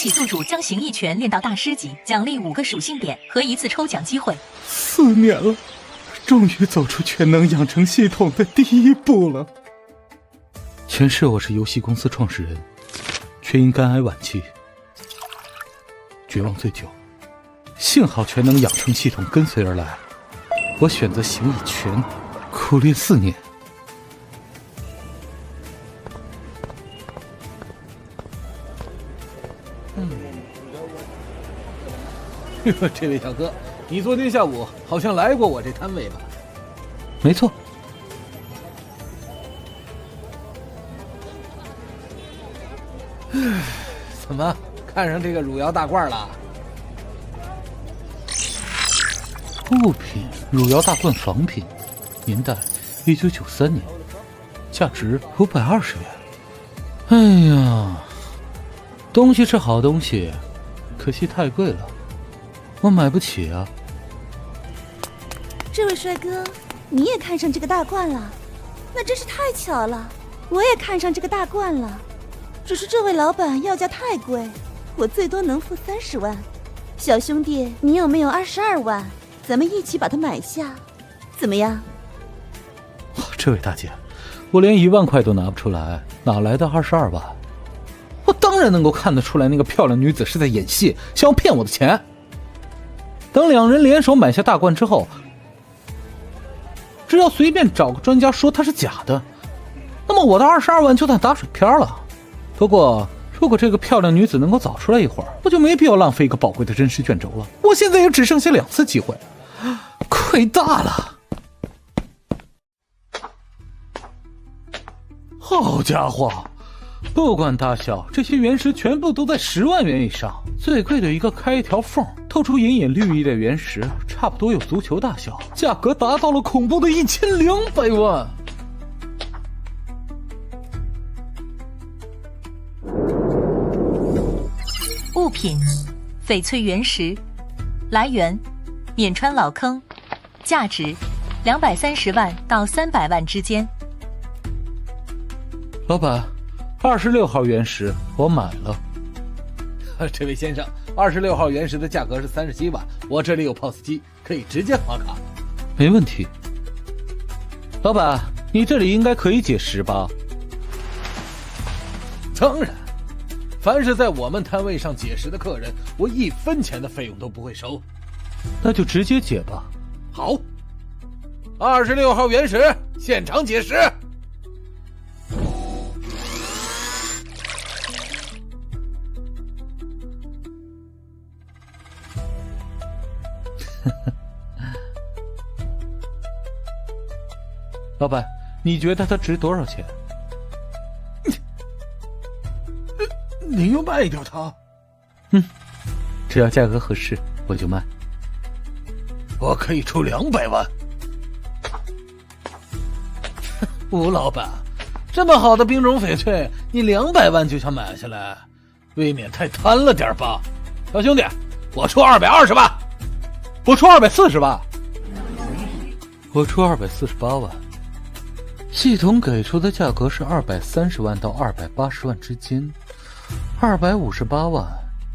喜宿主将形意拳练到大师级，奖励5个属性点和1次抽奖机会。4年了，终于走出全能养成系统的第一步了。前世我是游戏公司创始人，却因肝癌晚期，绝望最久。幸好全能养成系统跟随而来，我选择形意拳，苦练4年。这位小哥，你昨天下午好像来过我这摊位吧？没错。怎么看上这个汝窑大罐了？物品：汝窑大罐仿品，年代1993年，价值520元。哎呀，东西是好东西，可惜太贵了，我买不起啊。这位帅哥，你也看上这个大罐了？那真是太巧了，我也看上这个大罐了。只是这位老板要价太贵，我最多能付30万。小兄弟，你有没有22万？咱们一起把它买下，怎么样？这位大姐，我连1万块都拿不出来，哪来的22万？我当然能够看得出来，那个漂亮女子是在演戏，想要骗我的钱。等2人联手买下大罐之后，只要随便找个专家说它是假的，那么我的22万就算打水漂了。不过，如果这个漂亮女子能够早出来一会儿，我就没必要浪费一个宝贵的真实卷轴了。我现在也只剩下2次机会，亏大了。好家伙，不管大小，这些原石全部都在10万元以上。最贵的一个开一条缝，透出隐隐绿意的原石，差不多有足球大小，价格达到了恐怖的1200万。物品：翡翠原石，来源：渑川老坑，价值230万到300万之间。老板，26号原石我买了。这位先生，26号原石的价格是37万，我这里有 POS 机，可以直接划卡。没问题。老板，你这里应该可以解石吧？当然。凡是在我们摊位上解石的客人，我1分钱的费用都不会收。那就直接解吧。好，26号原石现场解石。老板，你觉得它值多少钱？你又卖掉它？只要价格合适，我就卖。我可以出200万。吴老板，这么好的冰种翡翠，你200万就想买下来，未免太贪了点吧？小兄弟，我出220万。我出240万。我出248万。系统给出的价格是230万到280万之间，258万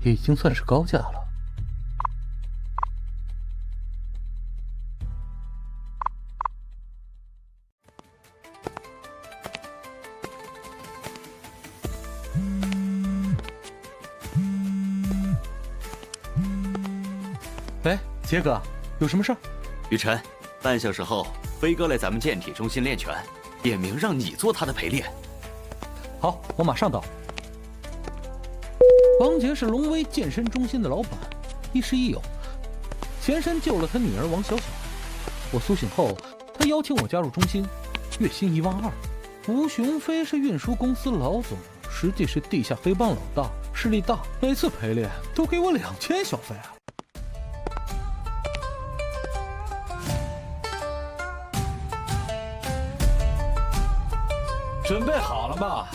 已经算是高价了。喂，杰哥，有什么事儿？雨辰，半小时后，飞哥来咱们健体中心练拳，点名让你做他的陪练。好，我马上到。王杰是龙威健身中心的老板，亦师亦友，前身救了他女儿王小小。我苏醒后，他邀请我加入中心，月薪1万2。吴雄飞是运输公司老总，实际是地下黑帮老大，势力大，每次陪练都给我2000小费啊。准备好了吗？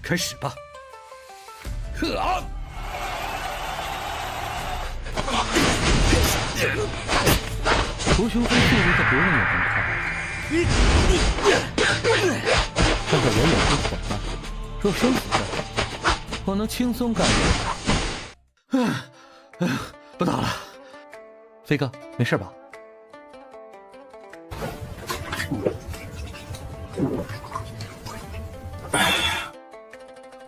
开始吧。呵啊！吴雄飞速度在别人眼中快，但在我眼中缓慢。若生死在，我能轻松干掉。不打了，飞哥，没事吧？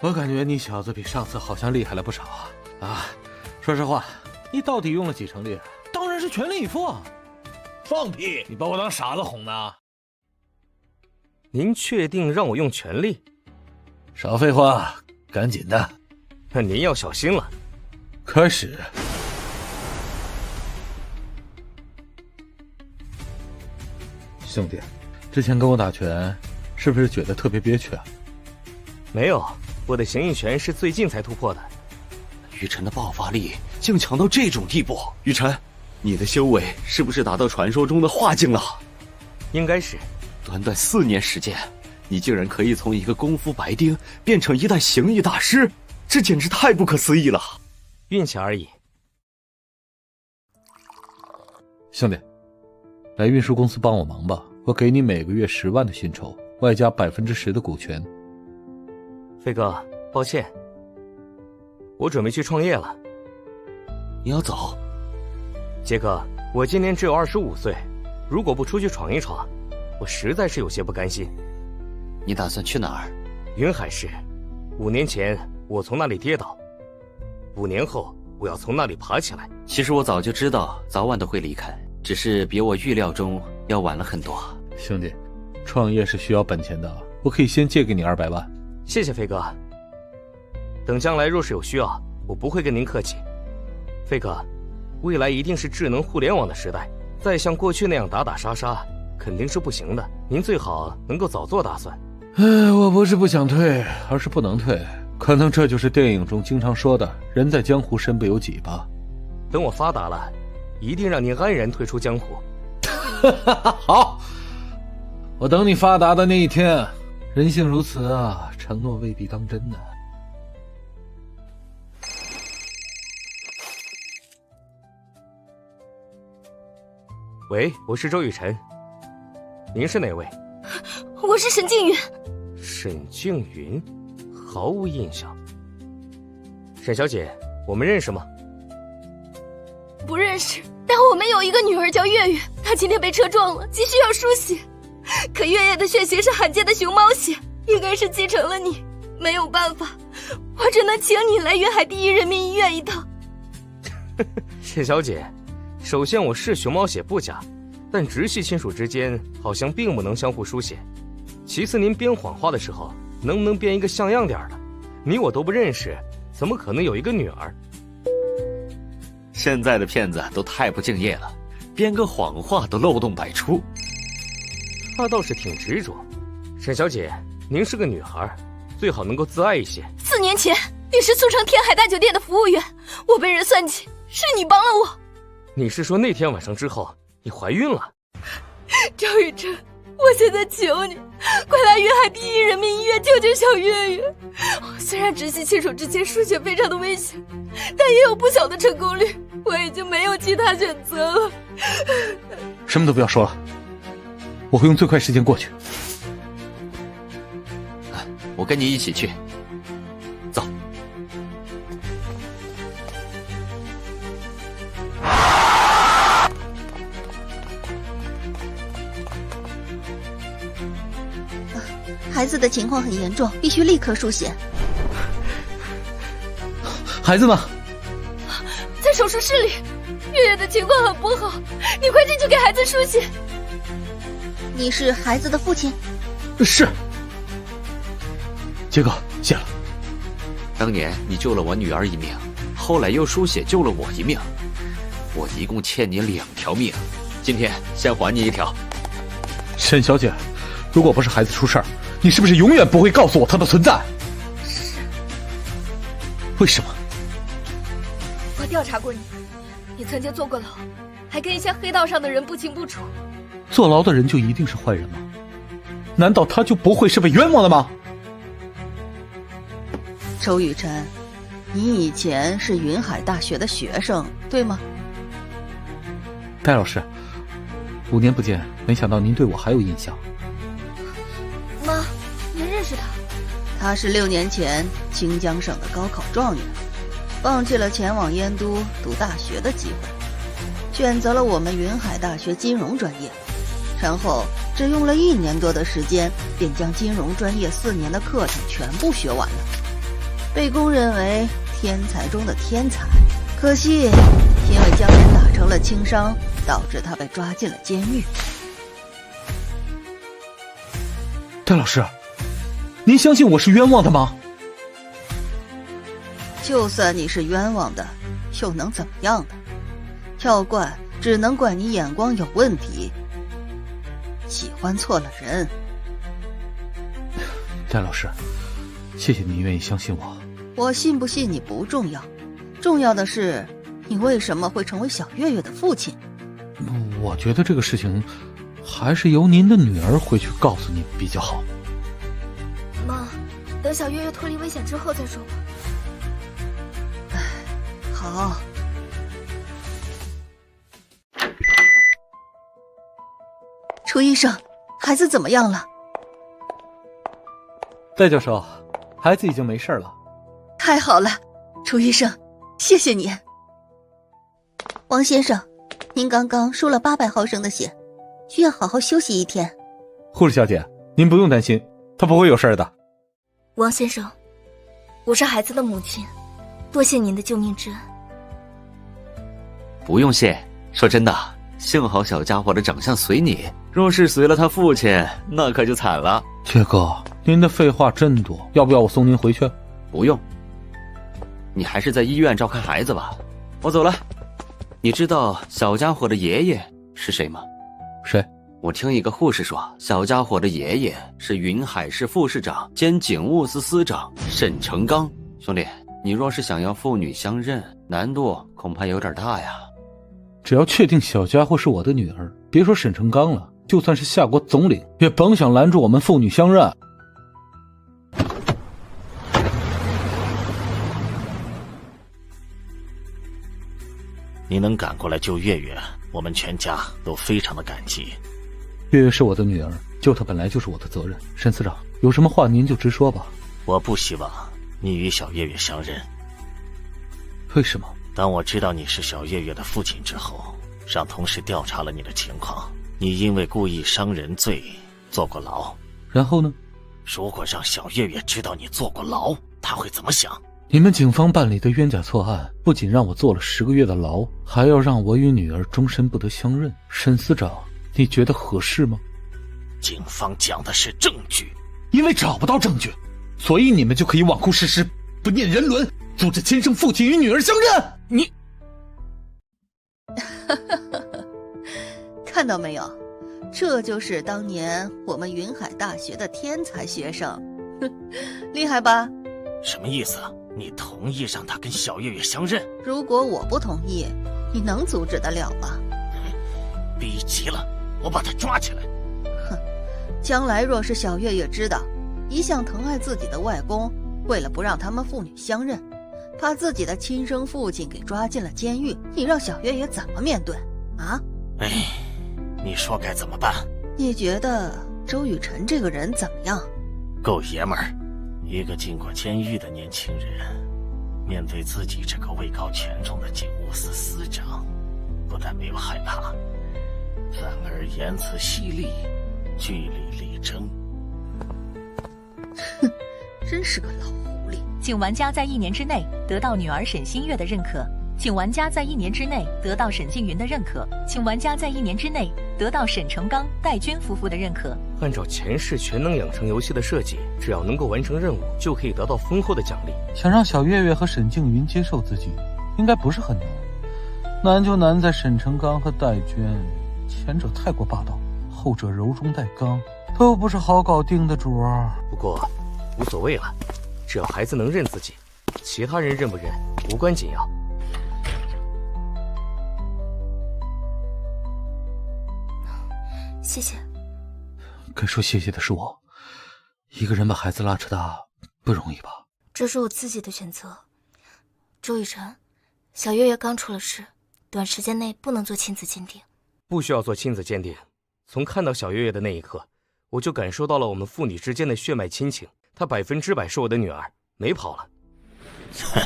我感觉你小子比上次好像厉害了不少啊！说实话，你到底用了几成力？当然是全力以赴啊！放屁！你把我当傻子哄呢？您确定让我用全力？少废话，赶紧的！那您要小心了。开始。兄弟，之前跟我打拳，是不是觉得特别憋屈啊？没有，我的形意拳是最近才突破的。于晨的爆发力竟强到这种地步，于晨，你的修为是不是达到传说中的化境了？应该是。短短4年时间，你竟然可以从一个功夫白丁变成一代形意大师，这简直太不可思议了！运气而已。兄弟，来运输公司帮我忙吧，我给你每个月10万的薪酬，外加10%的股权。飞哥，抱歉，我准备去创业了。你要走？杰哥，我今年只有25岁，如果不出去闯一闯，我实在是有些不甘心。你打算去哪儿？云海市。5年前我从那里跌倒，5年后我要从那里爬起来。其实我早就知道，早晚都会离开，只是比我预料中要晚了很多。兄弟，创业是需要本钱的，我可以先借给你200万。谢谢飞哥。等将来若是有需要，我不会跟您客气。飞哥，未来一定是智能互联网的时代，再像过去那样打打杀杀，肯定是不行的。您最好能够早做打算。我不是不想退，而是不能退。可能这就是电影中经常说的“人在江湖，身不由己”吧。等我发达了，一定让您安然退出江湖。好，我等你发达的那一天。人性如此啊，承诺未必当真呢。喂，我是周雨辰，您是哪位？我是沈静云。沈静云，毫无印象。沈小姐，我们认识吗？不认识，但我们有一个女儿叫月月，她今天被车撞了，急需要输血。可月月的血型是罕见的熊猫血，应该是继承了你。没有办法，我只能请你来云海第一人民医院一趟。沈小姐，首先我是熊猫血不假，但直系亲属之间好像并不能相互输血。其次，您编谎话的时候能不能编一个像样点的？你我都不认识，怎么可能有一个女儿？现在的骗子都太不敬业了，编个谎话都漏洞百出。他倒是挺执着。沈小姐，您是个女孩，最好能够自爱一些。4年前，你是速成天海大酒店的服务员，我被人算计，是你帮了我。你是说那天晚上之后，你怀孕了？周雨辰，我现在求你，快来云海第一人民医院救救小月月。虽然直系亲属之间输血非常的危险，但也有不小的成功率，我已经没有其他选择了。什么都不要说了，我会用最快时间过去。我跟你一起去，走。孩子的情况很严重，必须立刻输血。孩子呢？在手术室里，月月的情况很不好，你快进去给孩子输血。你是孩子的父亲？是。杰哥，谢了。当年你救了我女儿一命，后来又输血救了我一命，我一共欠你2条命，今天先还你1条。沈小姐，如果不是孩子出事儿，你是不是永远不会告诉我他的存在？是。为什么？我调查过你，你曾经坐过牢，还跟一些黑道上的人不清不楚。坐牢的人就一定是坏人吗？难道他就不会是被冤枉的吗？周雨辰，你以前是云海大学的学生，对吗？戴老师，5年不见，没想到您对我还有印象。妈，您认识他？他是6年前清江省的高考状元，放弃了前往燕都读大学的机会，选择了我们云海大学金融专业，然后只用了1年多的时间，便将金融专业4年的课程全部学完了，被公认为天才中的天才。可惜，因为将人打成了轻伤，导致他被抓进了监狱。戴老师，您相信我是冤枉的吗？就算你是冤枉的，又能怎么样呢？要怪只能怪你眼光有问题，喜欢错了人。戴老师，谢谢您愿意相信我。我信不信你不重要，重要的是你为什么会成为小月月的父亲。我觉得这个事情还是由您的女儿回去告诉你比较好。妈，等小月月脱离危险之后再说吧。好。楚医生，孩子怎么样了？戴教授，孩子已经没事了。太好了，楚医生，谢谢你。王先生，您刚刚输了800毫升的血，需要好好休息1天。护士小姐，您不用担心，他不会有事的。王先生，我是孩子的母亲，多谢您的救命之恩。不用谢，说真的，幸好小家伙的长相随你，若是随了他父亲，那可就惨了。杰哥，您的废话真多，要不要我送您回去？不用，你还是在医院照看孩子吧。我走了。你知道小家伙的爷爷是谁吗？谁？我听一个护士说，小家伙的爷爷是云海市副市长兼警务司司长沈成刚。兄弟，你若是想要父女相认，难度恐怕有点大呀。只要确定小家伙是我的女儿，别说沈成刚了，就算是夏国总领，也甭想拦住我们父女相认。你能赶过来救月月，我们全家都非常的感激。月月是我的女儿，救她本来就是我的责任。沈司长，有什么话您就直说吧。我不希望你与小月月相认。为什么？当我知道你是小月月的父亲之后，让同事调查了你的情况，你因为故意伤人罪坐过牢。然后呢？如果让小月月知道你坐过牢，她会怎么想？你们警方办理的冤假错案，不仅让我坐了10个月的牢，还要让我与女儿终身不得相认。沈司长，你觉得合适吗？警方讲的是证据，因为找不到证据，所以你们就可以罔顾事实，不念人伦，阻止亲生父亲与女儿相认。你看到没有，这就是当年我们云海大学的天才学生，厉害吧？什么意思？你同意让他跟小月月相认？如果我不同意，你能阻止得了吗？逼急了，我把他抓起来。哼，将来若是小月月知道一向疼爱自己的外公为了不让他们父女相认，把自己的亲生父亲给抓进了监狱，你让小月月怎么面对啊？哎，你说该怎么办？你觉得周雨辰这个人怎么样？够爷们儿，一个进过监狱的年轻人，面对自己这个位高权重的警务司司长，不但没有害怕，反而言辞犀利，据理力争。哼，真是个老狐狸。请玩家在1年之内得到女儿沈新月的认可，请玩家在1年之内得到沈静云的认可，请玩家在1年之内得到沈成刚、戴娟夫妇的认可。按照前世全能养成游戏的设计，只要能够完成任务，就可以得到丰厚的奖励。想让小月月和沈静云接受自己，应该不是很难。难就难在沈成刚和戴娟，前者太过霸道，后者柔中带刚，都不是好搞定的主儿。不过无所谓了，只要孩子能认自己，其他人认不认无关紧要。谢谢。该说谢谢的是我，一个人把孩子拉扯大不容易吧？这是我自己的选择。周雨辰，小月月刚出了事，短时间内不能做亲子鉴定。不需要做亲子鉴定，从看到小月月的那一刻，我就感受到了我们父女之间的血脉亲情。她100%是我的女儿，没跑了。哼，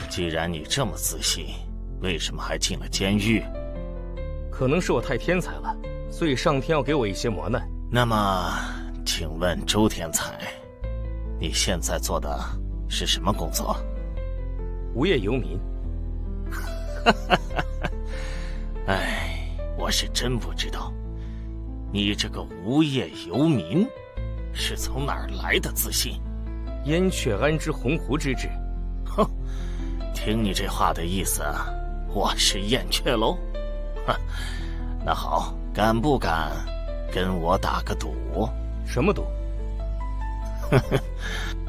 既然你这么自信，为什么还进了监狱？可能是我太天才了，所以上天要给我一些磨难。那么，请问周天才，你现在做的是什么工作？无业游民。哎，我是真不知道，你这个无业游民是从哪儿来的自信？燕雀安知鸿鹄之志？哼，听你这话的意思，我是燕雀喽？哼，那好，敢不敢跟我打个赌？什么赌？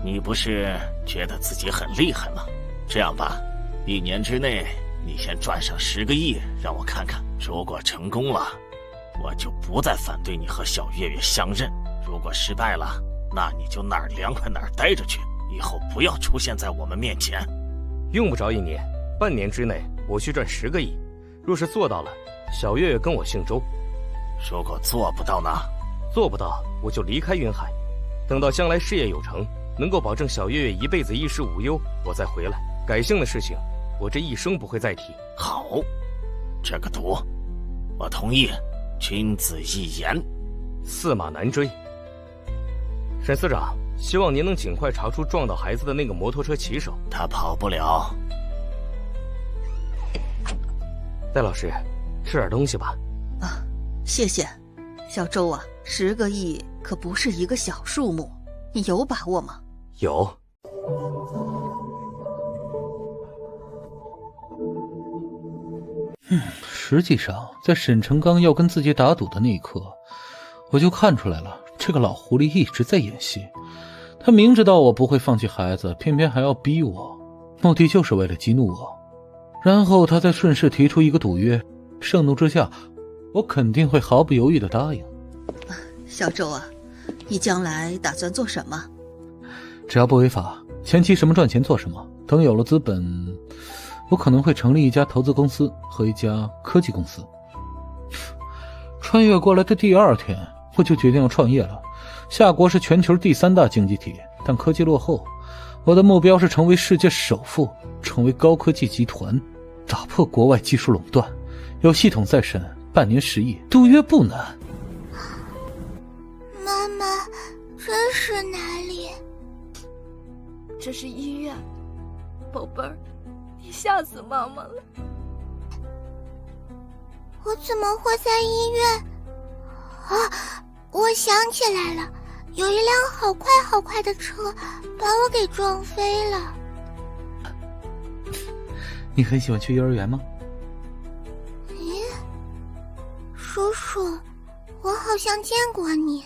你不是觉得自己很厉害吗？这样吧，1年之内你先赚上10个亿，让我看看。如果成功了，我就不再反对你和小月月相认；如果失败了，那你就哪儿凉快哪儿待着去，以后不要出现在我们面前。用不着1年，半年之内我去赚10个亿。若是做到了，小月月跟我姓周。如果做不到呢？做不到，我就离开云海。等到将来事业有成，能够保证小月月一辈子衣食无忧，我再回来。改姓的事情，我这一生不会再提。好，这个赌我同意，君子一言。驷马难追。沈司长，希望您能尽快查出撞倒孩子的那个摩托车骑手。他跑不了。戴老师，吃点东西吧。啊，谢谢。小周啊，10个亿可不是一个小数目，你有把握吗？有。实际上，在沈成刚要跟自己打赌的那一刻，我就看出来了，这个老狐狸一直在演戏。他明知道我不会放弃孩子，偏偏还要逼我，目的就是为了激怒我。然后他再顺势提出一个赌约，盛怒之下，我肯定会毫不犹豫地答应。小周啊，你将来打算做什么？只要不违法，前期什么赚钱做什么。等有了资本，我可能会成立一家投资公司和一家科技公司。穿越过来的第2天，我就决定要创业了。夏国是全球第3大经济体，但科技落后。我的目标是成为世界首富，成为高科技集团，打破国外技术垄断。有系统在身，半年10亿，赌约不难。妈妈，这是哪里？这是医院，宝贝儿，你吓死妈妈了。我怎么会在医院？啊，我想起来了，有一辆好快好快的车把我给撞飞了。你很喜欢去幼儿园吗？咦，叔叔，我好像见过你。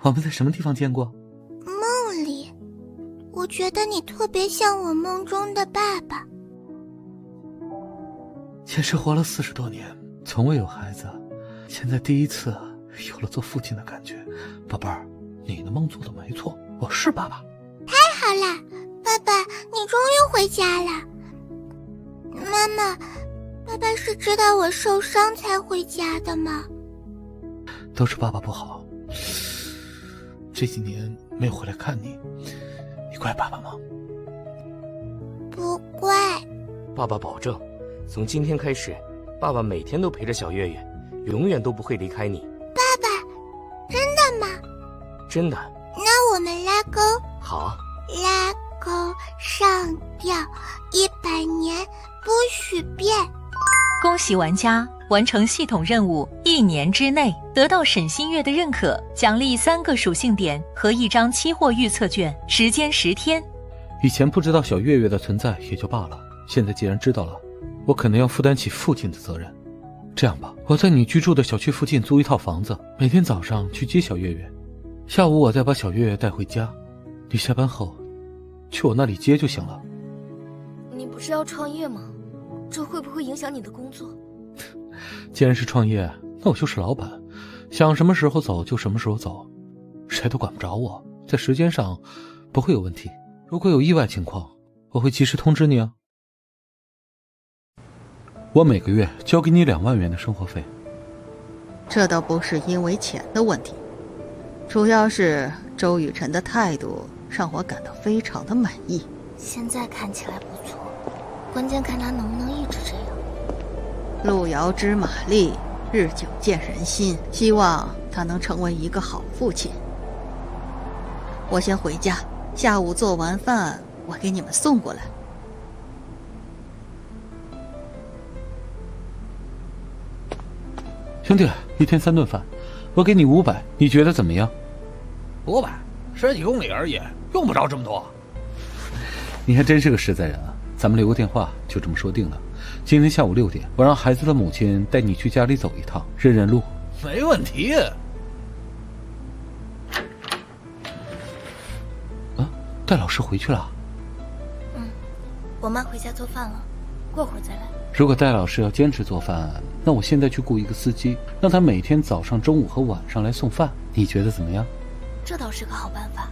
我们在什么地方见过？梦里，我觉得你特别像我梦中的爸爸。前世活了40多年，从未有孩子，现在第一次有了做父亲的感觉。宝贝儿，你的梦做的没错，我是爸爸。太好了，爸爸，你终于回家了。妈妈，爸爸是知道我受伤才回家的吗？都是爸爸不好，这几年没有回来看你，你怪爸爸吗？不怪。爸爸保证，从今天开始，爸爸每天都陪着小月月，永远都不会离开你。爸爸，真的吗？真的。那我们拉钩。好。拉钩上吊，100年不许变。恭喜玩家完成系统任务，1年之内得到沈新月的认可，奖励3个属性点和1张期货预测卷，时间10天。以前不知道小月月的存在也就罢了，现在既然知道了，我可能要负担起父亲的责任。这样吧，我在你居住的小区附近租一套房子，每天早上去接小月月，下午我再把小月月带回家，你下班后去我那里接就行了。你不是要创业吗？这会不会影响你的工作？既然是创业，那我就是老板，想什么时候走就什么时候走，谁都管不着我，在时间上不会有问题。如果有意外情况，我会及时通知你啊。我每个月交给你2万元的生活费。这倒不是因为钱的问题，主要是周雨辰的态度让我感到非常的满意。现在看起来不错，关键看他能不能一直这样。路遥知马力，日久见人心，希望他能成为一个好父亲。我先回家，下午做完饭我给你们送过来。兄弟，一天3顿饭，我给你500，你觉得怎么样？500，10几公里而已，用不着这么多。你还真是个实在人啊！咱们留个电话，就这么说定了。今天下午6点，我让孩子的母亲带你去家里走一趟，认认路。没问题。啊，戴老师回去了？我妈回家做饭了，过会儿再来。如果戴老师要坚持做饭，那我现在去雇一个司机，让他每天早上、中午和晚上来送饭，你觉得怎么样？这倒是个好办法。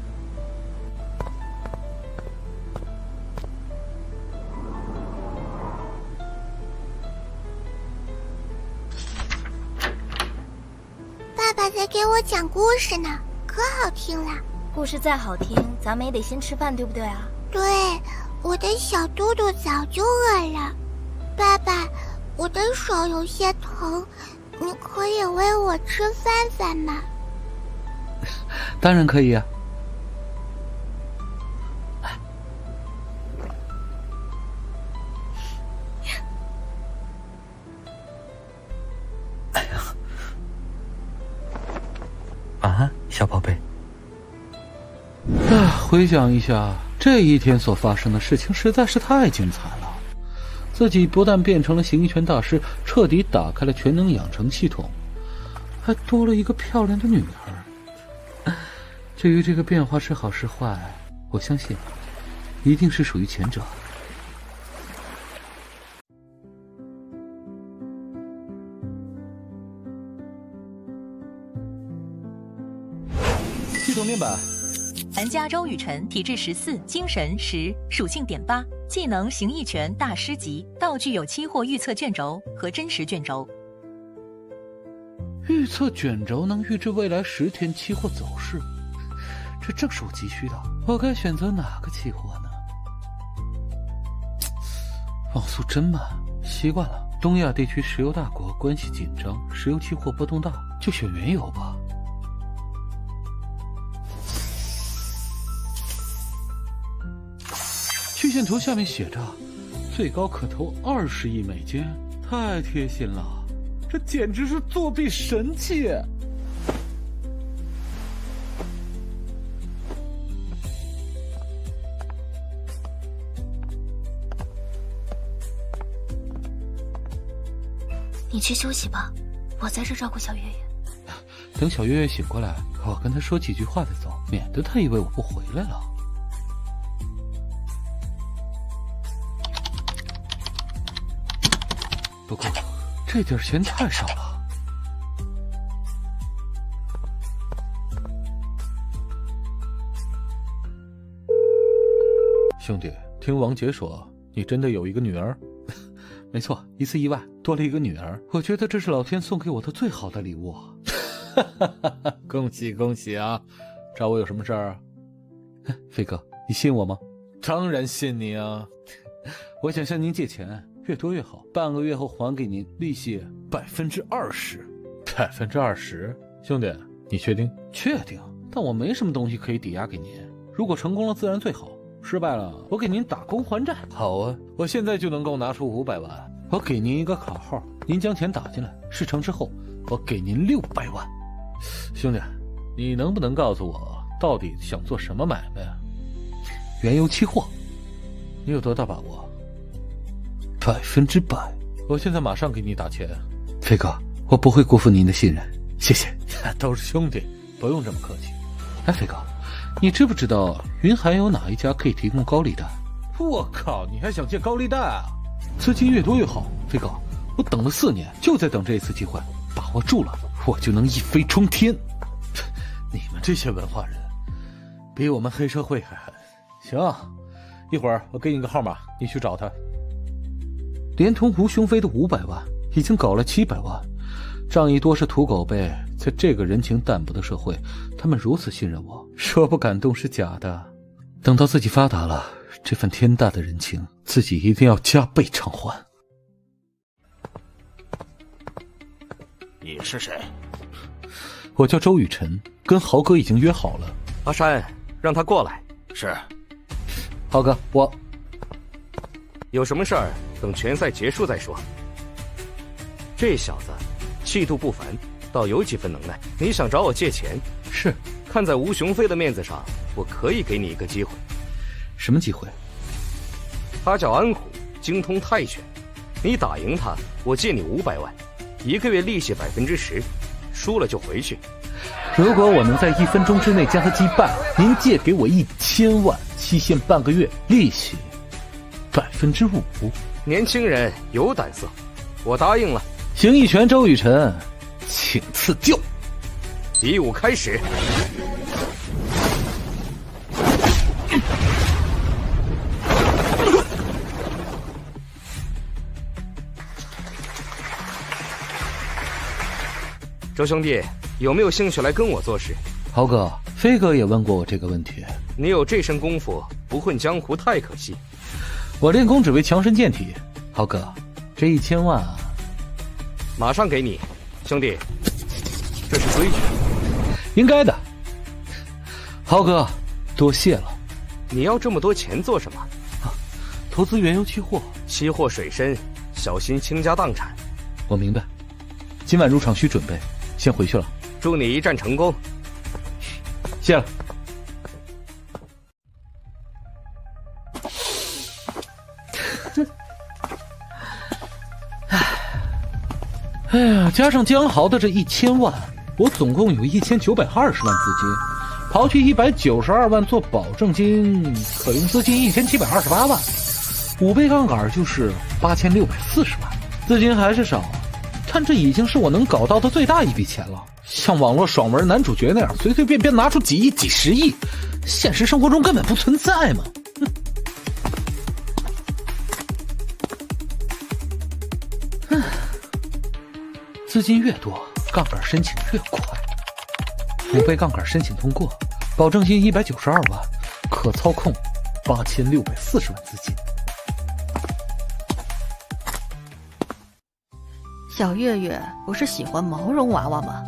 爸爸在给我讲故事呢，可好听了。故事再好听，咱们也得先吃饭，对不对啊？对，我的小肚肚早就饿了。爸爸，我的手有些疼，你可以喂我吃饭饭吗？当然可以啊。哎呀，晚安，小宝贝。回想一下这一天所发生的事情，实在是太精彩了。自己不但变成了形意拳大师，彻底打开了全能养成系统，还多了一个漂亮的女儿。至于这个变化是好是坏，我相信一定是属于前者。系统面板。玩家周雨辰，体质14，精神10，属性点8，技能形意拳大师级，道具有期货预测卷轴和真实卷轴。预测卷轴能预知未来10天期货走势，这正是我急需的。我该选择哪个期货呢？网速真慢，习惯了。东亚地区石油大国关系紧张，石油期货波动大，就选原油吧。曲线图下面写着最高可投20亿美金，太贴心了，这简直是作弊神器。你去休息吧，我在这照顾小月月。等小月月醒过来，我跟她说几句话再走，免得她以为我不回来了。不过这点钱太少了。兄弟，听王杰说你真的有一个女儿？没错，一次意外多了一个女儿，我觉得这是老天送给我的最好的礼物。恭喜恭喜啊！找我有什么事儿啊？飞哥，你信我吗？当然信你啊！我想向您借钱，越多越好，半个月后还给您，利息20%。20%？兄弟，你确定？确定，但我没什么东西可以抵押给您。如果成功了自然最好，失败了我给您打工还债。好啊，我现在就能够拿出500万。我给您一个卡号，您将钱打进来，事成之后我给您600万。兄弟，你能不能告诉我到底想做什么买卖啊？原油期货。你有多大把握？100%。我现在马上给你打钱。飞哥，我不会辜负您的信任，谢谢。都是兄弟，不用这么客气。哎，飞哥，你知不知道云海有哪一家可以提供高利贷？我靠，你还想借高利贷啊？资金越多越好。飞哥，我等了4年，就在等这一次机会，把握住了，我就能一飞冲天。你们这些文化人，比我们黑社会还狠。行，一会儿我给你个号码，你去找他。连同吴雄飞的500万，已经搞了700万，仗义多是土狗辈，在这个人情淡薄的社会，他们如此信任我，说不感动是假的。等到自己发达了，这份天大的人情，自己一定要加倍偿还。你是谁？我叫周雨辰，跟豪哥已经约好了。阿山，让他过来。是。豪哥，我有什么事儿等拳赛结束再说。这小子气度不凡，倒有几分能耐。你想找我借钱？是。看在吴雄飞的面子上，我可以给你一个机会。什么机会？他叫安虎，精通泰拳。你打赢他，我借你500万，1个月利息10%，输了就回去。如果我能在1分钟之内将他击败，您借给我1000万，期限半个月，利息5%。年轻人有胆色，我答应了。形意拳周雨辰，请赐教。比武开始。周兄弟，有没有兴趣来跟我做事？豪哥，飞哥也问过我这个问题。你有这身功夫，不混江湖太可惜。我练功只为强身健体。豪哥，这1000万啊，马上给你，兄弟，这是规矩。应该的。豪哥，多谢了。你要这么多钱做什么？投资原油期货。期货水深，小心倾家荡产。我明白。今晚入场需准备。先回去了，祝你一战成功。谢了。哎呀，加上江豪的这1000万，我总共有1920万资金，刨去192万做保证金，可用资金1728万，5倍杠杆就是8640万，资金还是少。但这已经是我能搞到的最大一笔钱了。像网络爽文男主角那样随随便便拿出几亿几十亿，现实生活中根本不存在嘛。资金越多，杠杆申请越快。5倍杠杆申请通过，保证金192万，可操控8640万资金。小月月不是喜欢毛绒娃娃吗？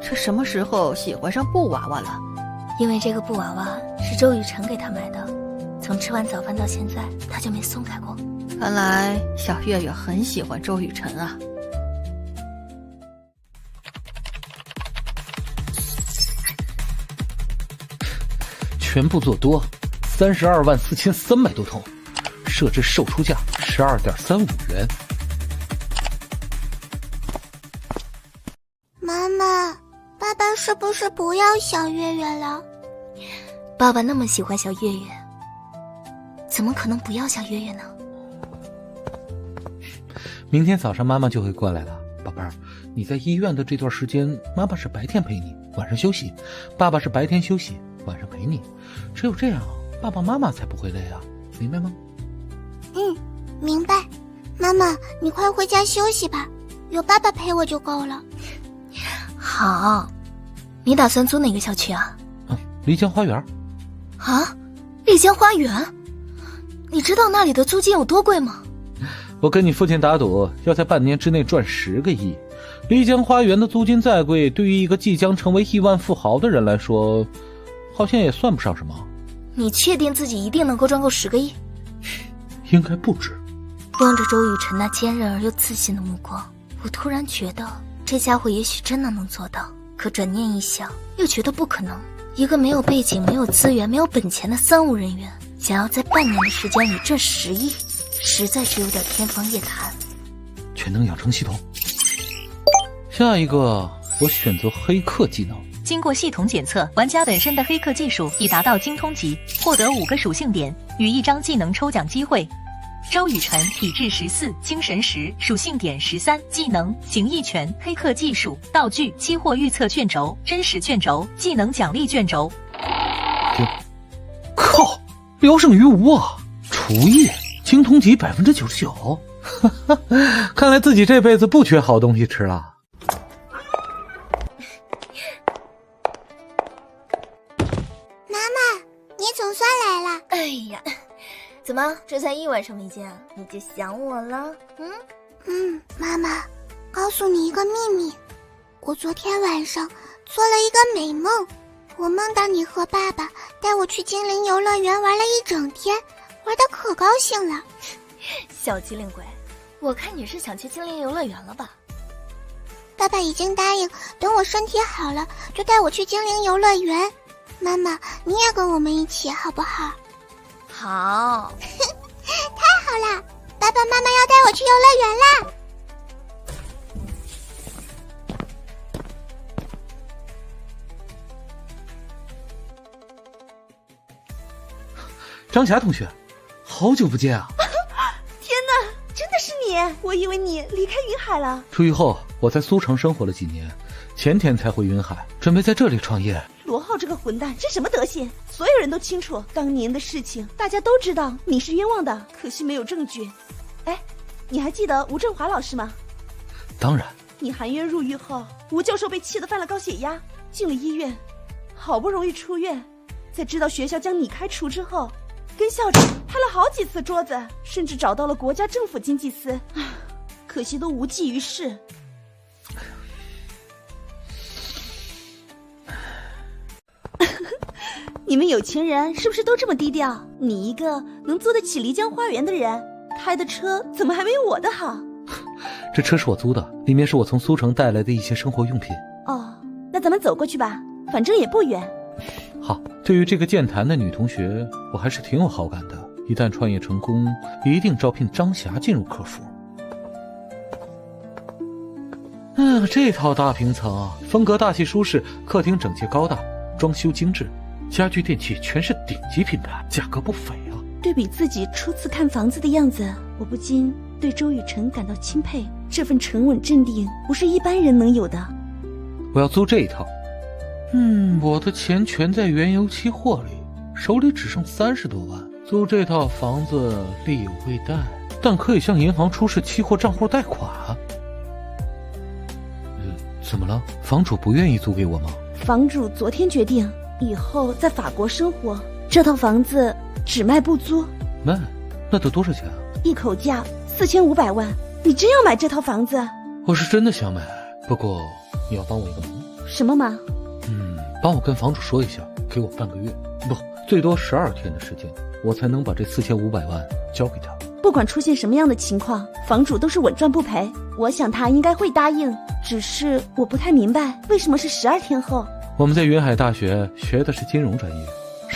这什么时候喜欢上布娃娃了？因为这个布娃娃是周雨辰给他买的，从吃完早饭到现在他就没松开过。看来小月月很喜欢周雨辰啊。全部做多，32万4300多通，设置售出价12.35元。妈妈，爸爸是不是不要小月月了？爸爸那么喜欢小月月，怎么可能不要小月月呢？明天早上妈妈就会过来了，宝贝儿，你在医院的这段时间，妈妈是白天陪你，晚上休息；爸爸是白天休息，晚上陪你。只有这样，爸爸妈妈才不会累啊，明白吗？明白。妈妈，你快回家休息吧，有爸爸陪我就够了。好，你打算租哪个小区啊？丽江花园。啊，丽江花园？你知道那里的租金有多贵吗？我跟你父亲打赌，要在半年之内赚10个亿。丽江花园的租金再贵，对于一个即将成为亿万富豪的人来说，好像也算不上什么。你确定自己一定能够赚够10个亿？应该不止。望着周雨辰那坚韧而又自信的目光，我突然觉得这家伙也许真的能做到。可转念一想，又觉得不可能。一个没有背景、没有资源、没有本钱的三无人员，想要在半年的时间里赚10亿，实在是有点天方夜谭。全能养成系统。下一个，我选择黑客技能。经过系统检测，玩家本身的黑客技术已达到精通级，获得5个属性点与1张技能抽奖机会。周雨辰体质14，精神10，属性点13，技能形意拳，黑客技术，道具期货预测卷轴，真实卷轴，技能奖励卷轴。靠，聊胜于无啊！厨艺精通级99%，看来自己这辈子不缺好东西吃了。来了。哎呀，怎么这才一晚上没见，你就想我了？妈妈，告诉你一个秘密，我昨天晚上做了一个美梦，我梦到你和爸爸带我去精灵游乐园玩了一整天，玩得可高兴了。小机灵鬼，我看你是想去精灵游乐园了吧？爸爸已经答应，等我身体好了就带我去精灵游乐园。妈妈，你也跟我们一起好不好？好。太好了，爸爸妈妈要带我去游乐园啦！张霞同学，好久不见啊！天哪，真的是你！我以为你离开云海了。出狱后，我在苏城生活了几年，前天才回云海，准备在这里创业。罗浩这个混蛋，这什么德行？所有人都清楚当年的事情，大家都知道你是冤枉的，可惜没有证据。哎，你还记得吴振华老师吗？当然。你含冤入狱后，吴教授被气得犯了高血压，进了医院，好不容易出院，在知道学校将你开除之后，跟校长拍了好几次桌子，甚至找到了国家政府经济司，可惜都无济于事。你们有钱人是不是都这么低调？你一个能租得起漓江花园的人，开的车怎么还没有我的好？这车是我租的，里面是我从苏城带来的一些生活用品。哦，那咱们走过去吧，反正也不远。好，对于这个健谈的女同学，我还是挺有好感的。一旦创业成功，一定招聘张霞进入客服。这套大平层，风格大气舒适，客厅整洁高大，装修精致，家具电器全是顶级品牌，价格不菲啊。对比自己初次看房子的样子，我不禁对周雨辰感到钦佩。这份沉稳镇定不是一般人能有的。我要租这一套。我的钱全在原油期货里，手里只剩30多万。租这套房子利有未贷，但可以向银行出示期货账户贷款。怎么了？房主不愿意租给我吗？房主昨天决定以后在法国生活，这套房子只卖不租。卖？那得多少钱啊？一口价4500万。你真要买这套房子？我是真的想买，不过你要帮我一个忙。什么忙？帮我跟房主说一下，给我半个月，不，最多12天的时间，我才能把这4500万交给他。不管出现什么样的情况，房主都是稳赚不赔。我想他应该会答应，只是我不太明白为什么是12天后。我们在云海大学学的是金融专业，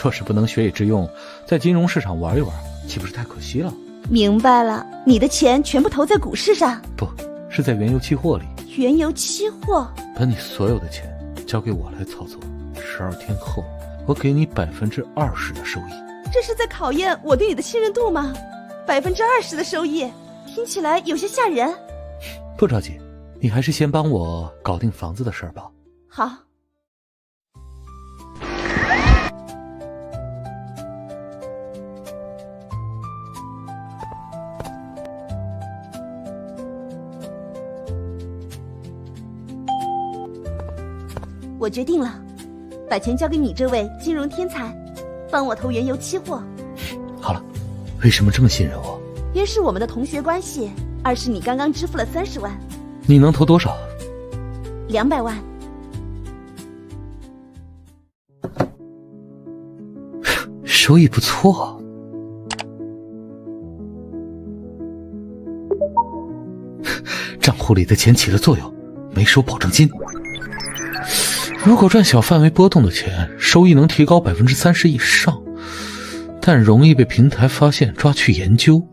若是不能学以致用，在金融市场玩一玩，岂不是太可惜了？明白了，你的钱全部投在股市上？不是在原油期货里。原油期货？把你所有的钱交给我来操作，12天后我给你20%的收益。这是在考验我对你的信任度吗？20%的收益，听起来有些吓人。不着急，你还是先帮我搞定房子的事儿吧。好。我决定了，把钱交给你这位金融天才，帮我投原油期货。好了，为什么这么信任我？一是我们的同学关系，二是你刚刚支付了30万。你能投多少？200万。收益不错。账户里的钱起了作用，没收保证金。如果赚小范围波动的钱，收益能提高30%以上，但容易被平台发现抓去研究。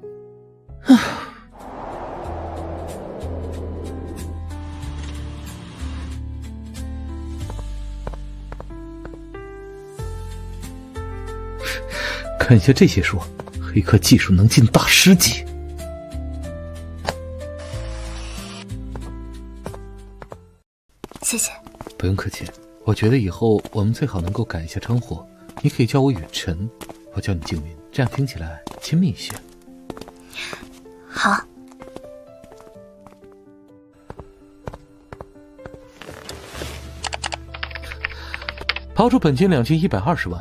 看一下这些书，黑客技术能进大师级。谢谢。不用客气，我觉得以后我们最好能够改一下称呼，你可以叫我雨辰，我叫你静云，这样听起来亲密一些。好。掏出本金2120万，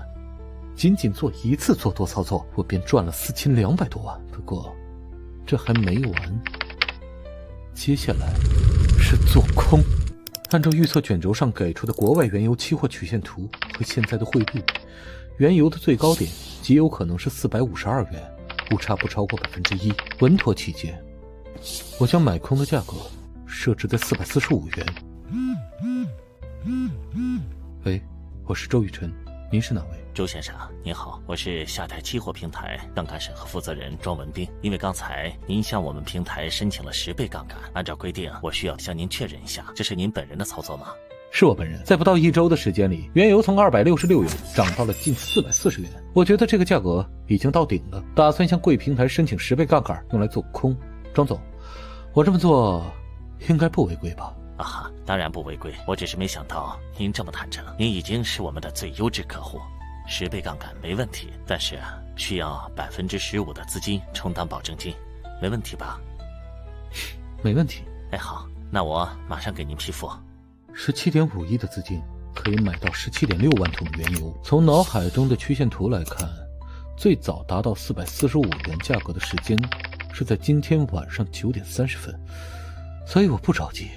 仅仅做一次做多操作，我便赚了4200多万。不过，这还没完，接下来是做空。按照预测卷轴上给出的国外原油期货曲线图和现在的汇率，原油的最高点极有可能是452元，误差不超过1%。稳妥起见，我将买空的价格设置在445元。喂，我是周雨辰，您是哪位？周先生您好，我是下台期货平台杠杆审核负责人庄文斌。因为刚才您向我们平台申请了10倍杠杆，按照规定，我需要向您确认一下，这是您本人的操作吗？是我本人。在不到1周的时间里，原油从266元涨到了近440元。我觉得这个价格已经到顶了，打算向贵平台申请10倍杠杆用来做空。庄总，我这么做应该不违规吧？啊哈，当然不违规，我只是没想到您这么坦诚。您已经是我们的最优质客户，10倍杠杆没问题，但是需要15%的资金充当保证金，没问题吧？没问题。哎，好，那我马上给您批复。17.5亿的资金可以买到17.6万桶原油。从脑海中的曲线图来看，最早达到445元价格的时间是在今天晚上9点30分，所以我不着急。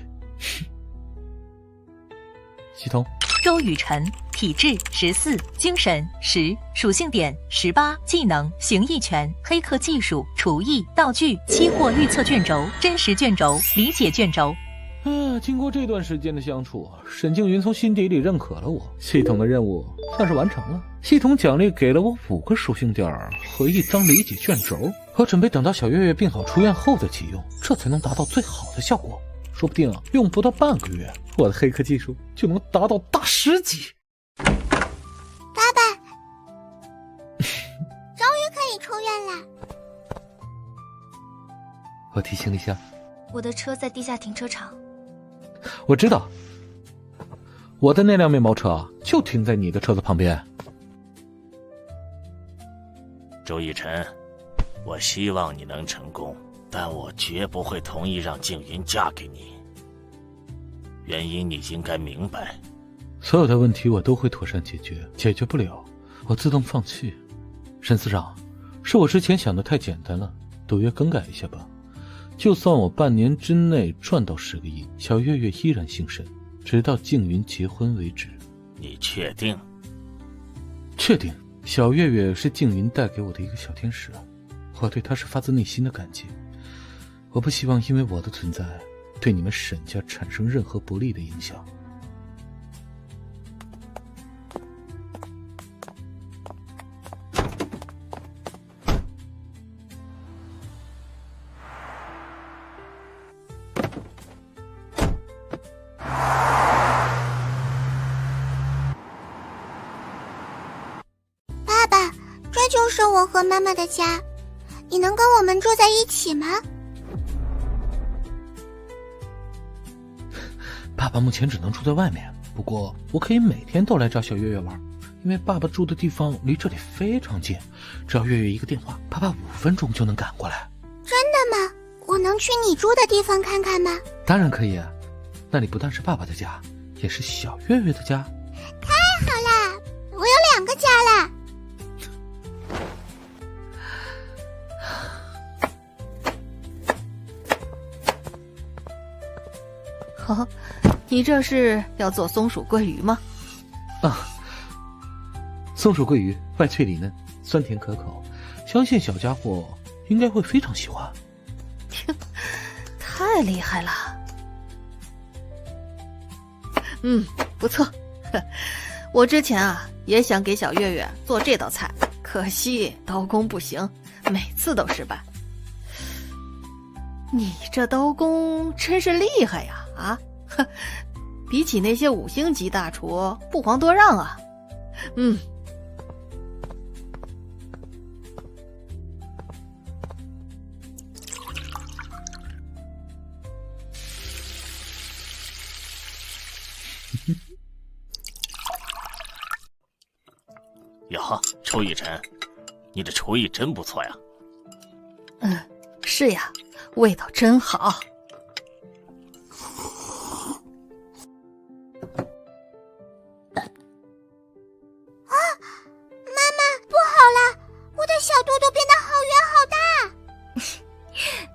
系统。周雨辰，体质14，精神10，属性点18，技能形意拳，黑客技术，厨艺，道具，期货预测卷轴，真实卷轴，理解卷轴。经过这段时间的相处，沈静云从心底里认可了我，系统的任务算是完成了。系统奖励给了我5个属性点和1张理解卷轴，我准备等到小月月病好出院后再启用，这才能达到最好的效果。说不定用不到半个月，我的黑客技术就能达到大10级。爸爸，终于可以出院了。我提醒一下，我的车在地下停车场。我知道，我的那辆面包车就停在你的车子旁边。周雨辰，我希望你能成功，但我绝不会同意让静云嫁给你。原因你应该明白。所有的问题我都会妥善解决，解决不了，我自动放弃。沈司长，是我之前想的太简单了，赌约更改一下吧。就算我半年之内赚到10个亿，小月月依然姓沈，直到静云结婚为止。你确定？确定。小月月是静云带给我的一个小天使，我对她是发自内心的感激。我不希望因为我的存在对你们沈家产生任何不利的影响。爸爸，这就是我和妈妈的家，你能跟我们住在一起吗？爸爸目前只能住在外面，不过我可以每天都来找小月月玩，因为爸爸住的地方离这里非常近，只要月月一个电话，爸爸5分钟就能赶过来。真的吗？我能去你住的地方看看吗？当然可以啊，那里不但是爸爸的家，也是小月月的家。太好啦，我有2个家啦。哦，你这是要做松鼠桂鱼吗？啊，松鼠桂鱼外脆里嫩，酸甜可口，相信小家伙应该会非常喜欢。太厉害了。不错。我之前也想给小月月做这道菜，可惜刀工不行，每次都失败。你这刀工真是厉害呀！比起那些5星级大厨不遑多让啊。哟，周雨辰，你的厨艺真不错呀。是呀，味道真好。妈妈，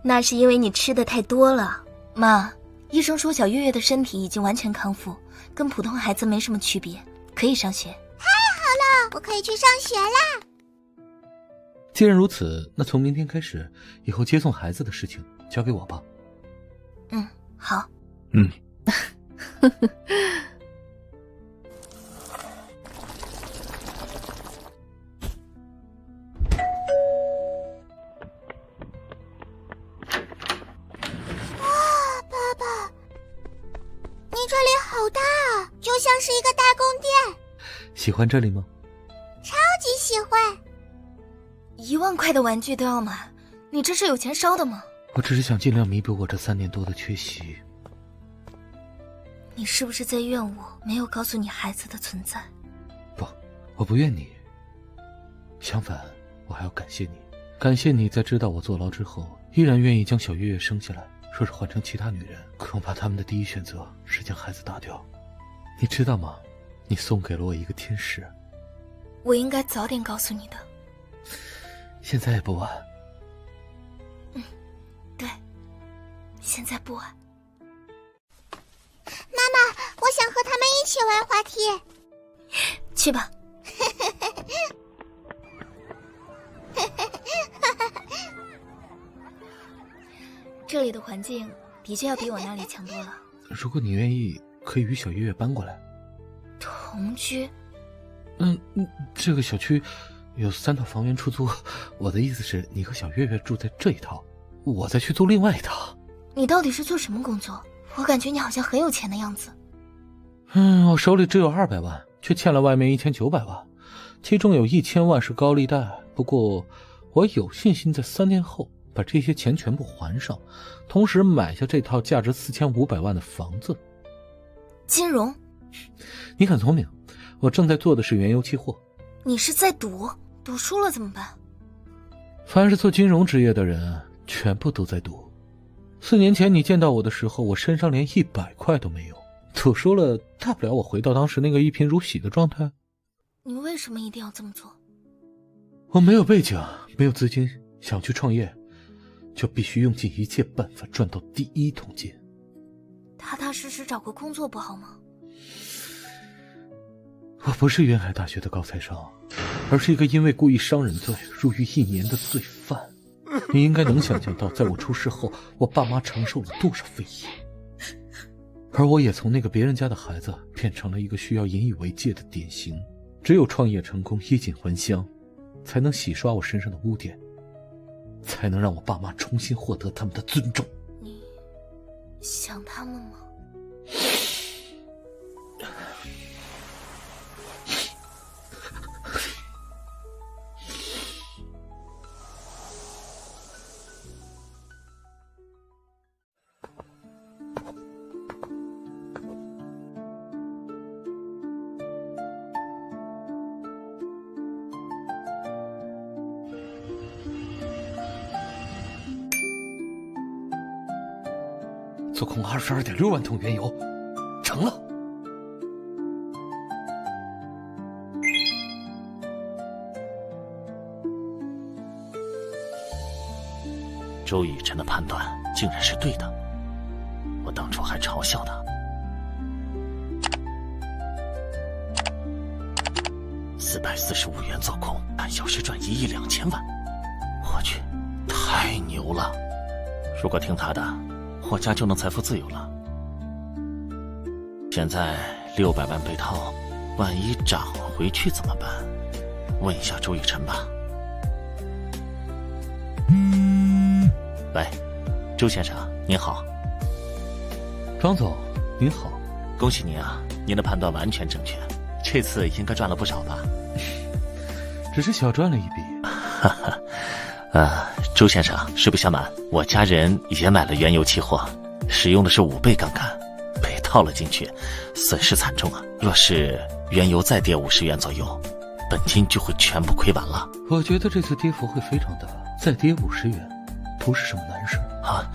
那是因为你吃的太多了。妈，医生说小月月的身体已经完全康复，跟普通孩子没什么区别，可以上学。太好了，我可以去上学啦！既然如此，那从明天开始，以后接送孩子的事情交给我吧。嗯，好。嗯。这里好大啊，就像是一个大宫殿。喜欢这里吗？超级喜欢。1万块的玩具都要买，你这是有钱烧的吗？我只是想尽量弥补我这3年多的缺席。你是不是在怨我没有告诉你孩子的存在？不，我不怨你。相反，我还要感谢你，感谢你在知道我坐牢之后，依然愿意将小月月生下来。若是换成其他女人，恐怕他们的第一选择是将孩子打掉。你知道吗？你送给了我一个天使。我应该早点告诉你的。现在也不晚。对，现在不晚。妈妈，我想和他们一起玩滑梯。去吧。这里的环境的确要比我那里强多了。如果你愿意，可以与小月月搬过来。同居？这个小区有3套房源出租。我的意思是，你和小月月住在这一套，我再去租另外一套。你到底是做什么工作？我感觉你好像很有钱的样子。我手里只有200万，却欠了外面1900万，其中有1000万是高利贷。不过，我有信心在3年后把这些钱全部还上，同时买下这套价值4500万的房子。金融？你很聪明，我正在做的是原油期货。你是在赌？赌输了怎么办？凡是做金融职业的人，全部都在赌。4年前你见到我的时候，我身上连100块都没有。赌输了，大不了我回到当时那个一贫如洗的状态。你为什么一定要这么做？我没有背景，没有资金，想去创业，就必须用尽一切办法赚到第1桶金。踏踏实实找个工作不好吗？我不是云海大学的高材生，而是一个因为故意伤人罪入狱1年的罪犯。你应该能想象到，在我出事后，我爸妈承受了多少非议，而我也从那个别人家的孩子变成了一个需要引以为戒的典型。只有创业成功，衣锦还乡，才能洗刷我身上的污点，才能让我爸妈重新获得他们的尊重。你想他们吗？做空22.6万桶原油，成了。周雨辰的判断竟然是对的，我当初还嘲笑他。445元做空，半小时赚1亿2千万，我去，太牛了！如果听他的，我家就能财富自由了。现在600万被套，万一涨回去怎么办？问一下周雨辰吧。喂，周先生您好。庄总您好。恭喜您啊，您的判断完全正确，这次应该赚了不少吧？只是小赚了一笔。哈哈，周先生实不相瞒，我家人也买了原油期货，使用的是5倍杠杆，被套了进去，损失惨重啊！若是原油再跌50元左右，本金就会全部亏完了。我觉得这次跌幅会非常大，再跌50元不是什么难事啊。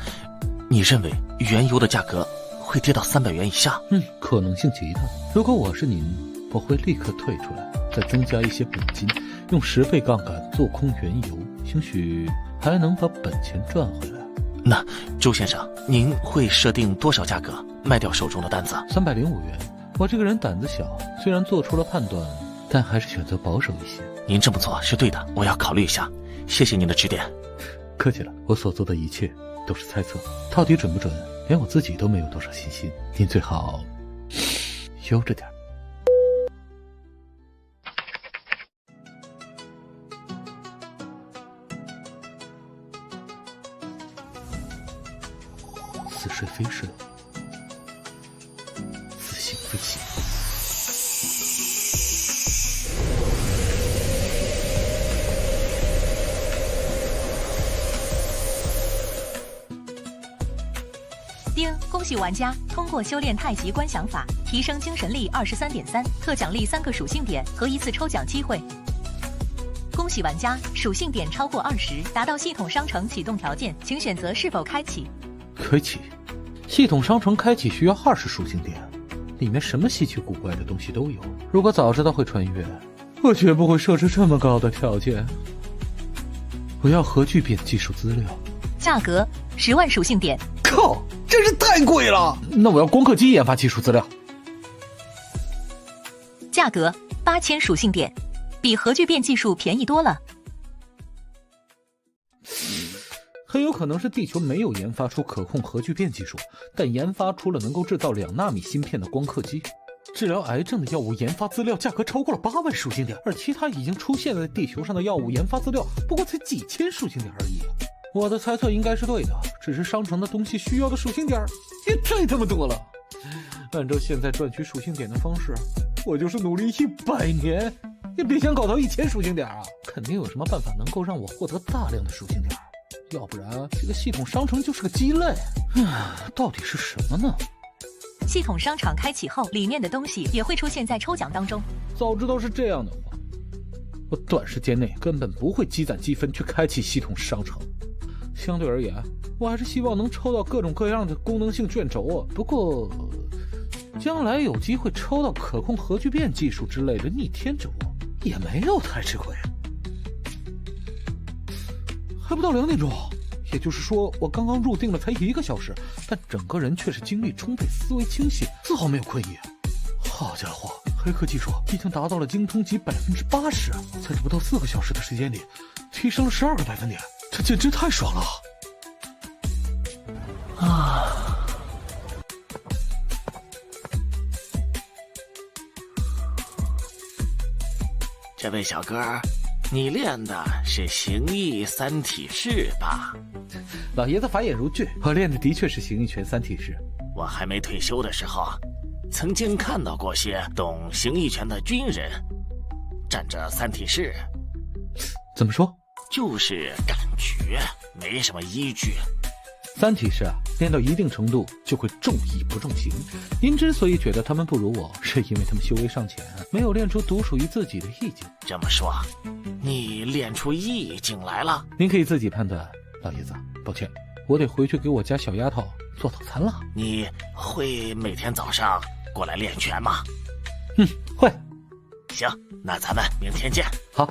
你认为原油的价格会跌到300元以下？可能性极大。如果我是您，我会立刻退出来，再增加一些本金，用10倍杠杆做空原油，兴许还能把本钱赚回来。那周先生，您会设定多少价格卖掉手中的单子？305元。我这个人胆子小，虽然做出了判断，但还是选择保守一些。您这么做是对的，我要考虑一下。谢谢您的指点。客气了，我所做的一切都是猜测，到底准不准，连我自己都没有多少信心。您最好悠着点。似睡非睡，似醒非醒。丁，恭喜玩家通过修炼太极观想法，提升精神力23.3，特奖励3个属性点和1次抽奖机会。恭喜玩家属性点超过20，达到系统商城启动条件，请选择是否开启。开启，系统商城开启需要20属性点，里面什么稀奇古怪的东西都有。如果早知道会穿越，我绝不会设置这么高的条件。我要核聚变技术资料，价格10万属性点。靠，真是太贵了！那我要光刻机研发技术资料。价格8000属性点，比核聚变技术便宜多了。很有可能是地球没有研发出可控核聚变技术，但研发出了能够制造2纳米芯片的光刻机。治疗癌症的药物研发资料价格超过了8万属性点，而其他已经出现在地球上的药物研发资料不过才几千属性点而已。我的猜测应该是对的，只是商城的东西需要的属性点也太他妈多了。按照现在赚取属性点的方式，我就是努力100年也别想搞到1000属性点啊！肯定有什么办法能够让我获得大量的属性点，要不然这个系统商城就是个鸡肋。到底是什么呢？系统商场开启后，里面的东西也会出现在抽奖当中。早知道是这样的话，我短时间内根本不会积攒积分去开启系统商城。相对而言，我还是希望能抽到各种各样的功能性卷轴啊。不过，将来有机会抽到可控核聚变技术之类的逆天之物，也没有太吃亏。还不到2点钟，也就是说，我刚刚入定了才1个小时，但整个人却是精力充沛、思维清晰，丝毫没有困意。好家伙，黑客技术已经达到了精通级80%，在这不到4个小时的时间里，提升了12个百分点，这简直太爽了！这位小哥，你练的是形意三体式吧？老爷子法眼如炬，我练的的确是形意拳三体式。我还没退休的时候，曾经看到过些懂形意拳的军人站着三体式。怎么说？就是感觉，没什么依据。三体式啊，练到一定程度就会重意不重形。您之所以觉得他们不如我，是因为他们修为尚浅，没有练出独属于自己的意境。这么说，你练出意境来了？您可以自己判断，老爷子。抱歉，我得回去给我家小丫头做早餐了。你会每天早上过来练拳吗？会。行，那咱们明天见。好。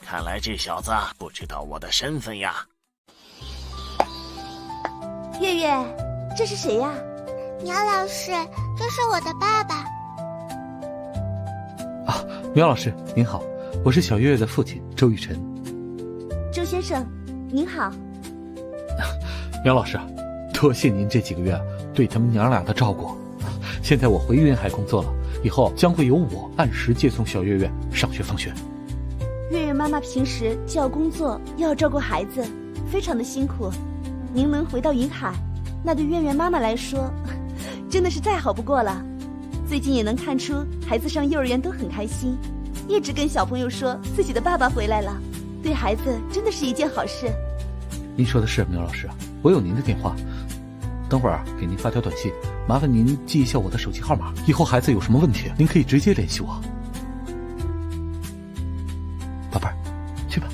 看来这小子不知道我的身份呀。月月，这是谁呀？苗老师，这是我的爸爸。啊，苗老师您好，我是小月月的父亲周雨辰。周先生您好。苗老师，多谢您这几个月对他们娘俩的照顾。现在我回云海工作了，以后将会由我按时接送小月月上学放学。月月妈妈平时既要工作又要照顾孩子，非常的辛苦。您能回到云海，那对月月妈妈来说真的是再好不过了。最近也能看出孩子上幼儿园都很开心，一直跟小朋友说自己的爸爸回来了，对孩子真的是一件好事。您说的是，苗老师，我有您的电话，等会儿给您发条短信，麻烦您记一下我的手机号码，以后孩子有什么问题您可以直接联系我。宝贝儿，去吧。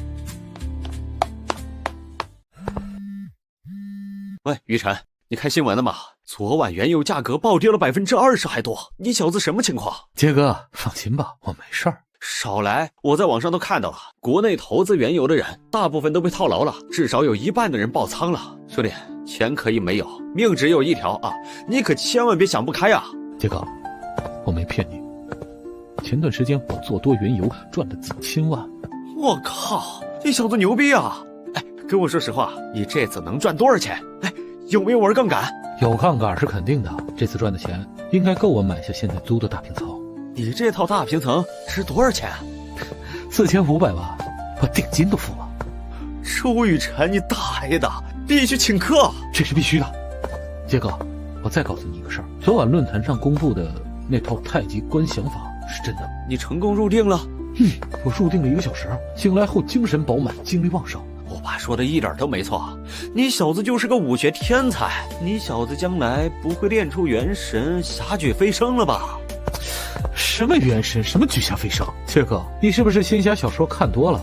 喂，雨辰，你看新闻了吗？昨晚原油价格暴跌了20%还多，你小子什么情况？杰哥，放心吧，我没事儿。少来！我在网上都看到了，国内投资原油的人大部分都被套牢了，至少有1半的人爆仓了。兄弟，钱可以没有，命只有一条啊！你可千万别想不开啊！杰哥，我没骗你，前段时间我做多原油赚了几千万。我靠，这小子牛逼啊！哎，跟我说实话，你这次能赚多少钱？哎，有没有玩杠杆？有杠杆是肯定的，这次赚的钱应该够我买下现在租的大平层。你这套大平层值多少钱？4500万，我定金都付了。周雨辰，你大爷的，必须请客！这是必须的。杰哥，我再告诉你一个事儿，昨晚论坛上公布的那套太极观想法是真的。你成功入定了？我入定了1个小时，醒来后精神饱满，精力旺盛。我爸说的一点都没错，你小子就是个武学天才，你小子将来不会练出元神霞举飞升了吧？什么元神，什么举霞飞升？杰哥，你是不是仙侠小说看多了？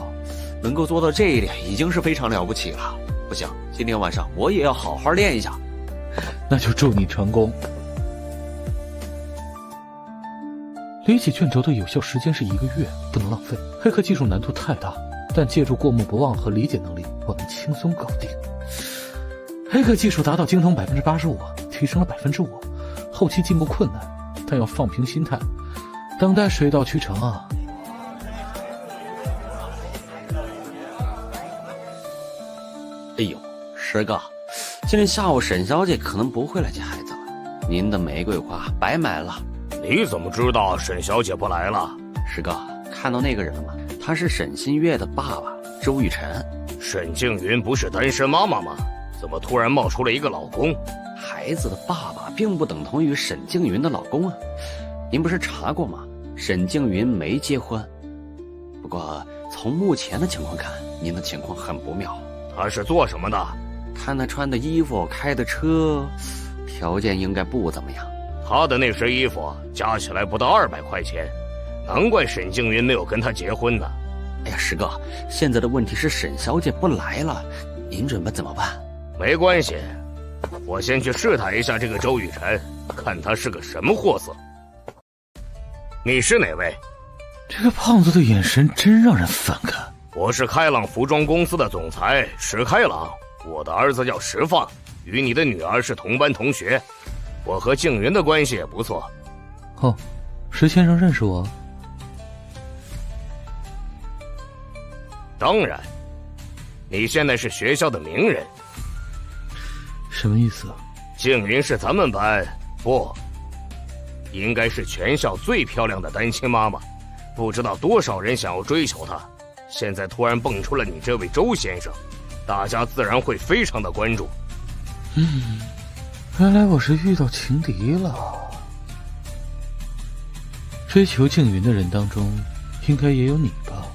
能够做到这一点已经是非常了不起了。不行，今天晚上我也要好好练一下。那就祝你成功。理解卷轴的有效时间是1个月，不能浪费。黑客技术难度太大，但借助过目不忘和理解能力，我能轻松搞定。黑客技术达到精通85%，提升了5%，后期进步困难，但要放平心态，等待水到渠成啊。哎呦，石哥，今天下午沈小姐可能不会来接孩子了，您的玫瑰花白买了。你怎么知道沈小姐不来了？石哥，看到那个人了吗？他是沈新月的爸爸周雨辰。沈静云不是单身妈妈吗？怎么突然冒出了一个老公？孩子的爸爸并不等同于沈静云的老公啊。您不是查过吗？沈静云没结婚。不过从目前的情况看，您的情况很不妙。他是做什么的？看他穿的衣服，开的车，条件应该不怎么样。他的那身衣服加起来不到200块钱，难怪沈静云没有跟他结婚呢。哎呀，石哥，现在的问题是沈小姐不来了，您准备怎么办？没关系，我先去试探一下这个周雨辰，看他是个什么货色。你是哪位？这个胖子的眼神真让人反感。我是开朗服装公司的总裁石开朗，我的儿子叫石放，与你的女儿是同班同学，我和静云的关系也不错。哦，石先生认识我？当然，你现在是学校的名人。什么意思？静云是咱们班，不，应该是全校最漂亮的单亲妈妈，不知道多少人想要追求她，现在突然蹦出了你这位周先生，大家自然会非常的关注。原来我是遇到情敌了。追求静云的人当中，应该也有你吧？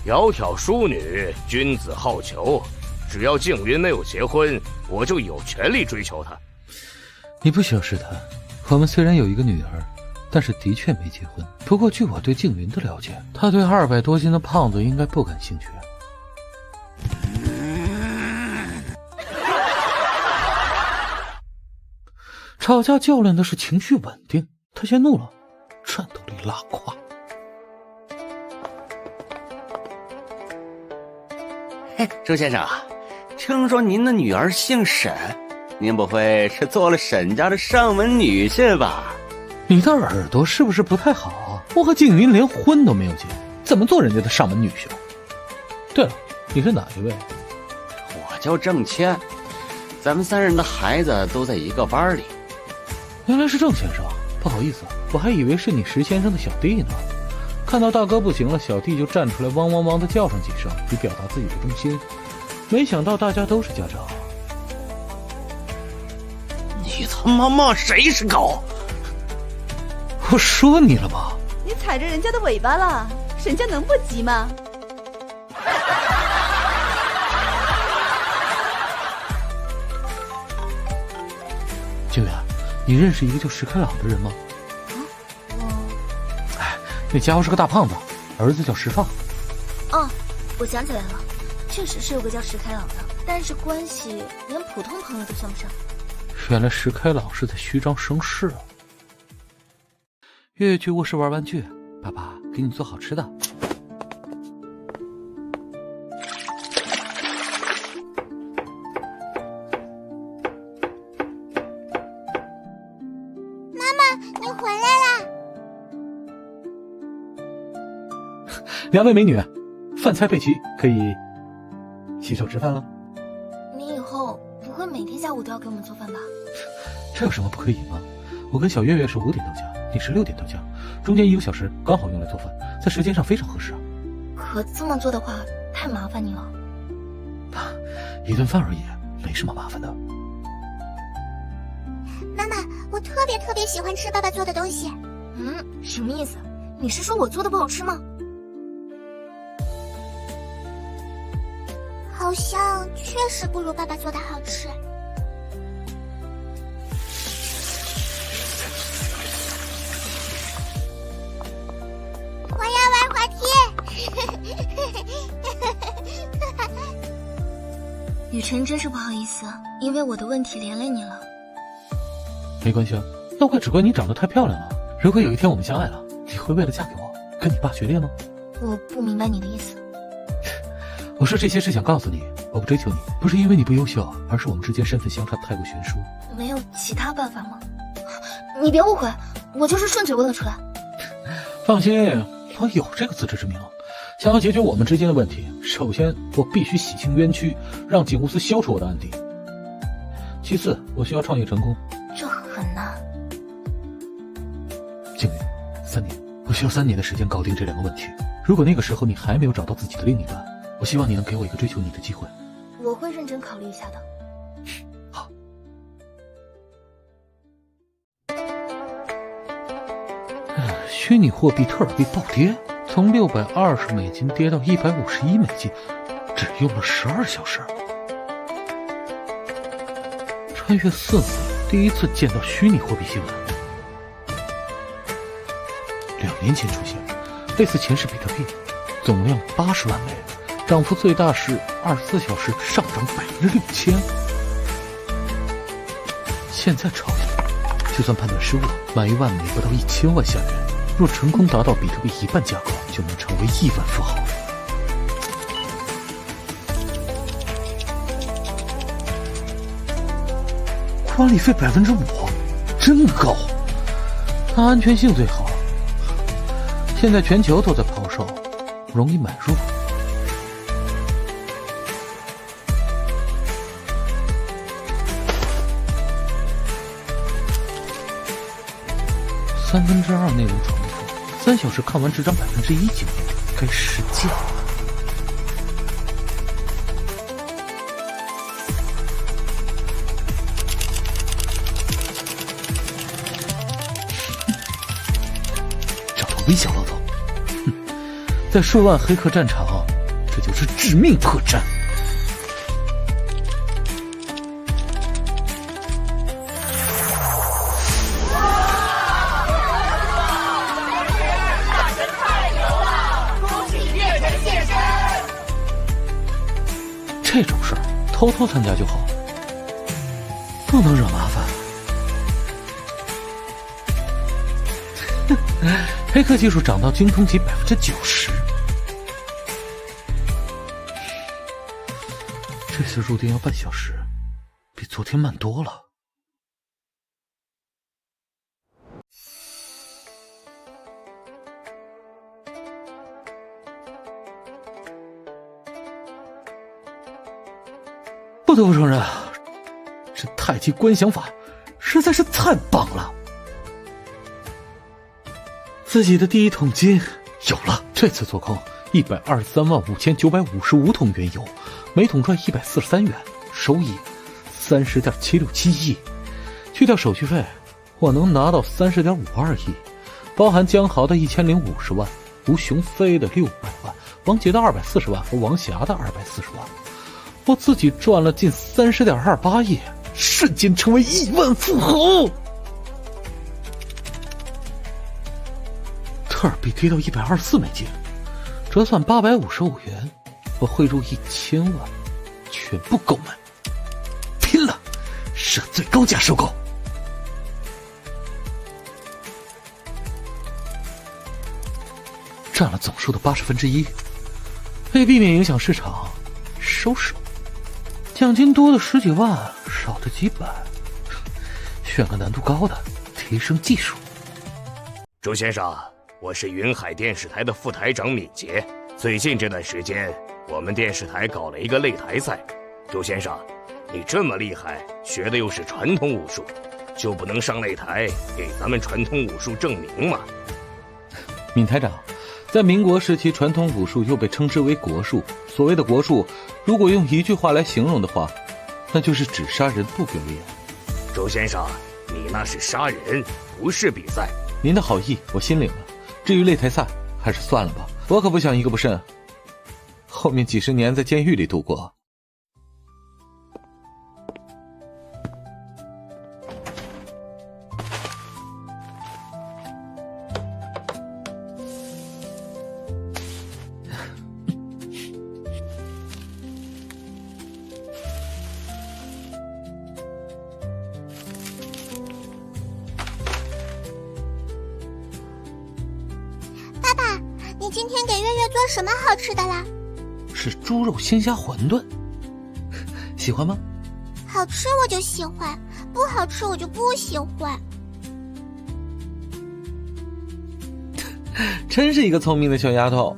窈窕淑女，君子好逑。只要静云没有结婚，我就有权利追求她。你不需要试探，我们虽然有一个女儿，但是的确没结婚。不过据我对静云的了解，她对200多斤的胖子应该不感兴趣。吵架较量的是情绪稳定，他先怒了，战斗力拉胯。周先生，听说您的女儿姓沈，您不会是做了沈家的上门女婿吧？你的耳朵是不是不太好啊？我和静云连婚都没有结，怎么做人家的上门女婿？对了，你是哪一位？我叫郑谦，咱们3人的孩子都在一个班里。原来是郑先生，不好意思，我还以为是你石先生的小弟呢。看到大哥不行了，小弟就站出来汪汪汪的叫上几声，以表达自己的忠心。没想到大家都是家长。你他妈骂谁是狗？我说你了吧？你踩着人家的尾巴了，沈家能不急吗？静远，你认识一个叫石开朗的人吗？那家伙是个大胖子，儿子叫石放。哦，我想起来了，确实是有个叫石开朗的，但是关系连普通朋友都算不上。原来石开朗是在虚张声势啊！月月去卧室玩玩具，爸爸给给你做好吃的。妈妈，你回来啦！两位美女，饭菜备齐，可以洗手吃饭了。你以后不会每天下午都要给我们做饭吧？这有什么不可以吗？我跟小月月是5点到家，你是6点到家，中间1个小时刚好用来做饭，在时间上非常合适啊。可这么做的话，太麻烦你了。一顿饭而已，没什么麻烦的。妈妈，我特别喜欢吃爸爸做的东西。什么意思？你是说我做的不好吃吗？好像确实不如爸爸做的好吃。我要玩滑梯。雨辰，真是不好意思，因为我的问题连累你了。没关系啊，要怪只怪你长得太漂亮了。如果有一天我们相爱了，你会为了嫁给我跟你爸决裂吗？我不明白你的意思。我说这些是想告诉你，我不追求你，不是因为你不优秀，而是我们之间身份相差太过悬殊。没有其他办法吗？你别误会，我就是顺嘴问了出来。放心，我有这个自知之明。想要解决我们之间的问题，首先我必须洗清冤屈，让警务司消除我的案底。其次，我需要创业成功。这很难。静宇，3年，我需要3年的时间搞定这2个问题。如果那个时候你还没有找到自己的另一半，我希望你能给我一个追求你的机会。我会认真考虑一下的。好。虚拟货币特尔币暴跌，从620美金跌到151美金，只用了12小时。穿越4年，第一次见到虚拟货币新闻。2年前出现，类似前世比特币，总量80万枚，涨幅最大是24小时上涨6000%。现在炒作，就算判断失误，买1万枚不到1000万下元，若成功达到比特币1半价格，就能成为亿万富豪。管理费5%，真高，它安全性最好。现在全球都在抛售，容易买入。2/3内容重复，3小时看完只涨1%经验，该实践了。微小老头，在数万黑客战场，这就是致命破绽。大神太牛了，恭喜猎人现身！这种事儿偷偷参加就好，不能惹麻烦。黑客技术涨到精通级90%，这次入店要半小时，比昨天慢多了。不得不承认，这太极观想法实在是太棒了。自己的第一桶金有了，这次做空1235955桶原油，每桶赚143元，收益30.767亿。去掉手续费，我能拿到30.52亿，包含江豪的1050万，吴雄飞的600万，王杰的240万和王霞的240万，我自己赚了近30.28亿，瞬间成为亿万富豪。特尔币跌到124美金，折算855元，我汇入1000万，全部购买，拼了，设最高价收购。占了总数的1/80，为避免影响市场，收手。奖金多的10几万，少的几百，选个难度高的，提升技术。周先生，我是云海电视台的副台长敏捷。最近这段时间，我们电视台搞了一个擂台赛。周先生，你这么厉害，学的又是传统武术，就不能上擂台给咱们传统武术证明吗？闵台长，在民国时期，传统武术又被称之为国术。所谓的国术，如果用一句话来形容的话，那就是只杀人不表演。周先生，你那是杀人，不是比赛。您的好意我心领了，至于擂台赛，还是算了吧，我可不想一个不慎，后面几十年在监狱里度过。你今天给月月做什么好吃的啦？是猪肉鲜虾馄饨，喜欢吗？好吃我就喜欢，不好吃我就不喜欢。真是一个聪明的小丫头。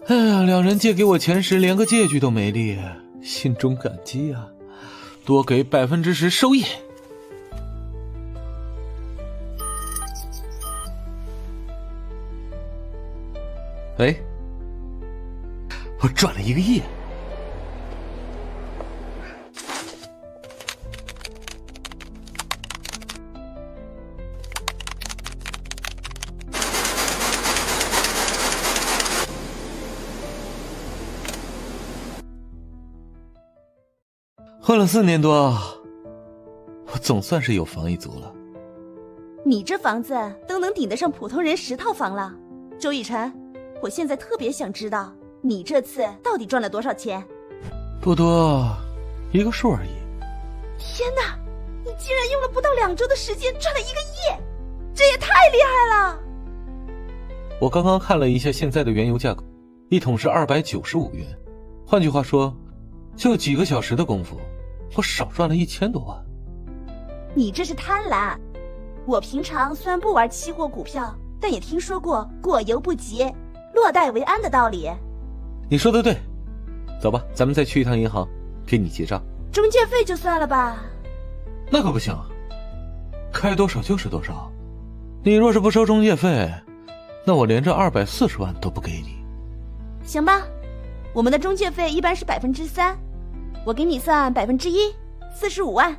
哎呀，两人借给我钱时连个借据都没立，心中感激啊，多给10%收益。哎，我赚了1个亿。混了4年多，我总算是有房一族了。你这房子都能顶得上普通人10套房了。周雨辰，我现在特别想知道你这次到底赚了多少钱？不多，一个数而已。天哪，你竟然用了不到2周的时间赚了1个亿，这也太厉害了！我刚刚看了一下现在的原油价格，1桶是295元，换句话说，就几个小时的功夫，我少赚了1000多万。你这是贪婪。我平常虽然不玩期货股票，但也听说过过犹不及，落袋为安的道理。你说的对，走吧，咱们再去一趟银行，给你结账。中介费就算了吧。那可不行，开多少就是多少。你若是不收中介费，那我连这240万都不给你。行吧，我们的中介费一般是3%，我给你算1%，45万。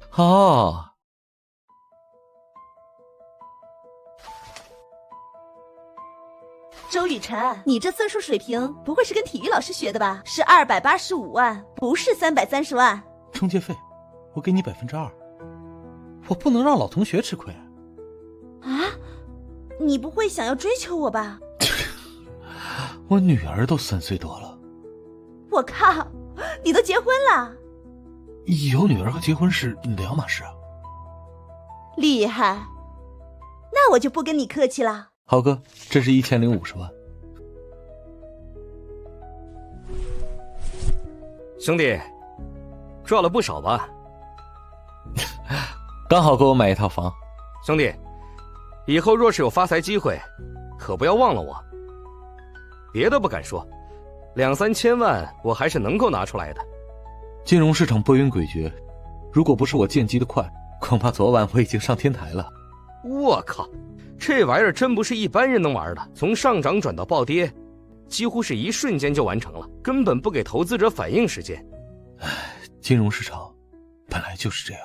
好。周雨辰，你这算术水平不会是跟体育老师学的吧？是285万，不是330万。中介费，我给你2%，我不能让老同学吃亏。啊？你不会想要追求我吧？我女儿都3岁多了。我靠，你都结婚了？有女儿和结婚是2码事啊。厉害，那我就不跟你客气了。豪哥，这是1050万。兄弟，赚了不少吧？刚好给我买一套房。兄弟，以后若是有发财机会，可不要忘了我。别的不敢说，2、3千万我还是能够拿出来的。金融市场波云诡谲，如果不是我见机的快，恐怕昨晚我已经上天台了。我靠，这玩意儿真不是一般人能玩的，从上涨转到暴跌，几乎是一瞬间就完成了，根本不给投资者反应时间。唉，金融市场本来就是这样。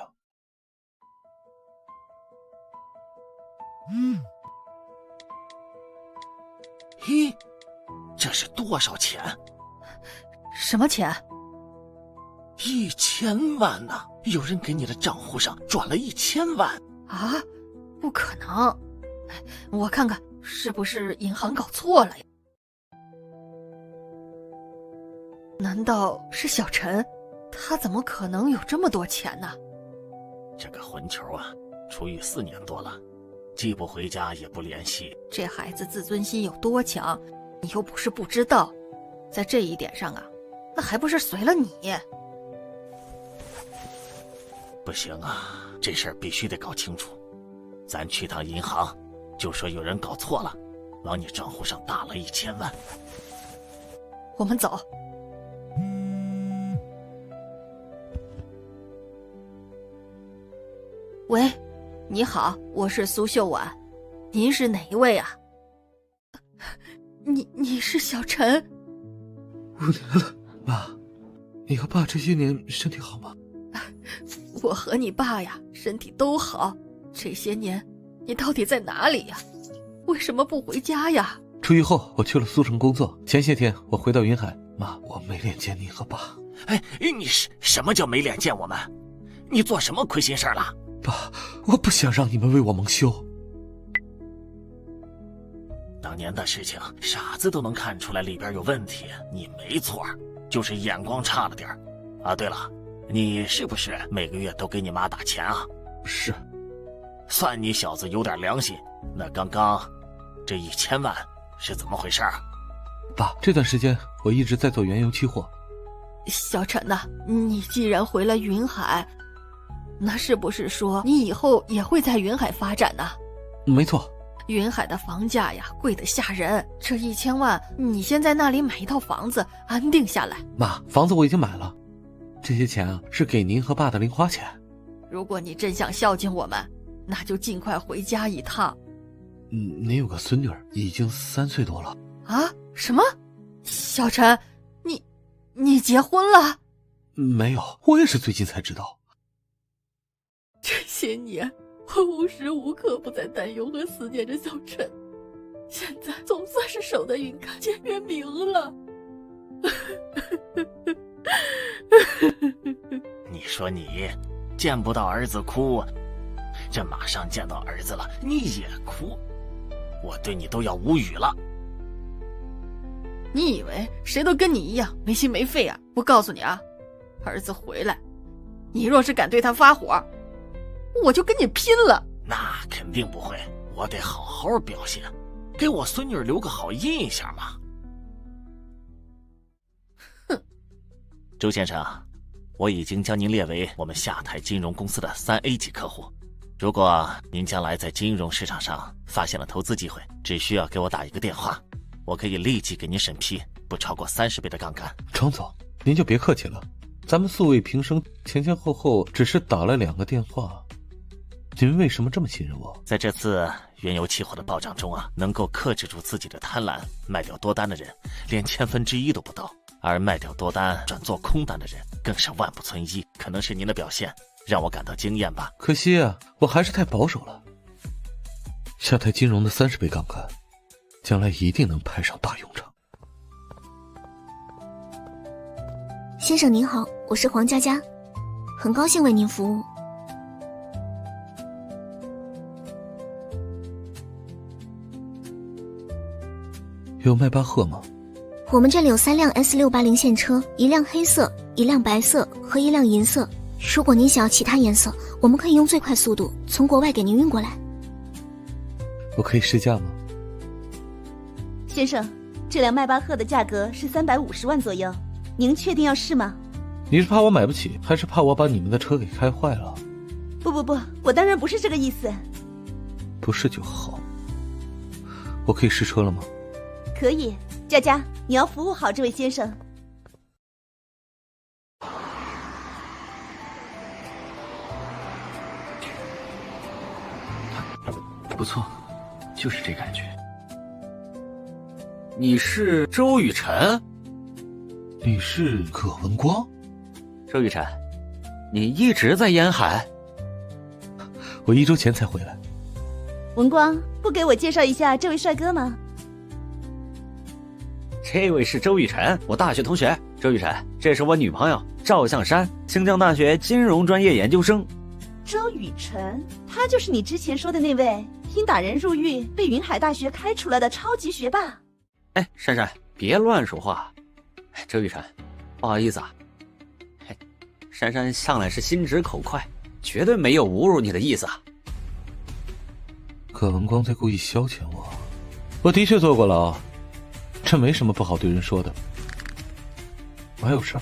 咦，这是多少钱？什么钱？1000万呢！有人给你的账户上转了1000万啊！不可能，我看看是不是银行搞错了呀？难道是小陈？他怎么可能有这么多钱呢？这个混球啊，出狱4年多了，既不回家也不联系。这孩子自尊心有多强，你又不是不知道。在这一点上啊，那还不是随了你？不行啊，这事儿必须得搞清楚。咱去趟银行，就说有人搞错了，往你账户上打了1000万。我们走。喂，你好，我是苏秀婉，您是哪一位啊？你是小陈？5年了，妈，你和爸这些年身体好吗？我和你爸呀，身体都好。这些年，你到底在哪里呀？为什么不回家呀？出狱后，我去了苏城工作。前些天我回到云海，妈，我没脸见你和爸。哎，你什么叫没脸见我们？你做什么亏心事了？爸，我不想让你们为我蒙羞。当年的事情，傻子都能看出来里边有问题，你没错，就是眼光差了点儿。啊，对了，你是不是每个月都给你妈打钱啊？是。算你小子有点良心。那刚刚这1000万是怎么回事啊？爸，这段时间我一直在做原油期货。小陈呐，你既然回了云海，那是不是说你以后也会在云海发展呢？没错。云海的房价呀，贵得吓人。这1000万，你先在那里买一套房子，安定下来。妈，房子我已经买了，这些钱啊是给您和爸的零花钱。如果你真想孝敬我们，那就尽快回家一趟。您有个孙女儿，已经3岁多了。啊？什么？小陈，你结婚了？没有，我也是最近才知道。这些年，我无时无刻不在担忧和思念着小陈，现在总算是守得云开见月明了。你说你见不到儿子哭，这马上见到儿子了，你也哭，我对你都要无语了。你以为谁都跟你一样没心没肺啊？我告诉你啊，儿子回来，你若是敢对他发火，我就跟你拼了。那肯定不会，我得好好表现，给我孙女留个好印象嘛。哼，周先生，我已经将您列为我们下台金融公司的3A 级客户。如果您将来在金融市场上发现了投资机会，只需要给我打一个电话，我可以立即给您审批不超过30倍的杠杆。程总，您就别客气了，咱们素未平生，前前后后只是打了2个电话，您为什么这么信任我？在这次原油期货的暴涨中啊，能够克制住自己的贪婪，卖掉多单的人连1/1000都不到，而卖掉多单转做空单的人更是万不存一。可能是您的表现让我感到惊艳吧。可惜啊，我还是太保守了。下台金融的30倍杠杆，将来一定能派上大用场。先生您好，我是黄佳佳，很高兴为您服务。有迈巴赫吗？我们这里有3辆 S680现车，1辆黑色，1辆白色和1辆银色。如果您想要其他颜色，我们可以用最快速度从国外给您运过来。我可以试驾吗？先生，这辆迈巴赫的价格是350万左右，您确定要试吗？你是怕我买不起，还是怕我把你们的车给开坏了？不，我当然不是这个意思。不是就好。我可以试车了吗？可以，佳佳，你要服务好这位先生。不错，就是这感觉。你是周雨辰？你是葛文光？周雨辰，你一直在沿海？我1周前才回来。文光，不给我介绍一下这位帅哥吗？这位是周雨辰，我大学同学。周雨辰，这是我女朋友赵向山，清江大学金融专业研究生。周雨辰，他就是你之前说的那位因打人入狱被云海大学开除了的超级学霸。哎，珊珊，别乱说话。周雨辰，不好意思啊。嘿，珊珊向来是心直口快，绝对没有侮辱你的意思啊。葛文光在故意消遣我，我的确坐过牢，这没什么不好对人说的。我还有事，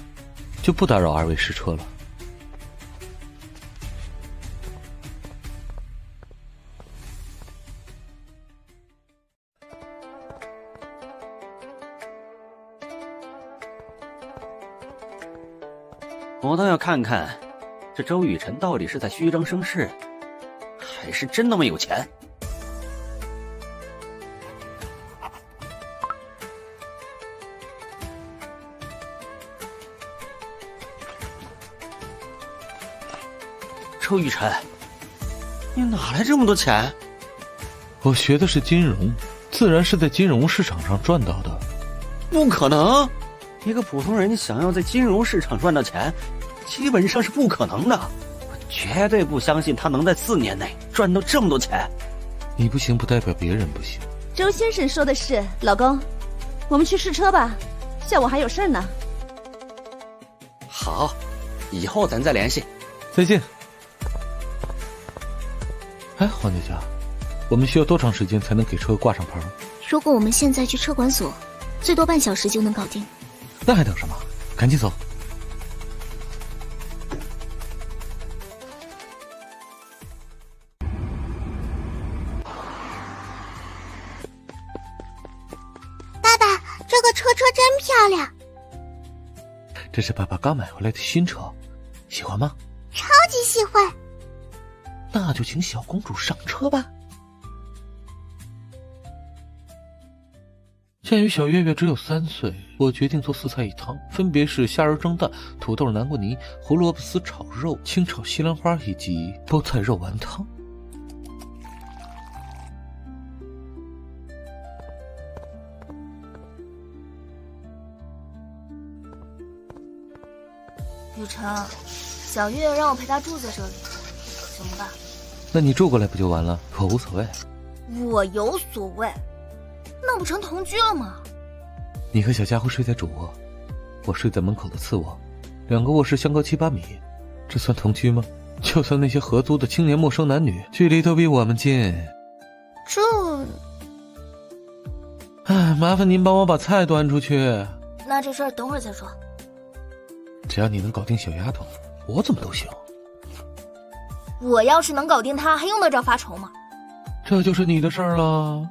就不打扰二位试车了。我倒要看看，这周雨辰到底是在虚张声势，还是真那么有钱？周雨辰，你哪来这么多钱？我学的是金融，自然是在金融市场上赚到的。不可能！一个普通人想要在金融市场赚到钱，基本上是不可能的。我绝对不相信他能在4年内赚到这么多钱。你不行不代表别人不行。周先生说的是，老公，我们去试车吧，下午还有事呢。好，以后咱再联系。再见。哎，黄姐姐，我们需要多长时间才能给车挂上牌？如果我们现在去车管所，最多半小时就能搞定。那还等什么？赶紧走。爸爸，这个车真漂亮。这是爸爸刚买回来的新车，喜欢吗？超级喜欢。那就请小公主上车吧。鉴于小月月只有3岁，我决定做4菜1汤，分别是虾仁蒸蛋、土豆南瓜泥、胡萝卜丝炒肉、清炒西兰花以及菠菜肉丸汤。雨辰，小月月让我陪她住在这里，怎么办？那你住过来不就完了？我无所谓。我有所谓。那不成同居了吗？你和小家伙睡在主卧，我睡在门口的次卧，2个卧室相隔7、8米，这算同居吗？就算那些合租的青年陌生男女，距离都比我们近。这……哎，麻烦您帮我把菜端出去。那这事儿等会儿再说。只要你能搞定小丫头，我怎么都行。我要是能搞定她，还用得着发愁吗？这就是你的事儿了。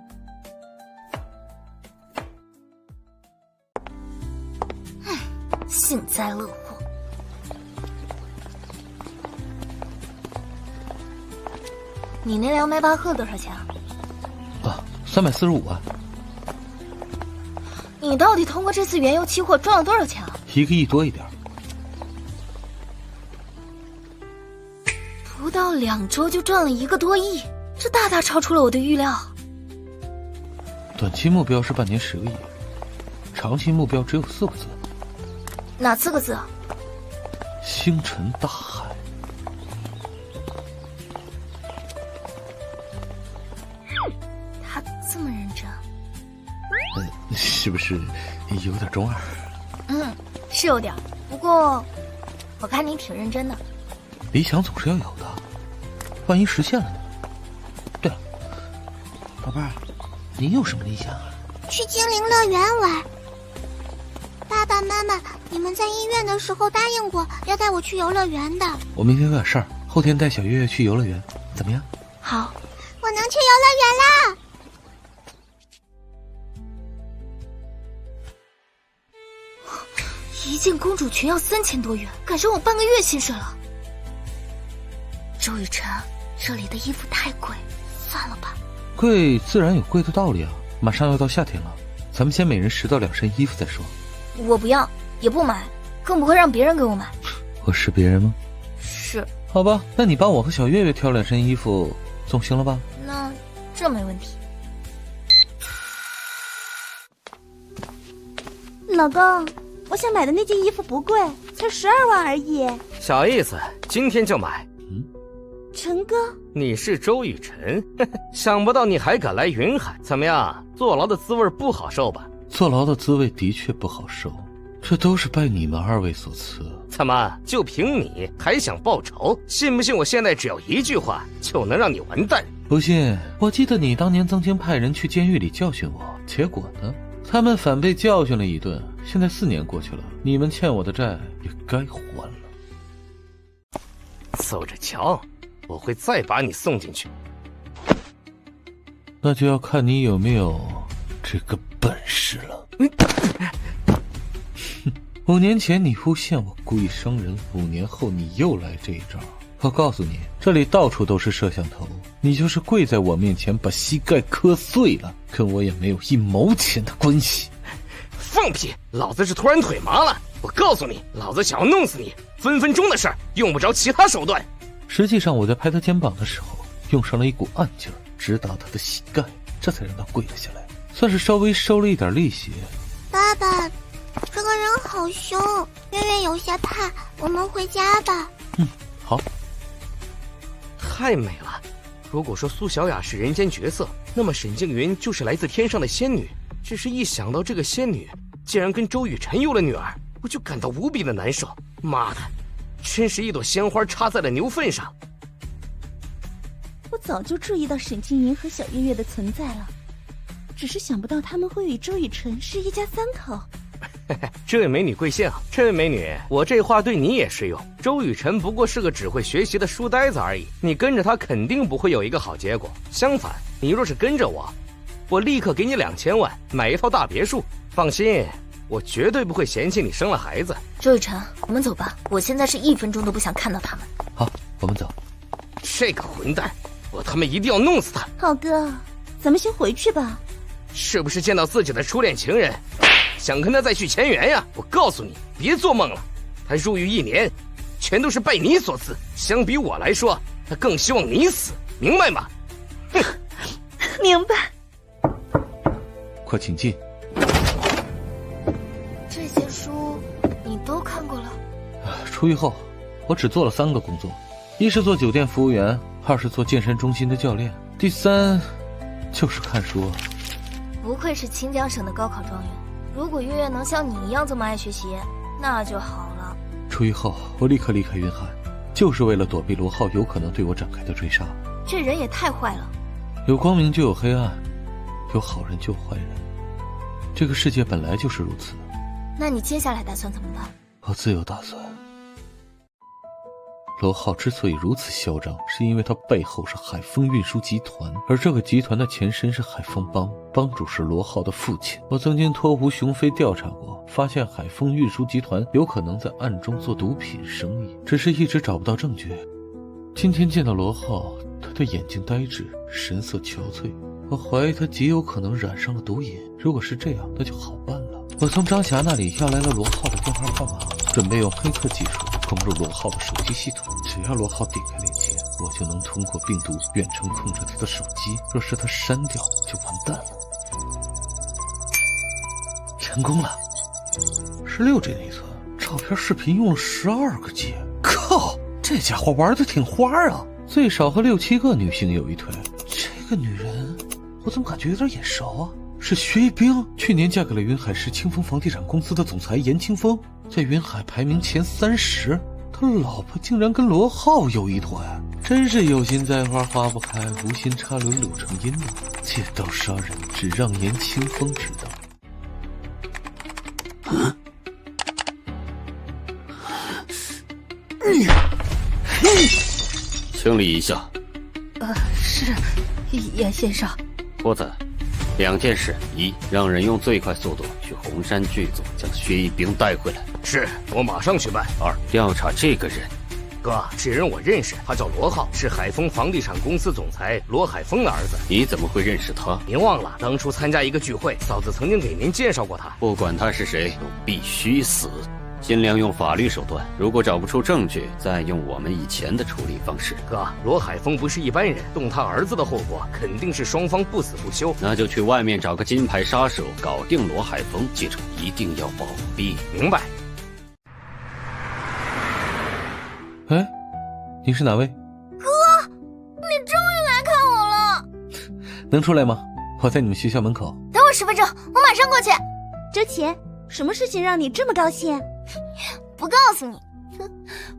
幸灾乐祸。你那辆迈巴赫多少钱啊？345万。你到底通过这次原油期货赚了多少钱啊？1个亿多一点。不到2周就赚了1个多亿，这大大超出了我的预料。短期目标是半年10个亿，长期目标只有4个字。哪4个字啊？星辰大海。他这么认真，是不是有点中二？是有点，不过我看你挺认真的。理想总是要有的，万一实现了呢？对了，宝贝儿，你有什么理想啊？去精灵乐园玩。爸爸妈妈，你们在医院的时候答应过要带我去游乐园的。我明天有点事儿，后天带小月月去游乐园，怎么样？好，我能去游乐园啦！一件公主裙要3000多元，赶上我半个月薪水了。周雨辰，这里的衣服太贵，算了吧。贵自然有贵的道理啊！马上要到夏天了，咱们先每人10到2身衣服再说。我不要，也不买，更不会让别人给我买。我是别人吗？是。好吧，那你帮我和小月月挑2身衣服，总行了吧？那这没问题。老公，我想买的那件衣服不贵，才12万而已。小意思，今天就买。陈哥，你是周雨辰，想不到你还敢来云海，怎么样？坐牢的滋味不好受吧？坐牢的滋味的确不好受，这都是拜你们二位所赐。怎么就凭你还想报仇？信不信我现在只要一句话就能让你完蛋？不信，我记得你当年曾经派人去监狱里教训我，结果呢？他们反被教训了一顿。现在4年过去了，你们欠我的债也该还了。走着瞧，我会再把你送进去。那就要看你有没有这个本事了。5年前你诬陷我故意伤人，5年后你又来这一招。我告诉你，这里到处都是摄像头，你就是跪在我面前把膝盖磕碎了，跟我也没有1毛钱的关系。放屁！老子是突然腿麻了，我告诉你，老子想要弄死你，分分钟的事儿，用不着其他手段。实际上我在拍他肩膀的时候，用上了一股暗劲儿，直打他的膝盖，这才让他跪了下来，算是稍微收了一点利息。爸爸，这个人好凶，月月有些怕，我们回家吧。好。太美了！如果说苏小雅是人间绝色，那么沈静云就是来自天上的仙女。只是一想到这个仙女竟然跟周雨辰有了女儿，我就感到无比的难受。妈的，真是一朵鲜花插在了牛粪上。我早就注意到沈静云和小月月的存在了，只是想不到他们会与周雨辰是一家3口。这位美女贵姓？这位美女，我这话对你也适用。周雨辰不过是个只会学习的书呆子而已，你跟着他肯定不会有一个好结果。相反，你若是跟着我立刻给你2000万买一套大别墅。放心，我绝对不会嫌弃你生了孩子。周雨辰，我们走吧，我现在是1分钟都不想看到他们。好，我们走。这个混蛋，我他妈一定要弄死他！浩哥，咱们先回去吧。是不是见到自己的初恋情人，想跟他再续前缘呀？我告诉你，别做梦了。他入狱1年，全都是拜你所赐。相比我来说，他更希望你死，明白吗？哼，明白。快请进。这些书你都看过了？出狱后，我只做了3个工作，一是做酒店服务员，2是做健身中心的教练，第3就是看书。不愧是清江省的高考状元，如果月月能像你一样这么爱学习，那就好了。出狱后，我立刻离开云海，就是为了躲避罗浩有可能对我展开的追杀。这人也太坏了。有光明就有黑暗，有好人就有坏人，这个世界本来就是如此。那你接下来打算怎么办？我自有打算。罗浩之所以如此嚣张，是因为他背后是海丰运输集团，而这个集团的前身是海丰帮，帮主是罗浩的父亲。我曾经托胡雄飞调查过，发现海丰运输集团有可能在暗中做毒品生意，只是一直找不到证据。今天见到罗浩，他的眼睛呆滞，神色憔悴，我怀疑他极有可能染上了毒瘾。如果是这样，那就好办了。我从张霞那里要来了罗浩的电话号码，准备用黑客技术攻入罗浩的手机系统。只要罗浩点开链接，我就能通过病毒远程控制他的手机。若是他删掉，就完蛋了。成功了，16G 内存，照片视频用了12个 G。靠，这家伙玩的挺花啊！最少和6、7个女性有一腿。这个女人，我怎么感觉有点眼熟啊？是薛一冰，去年嫁给了云海市清风房地产公司的总裁严清风，在云海排名前30。他老婆竟然跟罗浩有一腿，真是有心栽花花不开，无心插柳柳成荫啊！借刀杀人，只让严清风知道。清理一下。是，严先生。郭子，2件事：一，让人用最快速度去红山剧组将薛一冰带回来。是，我马上去办。2，调查这个人。哥，这人我认识，他叫罗浩，是海丰房地产公司总裁罗海峰的儿子。你怎么会认识他？您忘了，当初参加一个聚会，嫂子曾经给您介绍过他。不管他是谁，都必须死。尽量用法律手段，如果找不出证据，再用我们以前的处理方式。哥，罗海峰不是一般人，动他儿子的后果肯定是双方不死不休。那就去外面找个金牌杀手搞定罗海峰，记住一定要保密。明白。哎，你是哪位？哥，你终于来看我了。能出来吗？我在你们学校门口。等我10分钟，我马上过去。周琦，什么事情让你这么高兴？不告诉你。哼，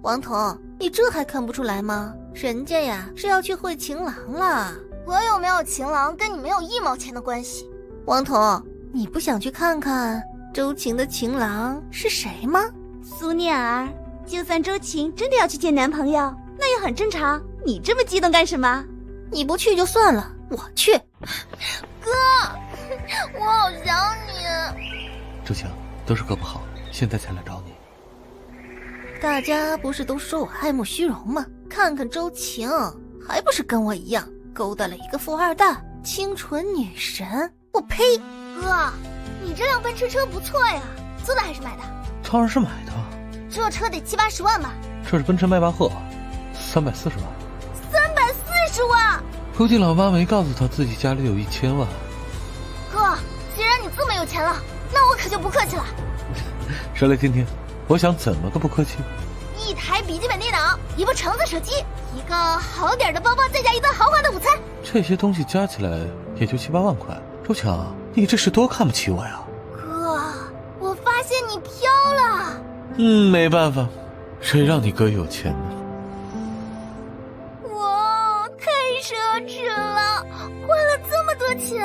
王彤，你这还看不出来吗？人家呀是要去会情郎了。我有没有情郎跟你没有1毛钱的关系。王彤，你不想去看看周晴的情郎是谁吗？苏念儿，就算周晴真的要去见男朋友，那也很正常。你这么激动干什么？你不去就算了，我去。哥，我好想你。周晴，都是哥不好，现在才来找你。大家不是都说我爱慕虚荣吗？看看周晴，还不是跟我一样勾搭了一个富二代，清纯女神。我呸！哥，你这辆奔驰车不错呀，租的还是买的？当然是买的。这车得7、80万吧？这是奔驰迈巴赫，340万。340万！估计老妈没告诉他自己家里有1000万。哥，既然你这么有钱了，那我可就不客气了。说来听听，我想怎么个不客气？1台笔记本电脑，一部橙子手机，一个好点的包包，再加一顿豪华的午餐。这些东西加起来也就7、8万块。周强，你这是多看不起我呀？哥，我发现你飘了。没办法，谁让你哥有钱呢？哇，太奢侈了，花了这么多钱。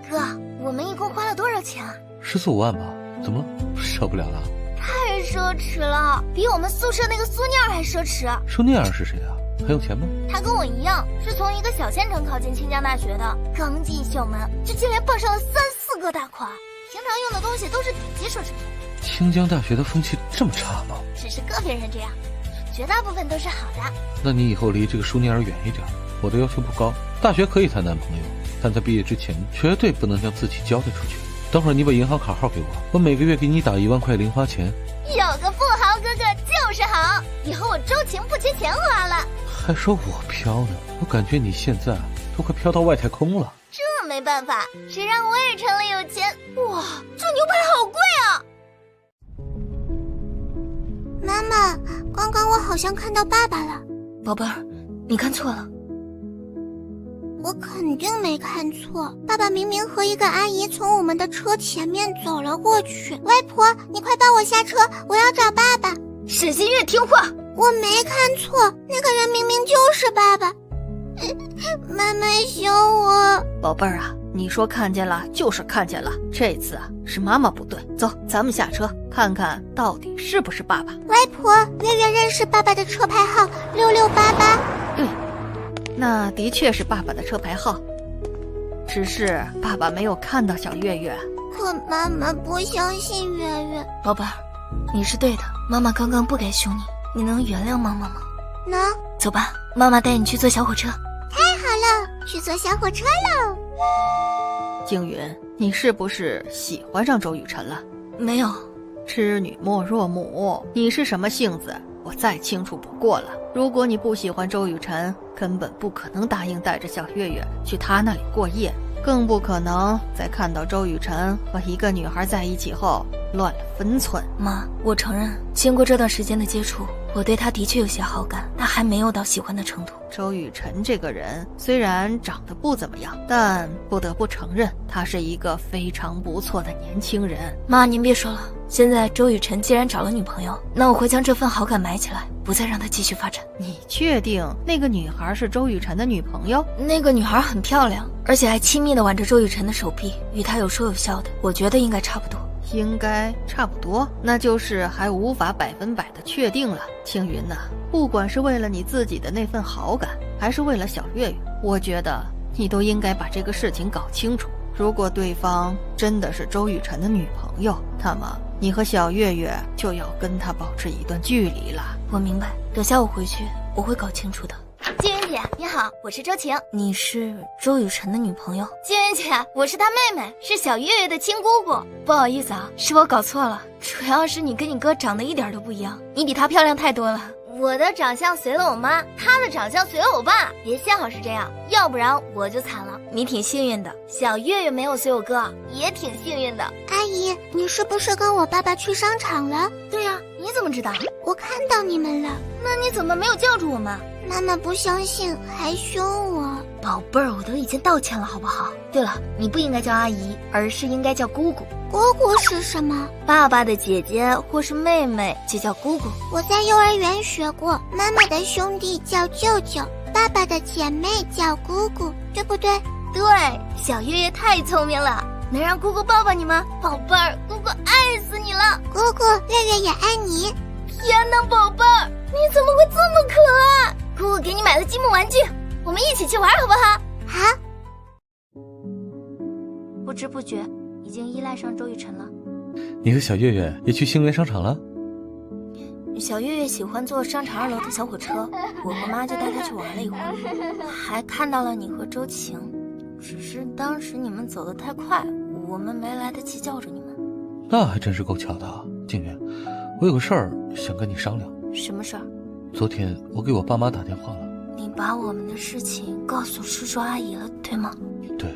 哥，我们一共花了多少钱啊？14、15万吧。怎么了？受不了了？太奢侈了，比我们宿舍那个苏念儿还奢侈。苏念儿是谁啊？很有钱吗？他跟我一样，是从一个小县城考进清江大学的，刚进校门就接连傍上了3、4个大款，平常用的东西都是顶级奢侈品。清江大学的风气这么差吗？只是个别人这样，绝大部分都是好的。那你以后离这个苏念儿远一点。我的要求不高，大学可以谈男朋友，但在毕业之前绝对不能将自己交代出去。等会儿你把银行卡号给我每个月给你打1万块零花钱。有个富豪哥哥就是好，以后我周晴不缺钱花了。还说我飘呢，我感觉你现在都快飘到外太空了。这没办法，谁让我也成了有钱。哇，这牛排好贵啊！妈妈，刚刚我好像看到爸爸了。宝贝儿，你看错了。我肯定没看错，爸爸明明和一个阿姨从我们的车前面走了过去。外婆，你快帮我下车，我要找爸爸。沈新月，听话！我没看错，那个人明明就是爸爸。妈妈凶我。宝贝儿啊，你说看见了就是看见了，这次啊是妈妈不对。走，咱们下车看看到底是不是爸爸。外婆，月月认识爸爸的车牌号6688。对，那的确是爸爸的车牌号，只是爸爸没有看到小月月。可妈妈不相信月月。宝贝儿，你是对的，妈妈刚刚不该凶你，你能原谅妈妈吗？能。走吧，妈妈带你去坐小火车。太好了，去坐小火车喽。静云，你是不是喜欢上周雨辰了？没有。痴女莫若母，你是什么性子我再清楚不过了。如果你不喜欢周雨辰，根本不可能答应带着小月月去他那里过夜，更不可能在看到周雨辰和一个女孩在一起后乱了分寸。妈，我承认，经过这段时间的接触，我对他的确有些好感，但还没有到喜欢的程度。周雨辰这个人虽然长得不怎么样，但不得不承认，他是一个非常不错的年轻人。妈，您别说了，现在周雨辰既然找了女朋友，那我会将这份好感埋起来，不再让他继续发展。你确定那个女孩是周雨辰的女朋友？那个女孩很漂亮，而且还亲密地挽着周雨辰的手臂，与他有说有笑的，我觉得应该差不多。应该差不多，那就是还无法100%的确定了。青云呐，不管是为了你自己的那份好感，还是为了小月月，我觉得你都应该把这个事情搞清楚。如果对方真的是周雨辰的女朋友，那么你和小月月就要跟他保持一段距离了。我明白，等下午回去我会搞清楚的。静云姐，你好，我是周晴。你是周雨辰的女朋友？静云姐，我是她妹妹，是小月月的亲姑姑。不好意思啊，是我搞错了，主要是你跟你哥长得一点都不一样，你比他漂亮太多了。我的长相随了我妈，她的长相随了我爸，别幸好是这样，要不然我就惨了。你挺幸运的，小月月没有随我哥，也挺幸运的。阿姨，你是不是跟我爸爸去商场了？对呀，你怎么知道？我看到你们了。那你怎么没有叫住我们？妈妈不相信，还凶我。宝贝儿，我都已经道歉了，好不好？对了，你不应该叫阿姨，而是应该叫姑姑。姑姑是什么？爸爸的姐姐或是妹妹就叫姑姑。我在幼儿园学过，妈妈的兄弟叫舅舅，爸爸的姐妹叫姑姑，对不对？对，小月月太聪明了，能让姑姑抱抱你吗？宝贝儿，姑姑爱死你了。姑姑，月月也爱你。天哪，宝贝儿，你怎么会这么可爱？姑姑给你买了积木玩具，我们一起去玩好不好？好。不知不觉已经依赖上周雨辰了。你和小月月也去星源商场了？小月月喜欢坐商场2楼的小火车，我和妈就带她去玩了一会儿，还看到了你和周晴。只是当时你们走得太快，我们没来得及叫着你们。那还真是够巧的啊，静月，我有个事儿想跟你商量。什么事儿？昨天我给我爸妈打电话了。你把我们的事情告诉叔叔阿姨了，对吗？对。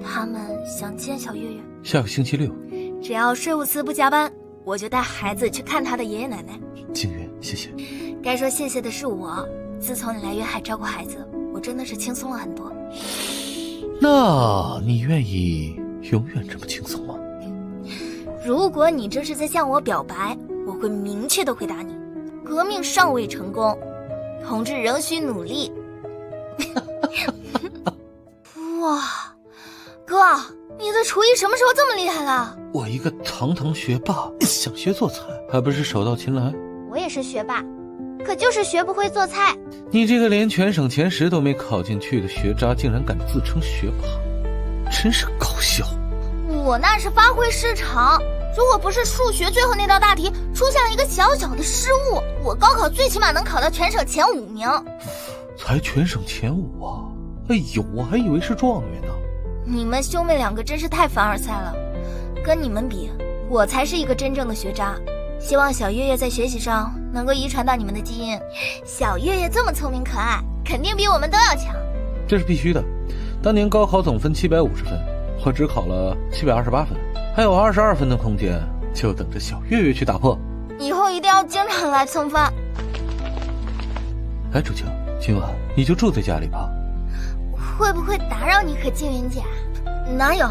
他们想见小月月。下个星期6，只要税务司不加班，我就带孩子去看他的爷爷奶奶。静月，谢谢。该说谢谢的是我，自从你来粤海照顾孩子，我真的是轻松了很多。那你愿意永远这么轻松吗？如果你这是在向我表白，我会明确的回答你：革命尚未成功，同志仍需努力。哇，哥，你的厨艺什么时候这么厉害了？我一个堂堂学霸想学做菜，还不是手到擒来？我也是学霸，可就是学不会做菜。你这个连全省前10都没考进去的学渣，竟然敢自称学霸，真是搞笑。我那是发挥失常，如果不是数学最后那道大题出现了一个小小的失误，我高考最起码能考到全省前5名。才全省前5啊！哎呦，我还以为是状元呢。你们兄妹2个真是太凡尔赛了，跟你们比，我才是一个真正的学渣。希望小月月在学习上能够遗传到你们的基因。小月月这么聪明可爱，肯定比我们都要强。这是必须的。当年高考总分750分，我只考了728分，还有22分的空间，就等着小月月去打破。以后一定要经常来蹭饭。哎，楚晴，今晚你就住在家里吧。会不会打扰你和静云姐？哪有，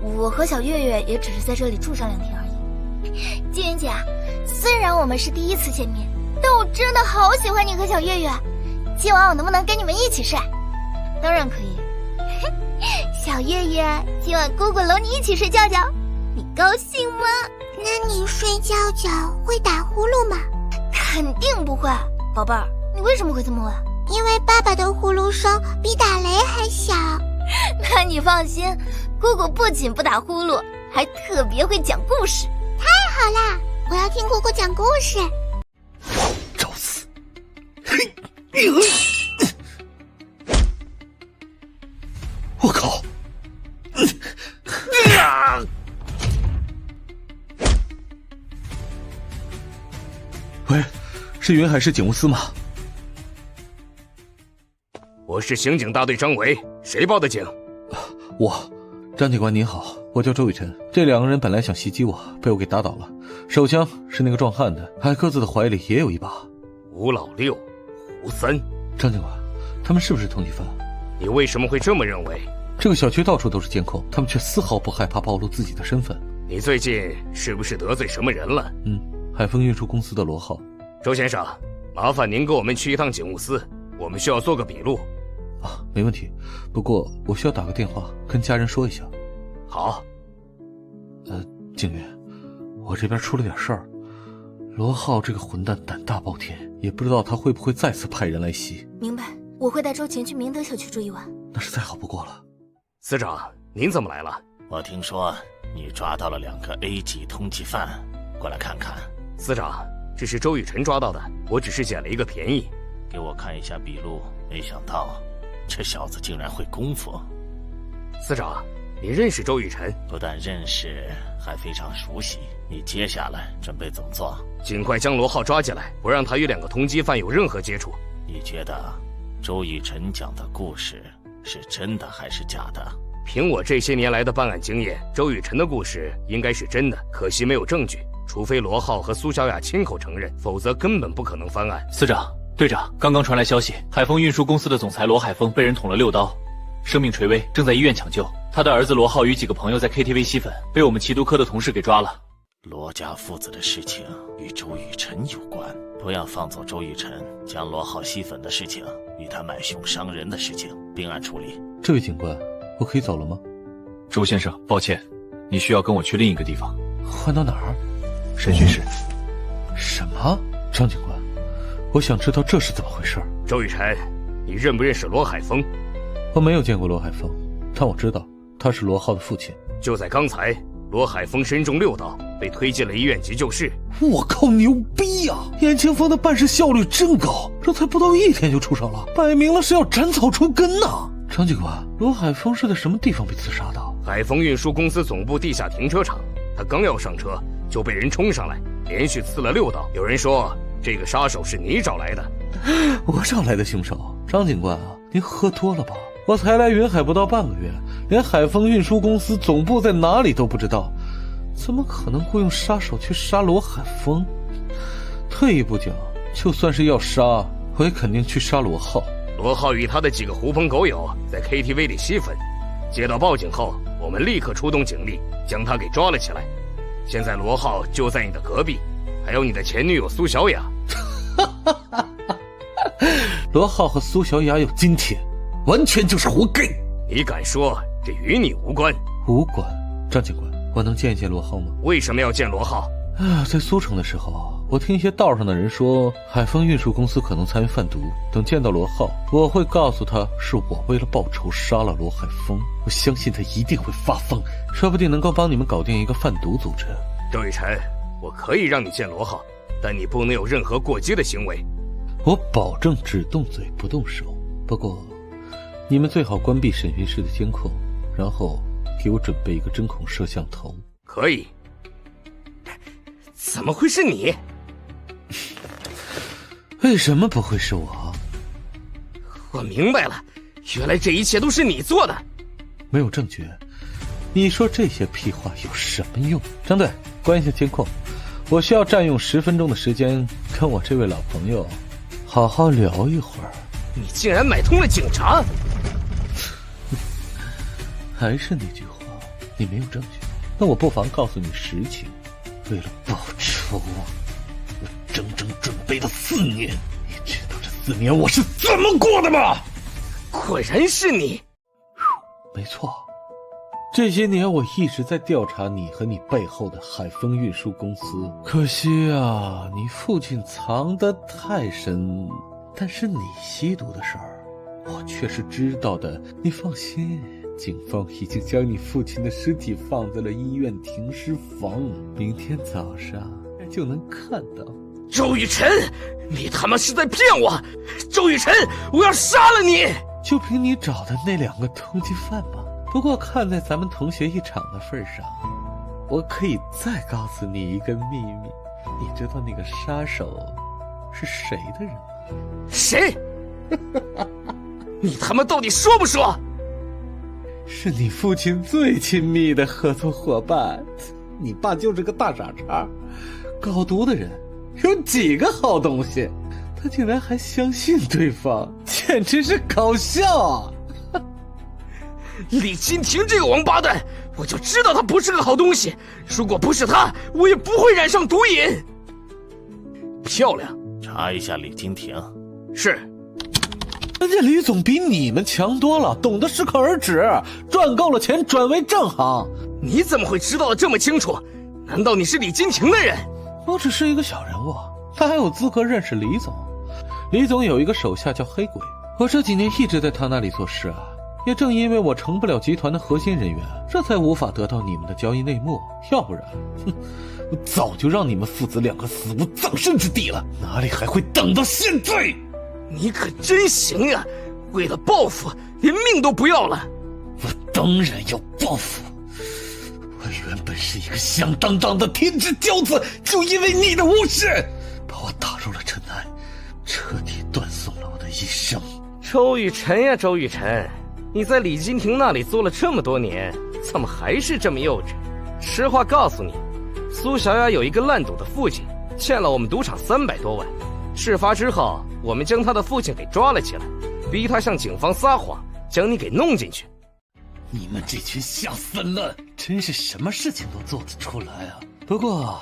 我和小月月也只是在这里住上2天而已。静云姐，虽然我们是第一次见面，但我真的好喜欢你和小月月。今晚我能不能跟你们一起睡？当然可以。小月月，今晚姑姑搂你一起睡觉觉，你高兴吗？那你睡觉觉会打呼噜吗？肯定不会。宝贝儿，你为什么会这么问？因为爸爸的呼噜声比打雷还小。那你放心，姑姑不仅不打呼噜，还特别会讲故事。太好啦，我要听姑姑讲故事。找死！我靠！喂，是云海市警务司吗？我是刑警大队张维，谁报的警？张警官您好，我叫周雨辰。这2个人本来想袭击我，被我给打倒了。手枪是那个壮汉的，还各自的怀里也有一把。吴老六、胡三。张警官，他们是不是通缉犯？你为什么会这么认为？这个小区到处都是监控，他们却丝毫不害怕暴露自己的身份。你最近是不是得罪什么人了？海丰运输公司的罗浩。周先生，麻烦您跟我们去一趟警务司，我们需要做个笔录。没问题，不过我需要打个电话跟家人说一下。好。景云，我这边出了点事儿，罗浩这个混蛋胆大包天，也不知道他会不会再次派人来袭。明白，我会带周晴去明德小区住一晚。那是再好不过了。司长，您怎么来了？我听说你抓到了2个 A 级通缉犯，过来看看。司长，这是周雨辰抓到的，我只是捡了一个便宜。给我看一下笔录，没想到这小子竟然会功夫。司长，你认识周雨辰？不但认识，还非常熟悉。你接下来准备怎么做？尽快将罗浩抓起来，不让他与2个通缉犯有任何接触。你觉得周雨辰讲的故事是真的还是假的？凭我这些年来的办案经验，周雨辰的故事应该是真的，可惜没有证据，除非罗浩和苏小雅亲口承认，否则根本不可能翻案。司长、队长，刚刚传来消息，海丰运输公司的总裁罗海峰被人捅了6刀。生命垂危，正在医院抢救。他的儿子罗浩与几个朋友在 KTV 吸粉，被我们缉毒科的同事给抓了。罗家父子的事情与周雨辰有关，不要放走周雨辰，将罗浩吸粉的事情与他买凶伤人的事情并案处理。这位警官，我可以走了吗？周先生，抱歉，你需要跟我去另一个地方。换到哪儿？审讯室。什么？张警官，我想知道这是怎么回事。周雨辰，你认不认识罗海峰？我没有见过罗海峰，但我知道他是罗浩的父亲。就在刚才，罗海峰身中6刀，被推进了医院急救室。我靠，牛逼呀！严清风的办事效率真高，这才不到1天就出手了，摆明了是要斩草除根呐！张警官，罗海峰是在什么地方被刺杀的？海丰运输公司总部地下停车场，他刚要上车，就被人冲上来，连续刺了6刀。有人说，这个杀手是你找来的。我找来的凶手？张警官啊，您喝多了吧？我才来云海不到半个月，连海丰运输公司总部在哪里都不知道，怎么可能雇佣杀手去杀罗海峰？退一步讲，就算是要杀，我也肯定去杀罗浩。罗浩与他的几个狐朋狗友在 KTV 里吸粉，接到报警后，我们立刻出动警力将他给抓了起来。现在罗浩就在你的隔壁，还有你的前女友苏小雅。罗浩和苏小雅有今天，完全就是活该。你敢说这与你无关？无关。张警官，我能见一见罗浩吗？为什么要见罗浩？在苏城的时候，我听一些道上的人说，海丰运输公司可能参与贩毒。等见到罗浩，我会告诉他是我为了报仇杀了罗海峰。我相信他一定会发疯，说不定能够帮你们搞定一个贩毒组织。周雨辰，我可以让你见罗浩，但你不能有任何过激的行为。我保证只动嘴不动手。不过，你们最好关闭审讯室的监控，然后给我准备一个针孔摄像头。可以。怎么会是你？为什么不会是我？我明白了，原来这一切都是你做的。没有证据，你说这些屁话有什么用？张队，关一下监控，我需要占用10分钟的时间，跟我这位老朋友好好聊一会儿。你竟然买通了警察！还是那句话，你没有证据，那我不妨告诉你实情。为了报仇，我整整准备了4年。你知道这4年我是怎么过的吗？果然是你。没错，这些年我一直在调查你和你背后的海丰运输公司。可惜啊，你父亲藏得太深，但是你吸毒的事儿，我却是知道的。你放心，警方已经将你父亲的尸体放在了医院停尸房，明天早上就能看到。周雨辰，你他妈是在骗我！周雨辰，我要杀了你！就凭你找的那2个通缉犯吗？不过看在咱们同学一场的份上，我可以再告诉你一个秘密。你知道那个杀手是谁的人吗？谁？你他妈到底说不说？是你父亲最亲密的合作伙伴。你爸就是个大傻叉，搞毒的人有几个好东西，他竟然还相信对方，简直是搞笑啊！李金亭这个王八蛋，我就知道他不是个好东西。如果不是他，我也不会染上毒瘾。漂亮，查一下李金亭。是。人家李总比你们强多了，懂得适可而止，赚够了钱转为正行。你怎么会知道的这么清楚？难道你是李金亭的人？我只是一个小人物，他还有资格认识李总？李总有一个手下叫黑鬼，我这几年一直在他那里做事啊。也正因为我成不了集团的核心人员，这才无法得到你们的交易内幕。要不然，我早就让你们父子2个死无葬身之地了，哪里还会等到现在？你可真行呀！为了报复，连命都不要了。我当然要报复。我原本是一个响当当的天之骄子，就因为你的无视，把我打入了尘埃，彻底断送了我的一生。周雨辰呀，周雨辰，你在李金亭那里做了这么多年，怎么还是这么幼稚？实话告诉你，苏小雅有一个烂赌的父亲，欠了我们赌场300多万。事发之后，我们将他的父亲给抓了起来，逼他向警方撒谎，将你给弄进去。你们这群下三滥，真是什么事情都做得出来啊！不过，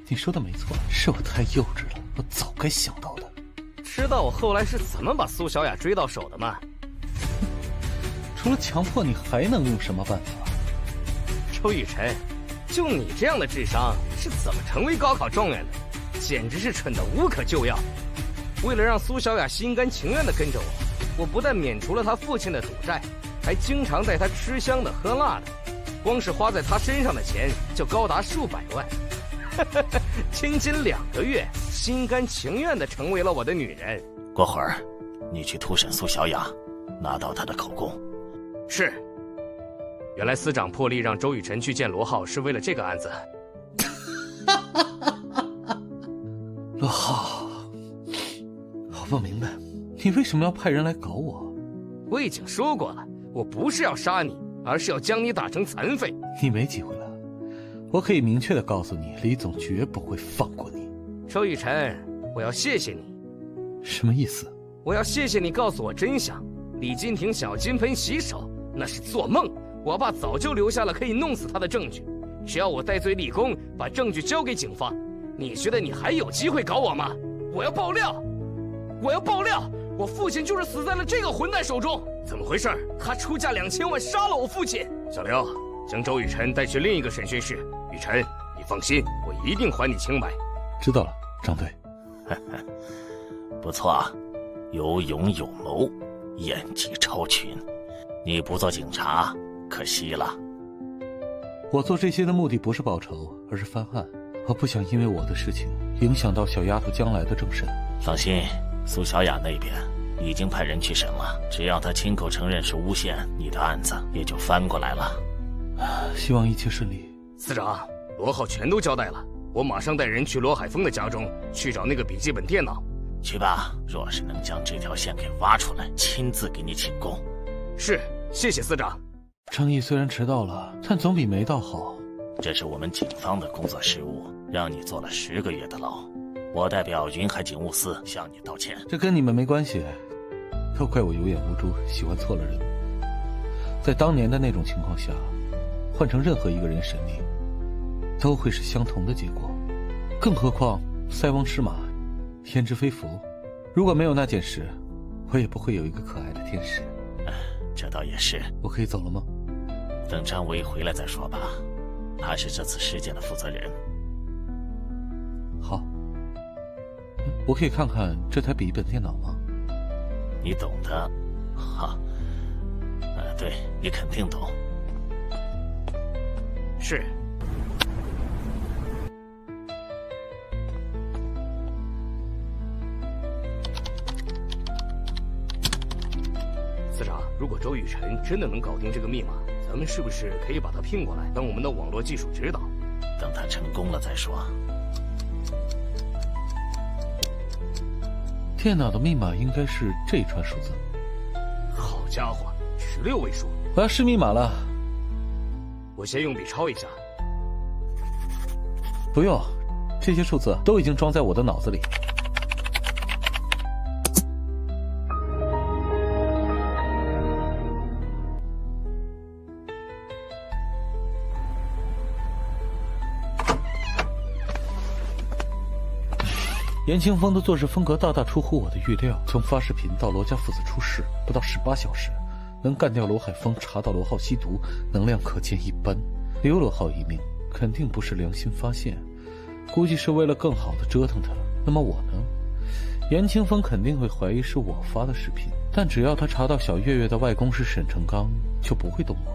你说的没错，是我太幼稚了，我早该想到的。知道我后来是怎么把苏小雅追到手的吗？除了强迫，你还能用什么办法？周雨辰，就你这样的智商，是怎么成为高考状元的？简直是蠢得无可救药。为了让苏小雅心甘情愿地跟着我不但免除了她父亲的赌债，还经常带她吃香的喝辣的，光是花在她身上的钱就高达数百万。仅仅2个月，心甘情愿地成为了我的女人。过会儿，你去突审苏小雅，拿到她的口供。是。原来司长破例让周雨辰去见罗浩，是为了这个案子。罗浩，我不明白，你为什么要派人来搞我？我已经说过了，我不是要杀你，而是要将你打成残废。你没机会了，我可以明确的告诉你，李总绝不会放过你。周雨辰，我要谢谢你。什么意思？我要谢谢你告诉我真相。李金婷小金盆洗手，那是做梦。我爸早就留下了可以弄死他的证据，只要我戴罪立功，把证据交给警方，你觉得你还有机会搞我吗？我要爆料！我要爆料！我父亲就是死在了这个混蛋手中！怎么回事？他出价2000万杀了我父亲！小刘，将周雨辰带去另一个审讯室。雨辰，你放心，我一定还你清白。知道了，张队。不错啊，有勇有谋，演技超群。你不做警察，可惜了。我做这些的目的不是报仇，而是翻案。我不想因为我的事情影响到小丫头将来的政审。放心，苏小雅那边已经派人去审了，只要她亲口承认是诬陷，你的案子也就翻过来了。希望一切顺利。司长，罗浩全都交代了，我马上带人去罗海峰的家中去找那个笔记本电脑。去吧，若是能将这条线给挖出来，亲自给你请功。是，谢谢司长。张毅虽然迟到了，但总比没到好。这是我们警方的工作失误，让你坐了10个月的牢。我代表云海警务司向你道歉。这跟你们没关系，都怪我有眼无珠，喜欢错了人。在当年的那种情况下，换成任何一个人审理，都会是相同的结果。更何况塞翁失马，焉知非福。如果没有那件事，我也不会有一个可爱的天使。这倒也是。我可以走了吗？等张维回来再说吧，他是这次事件的负责人。好，我可以看看这台笔记本电脑吗？你懂的。哈，对，你肯定懂。是。司长，如果周雨辰真的能搞定这个密码，咱们是不是可以把他聘过来当我们的网络技术指导？等他成功了再说。电脑的密码应该是这一串数字。好家伙，16位数！我要试密码了。我先用笔抄一下。不用，这些数字都已经装在我的脑子里。严清风的做事风格大大出乎我的预料，从发视频到罗家父子出事，不到18小时，能干掉罗海峰，查到罗浩吸毒，能量可见一斑。留罗浩一命，肯定不是良心发现，估计是为了更好的折腾他。那么我呢？严清风肯定会怀疑是我发的视频，但只要他查到小月月的外公是沈成刚，就不会动我。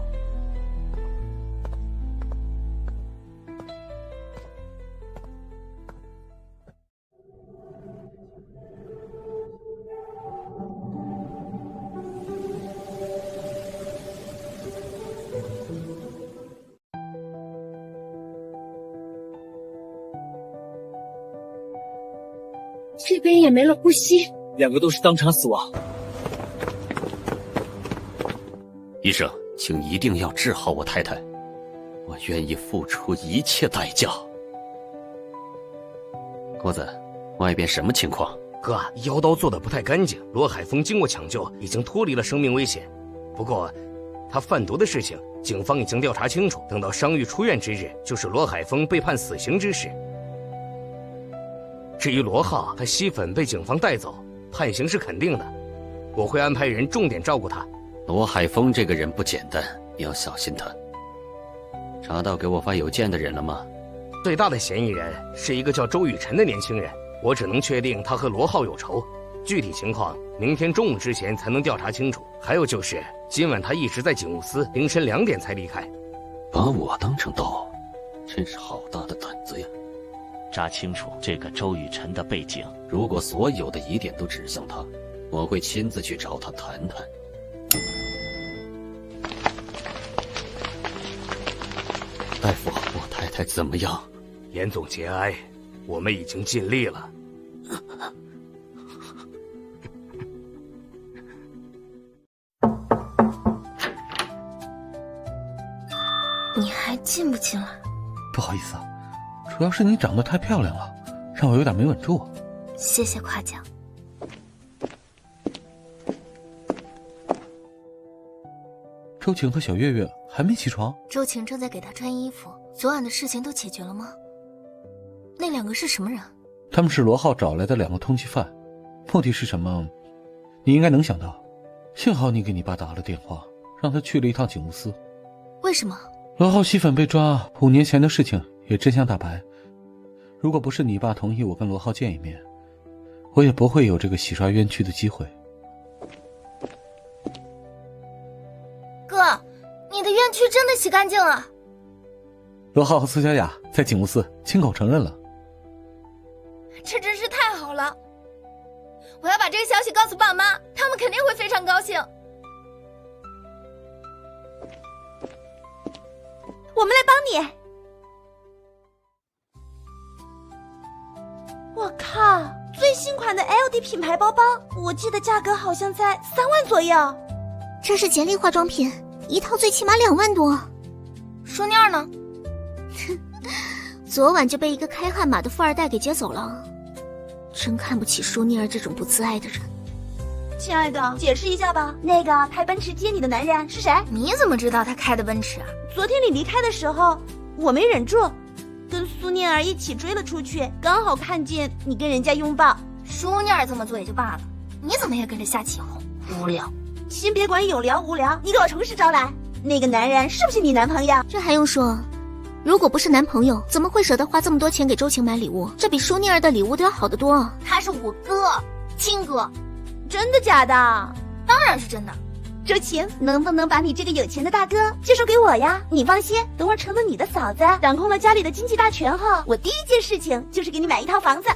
这边也没了呼吸，2个都是当场死亡。医生，请一定要治好我太太，我愿意付出一切代价。郭子，外边什么情况？哥，腰刀做的不太干净，罗海峰经过抢救，已经脱离了生命危险。不过，他贩毒的事情，警方已经调查清楚，等到伤愈出院之日，就是罗海峰被判死刑之时。至于罗浩，他吸粉被警方带走，判刑是肯定的，我会安排人重点照顾他。罗海峰这个人不简单，你要小心他。查到给我发邮件的人了吗？最大的嫌疑人是一个叫周雨辰的年轻人，我只能确定他和罗浩有仇，具体情况明天中午之前才能调查清楚。还有就是今晚他一直在警务司，凌晨2点才离开。把我当成刀，真是好大的胆子呀！查清楚这个周雨辰的背景，如果所有的疑点都指向他，我会亲自去找他谈谈。大夫，我太太怎么样？严总节哀，我们已经尽力了。你还进不进来？不好意思啊，主要是你长得太漂亮了，让我有点没稳住。谢谢夸奖。周晴和小月月还没起床？周晴正在给他穿衣服。昨晚的事情都解决了吗？那2个是什么人？他们是罗浩找来的2个通缉犯，目的是什么？你应该能想到。幸好你给你爸打了电话，让他去了一趟警务司。为什么？罗浩吸粉被抓，5年前的事情也真相大白。如果不是你爸同意我跟罗浩见一面，我也不会有这个洗刷冤屈的机会。哥，你的冤屈真的洗干净了。罗浩和苏小雅在警务司亲口承认了。这真是太好了！我要把这个消息告诉爸妈，他们肯定会非常高兴。我们来帮你。我靠，最新款的 LD 品牌包包，我记得价格好像在3万左右。这是简历化妆品，一套最起码2万多。舒妮儿呢？昨晚就被一个开悍马的富二代给接走了，真看不起舒妮儿这种不自爱的人。亲爱的，解释一下吧，那个开奔驰接你的男人是谁？你怎么知道他开的奔驰啊？昨天你离开的时候，我没忍住，跟苏念儿一起追了出去，刚好看见你跟人家拥抱。舒念儿这么做也就罢了，你怎么也跟着瞎起哄？无聊。先别管有聊无聊，你给我从实招来。那个男人是不是你男朋友？这还用说？如果不是男朋友，怎么会舍得花这么多钱给周晴买礼物？这比舒念儿的礼物都要好得多。他是我哥，亲哥。真的假的？当然是真的。周晴，能不能把你这个有钱的大哥介绍给我呀？你放心，等我成了你的嫂子，掌控了家里的经济大权后，我第一件事情就是给你买一套房子。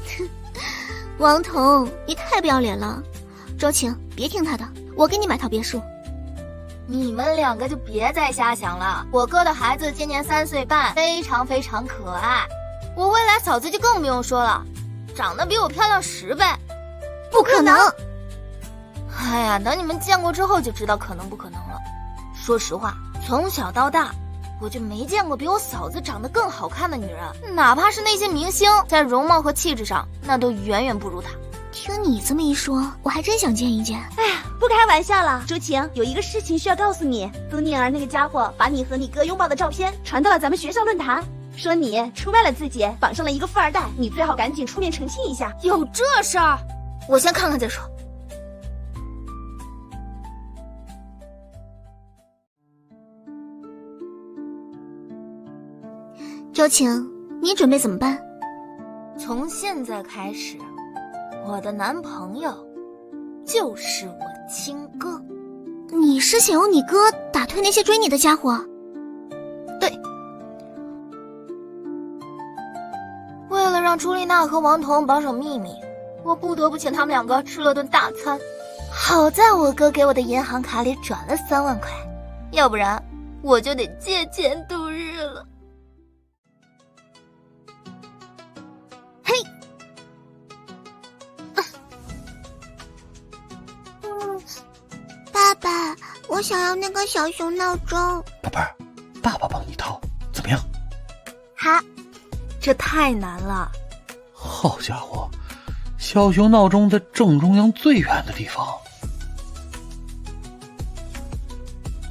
王彤，你太不要脸了。周晴，别听他的，我给你买套别墅。你们2个就别再瞎想了。我哥的孩子今年3岁半，非常非常可爱。我未来嫂子就更不用说了，长得比我漂亮10倍。不可能！哎呀，等你们见过之后就知道可能不可能了。说实话，从小到大，我就没见过比我嫂子长得更好看的女人，哪怕是那些明星，在容貌和气质上，那都远远不如她。听你这么一说，我还真想见一见。哎呀，不开玩笑了，周晴，有一个事情需要告诉你。苏念儿那个家伙把你和你哥拥抱的照片传到了咱们学校论坛，说你出卖了自己，绑上了一个富二代，你最好赶紧出面澄清一下。有这事儿？我先看看再说。周晴，你准备怎么办？从现在开始，我的男朋友就是我亲哥。你是想用你哥打退那些追你的家伙？对。为了让朱丽娜和王彤保守秘密，我不得不请他们2个吃了顿大餐。好在我哥给我的银行卡里转了3万块，要不然我就得借钱度日了。嘿，爸爸，我想要那个小熊闹钟。宝贝儿，爸爸帮你套，怎么样？好。这太难了。好家伙，小熊闹钟在正中央最远的地方。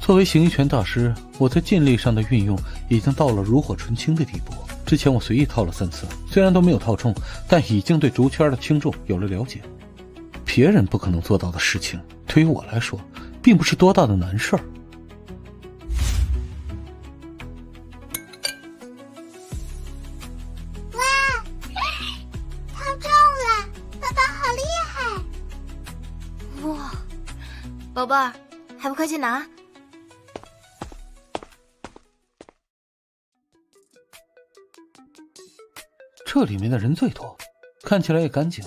作为形意拳大师，我在劲力上的运用已经到了炉火纯青的地步。之前我随意套了3次，虽然都没有套中，但已经对竹签的轻重有了了解。别人不可能做到的事情，对于我来说，并不是多大的难事儿。哇，套中了！爸爸好厉害！哇，宝贝儿，还不快去拿？这里面的人最多，看起来也干净。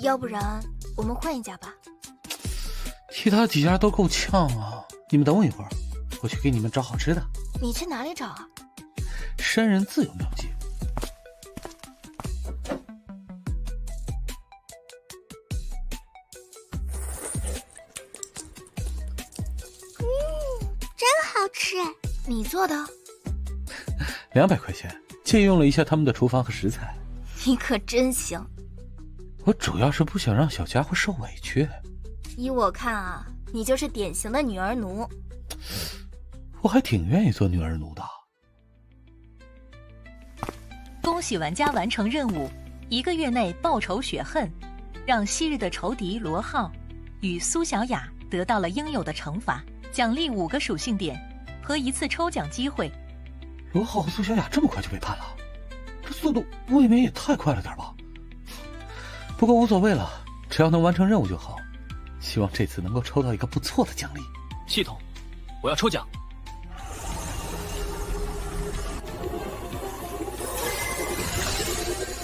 要不然我们换一家吧。其他几家都够呛啊！你们等我一会儿，我去给你们找好吃的。你去哪里找啊？山人自有妙计。真好吃！你做的？200块钱，借用了一下他们的厨房和食材。你可真行。我主要是不想让小家伙受委屈。依我看啊，你就是典型的女儿奴。我还挺愿意做女儿奴的。恭喜玩家完成任务，1个月内报仇雪恨，让昔日的仇敌罗浩与苏小雅得到了应有的惩罚，奖励5个属性点和1次抽奖机会。罗浩和苏小雅这么快就被判了，这速度未免也太快了点吧？不过无所谓了，只要能完成任务就好。希望这次能够抽到一个不错的奖励。系统，我要抽奖。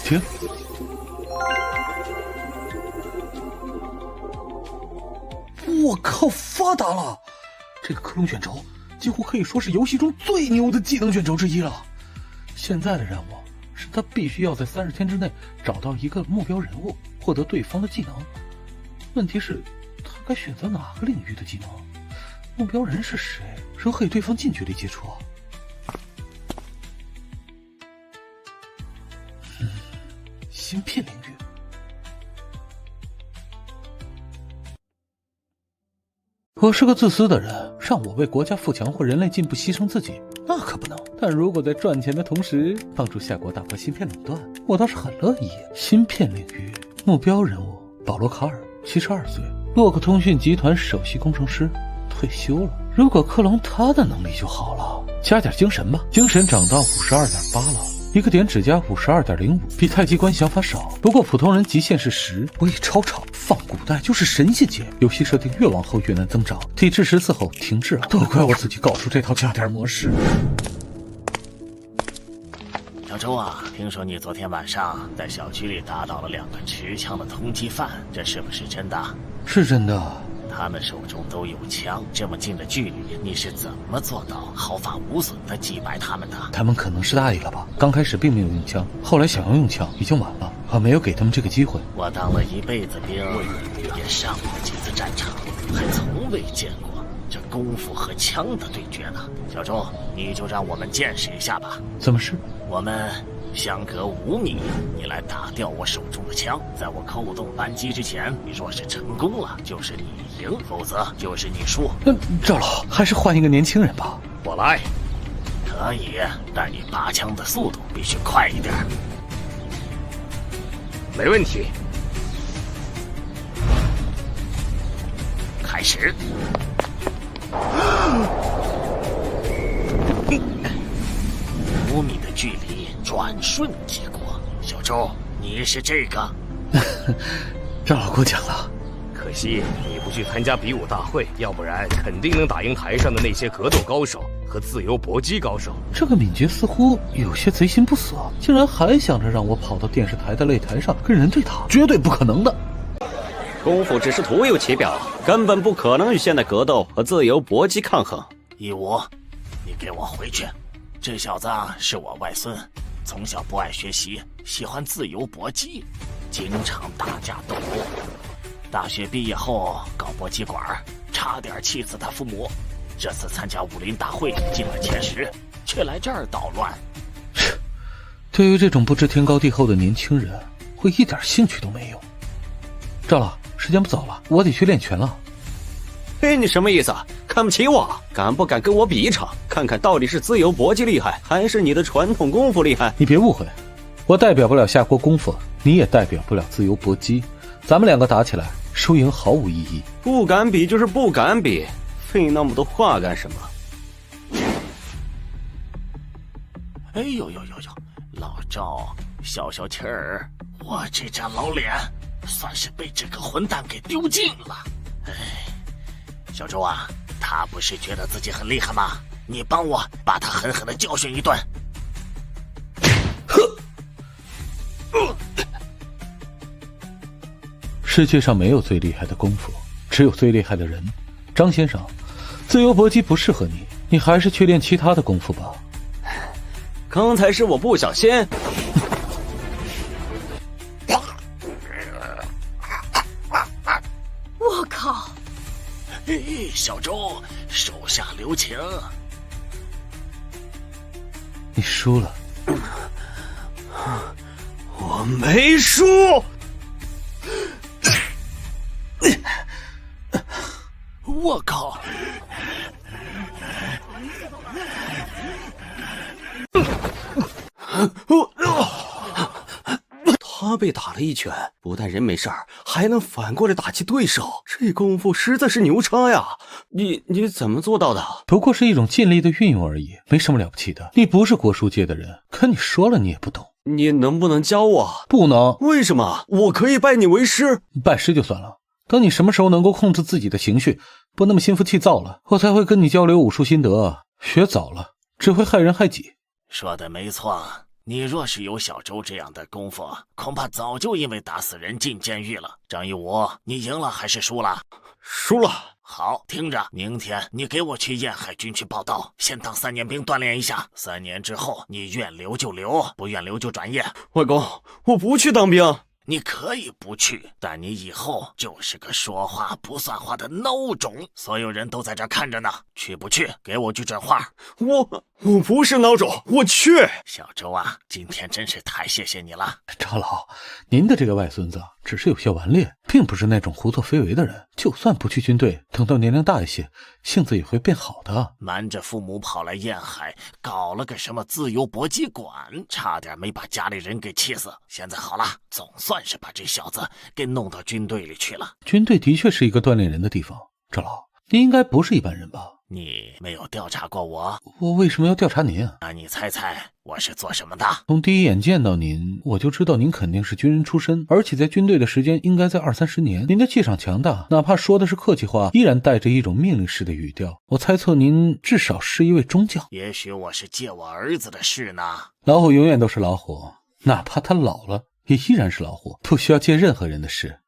停！我靠，发达了！这个克隆卷轴几乎可以说是游戏中最牛的技能卷轴之一了。现在的任务是他必须要在30天之内找到一个目标人物，获得对方的技能。问题是，他该选择哪个领域的技能？目标人是谁？如何与对方近距离接触？芯片领域。我是个自私的人，让我为国家富强或人类进步牺牲自己，那可不能。但如果在赚钱的同时帮助夏国打破芯片垄断，我倒是很乐意。芯片领域目标人物保罗·卡尔，72岁，洛克通讯集团首席工程师，退休了。如果克隆他的能力就好了，加点精神吧，精神涨到52.8了。一个点只加52.05，比太极观想法少。不过普通人极限是10，我已超常。放古代就是神仙界，游戏设定越往后越难增长，体质14后停滞了。都怪我自己搞出这套加点模式。小周啊，听说你昨天晚上在小区里打倒了2个持枪的通缉犯，这是不是真的？是真的。他们手中都有枪，这么近的距离，你是怎么做到毫发无损地击败他们的？他们可能是大意了吧，刚开始并没有用枪，后来想要用枪已经晚了，我没有给他们这个机会。我当了一辈子兵，也上过几次战场，还从未见过这功夫和枪的对决呢。小周，你就让我们见识一下吧。怎么是？我们相隔5米，你来打掉我手中的枪，在我扣动扳机之前，你若是成功了，就是你赢，否则就是你输。赵老，还是换一个年轻人吧。我来。可以，但你拔枪的速度必须快一点。没问题。开始。5米的距离转瞬即过，小周，你是这个？赵老过奖了。可惜你不去参加比武大会，要不然肯定能打赢台上的那些格斗高手和自由搏击高手。这个敏捷似乎有些贼心不死，竟然还想着让我跑到电视台的擂台上跟人对打，绝对不可能的。功夫只是徒有其表，根本不可能与现代格斗和自由搏击抗衡。15，你给我回去！这小子是我外孙，从小不爱学习，喜欢自由搏击，经常打架斗殴。大学毕业后搞搏击馆，差点气死他父母。这次参加武林大会进了前10，却来这儿捣乱。对于这种不知天高地厚的年轻人，我一点兴趣都没有。赵老，时间不早了，我得去练拳了。嘿，你什么意思？看不起我？敢不敢跟我比一场，看看到底是自由搏击厉害，还是你的传统功夫厉害？你别误会，我代表不了下锅功夫，你也代表不了自由搏击，咱们两个打起来，输赢毫无意义。不敢比就是不敢比，费那么多话干什么？哎呦呦呦呦，老赵，消消气儿，我这张老脸算是被这个混蛋给丢尽了。哎，小周啊，他不是觉得自己很厉害吗？你帮我把他狠狠的教训一顿。世界上没有最厉害的功夫，只有最厉害的人。张先生，自由搏击不适合你，你还是去练其他的功夫吧。刚才是我不小心。我靠！小周，手下留情。你输了。我没输。我靠！他被打了一拳，不但人没事儿，还能反过来打击对手，这功夫实在是牛叉呀！你怎么做到的？不过是一种尽力的运用而已，没什么了不起的。你不是国术界的人，可你说了你也不懂。你能不能教我？不能。为什么？我可以拜你为师。拜师就算了，等你什么时候能够控制自己的情绪，不那么心浮气躁了，我才会跟你交流武术心得。学早了只会害人害己。说的没错，你若是有小周这样的功夫，恐怕早就因为打死人进监狱了。张一武，你赢了还是输了？输了。好，听着，明天你给我去沿海军区报道，先当3年兵锻炼一下。3年之后，你愿留就留，不愿留就转业。外公，我不去当兵。你可以不去，但你以后就是个说话不算话的孬种，所有人都在这看着呢。去不去？给我句准话。我不是孬种，我去。小周啊，今天真是太谢谢你了。赵老，您的这个外孙子只是有些顽劣，并不是那种胡作非为的人。就算不去军队，等到年龄大一些，性子也会变好的。瞒着父母跑来沿海，搞了个什么自由搏击馆，差点没把家里人给气死。现在好了，总算是把这小子给弄到军队里去了。军队的确是一个锻炼人的地方。赵老，您应该不是一般人吧？你没有调查过我？我为什么要调查您啊？那你猜猜我是做什么的？从第一眼见到您，我就知道您肯定是军人出身，而且在军队的时间应该在20-30年。您的气场强大，哪怕说的是客气话，依然带着一种命令式的语调。我猜测您至少是一位中将。也许我是借我儿子的事呢。老虎永远都是老虎，哪怕他老了，也依然是老虎，不需要借任何人的事。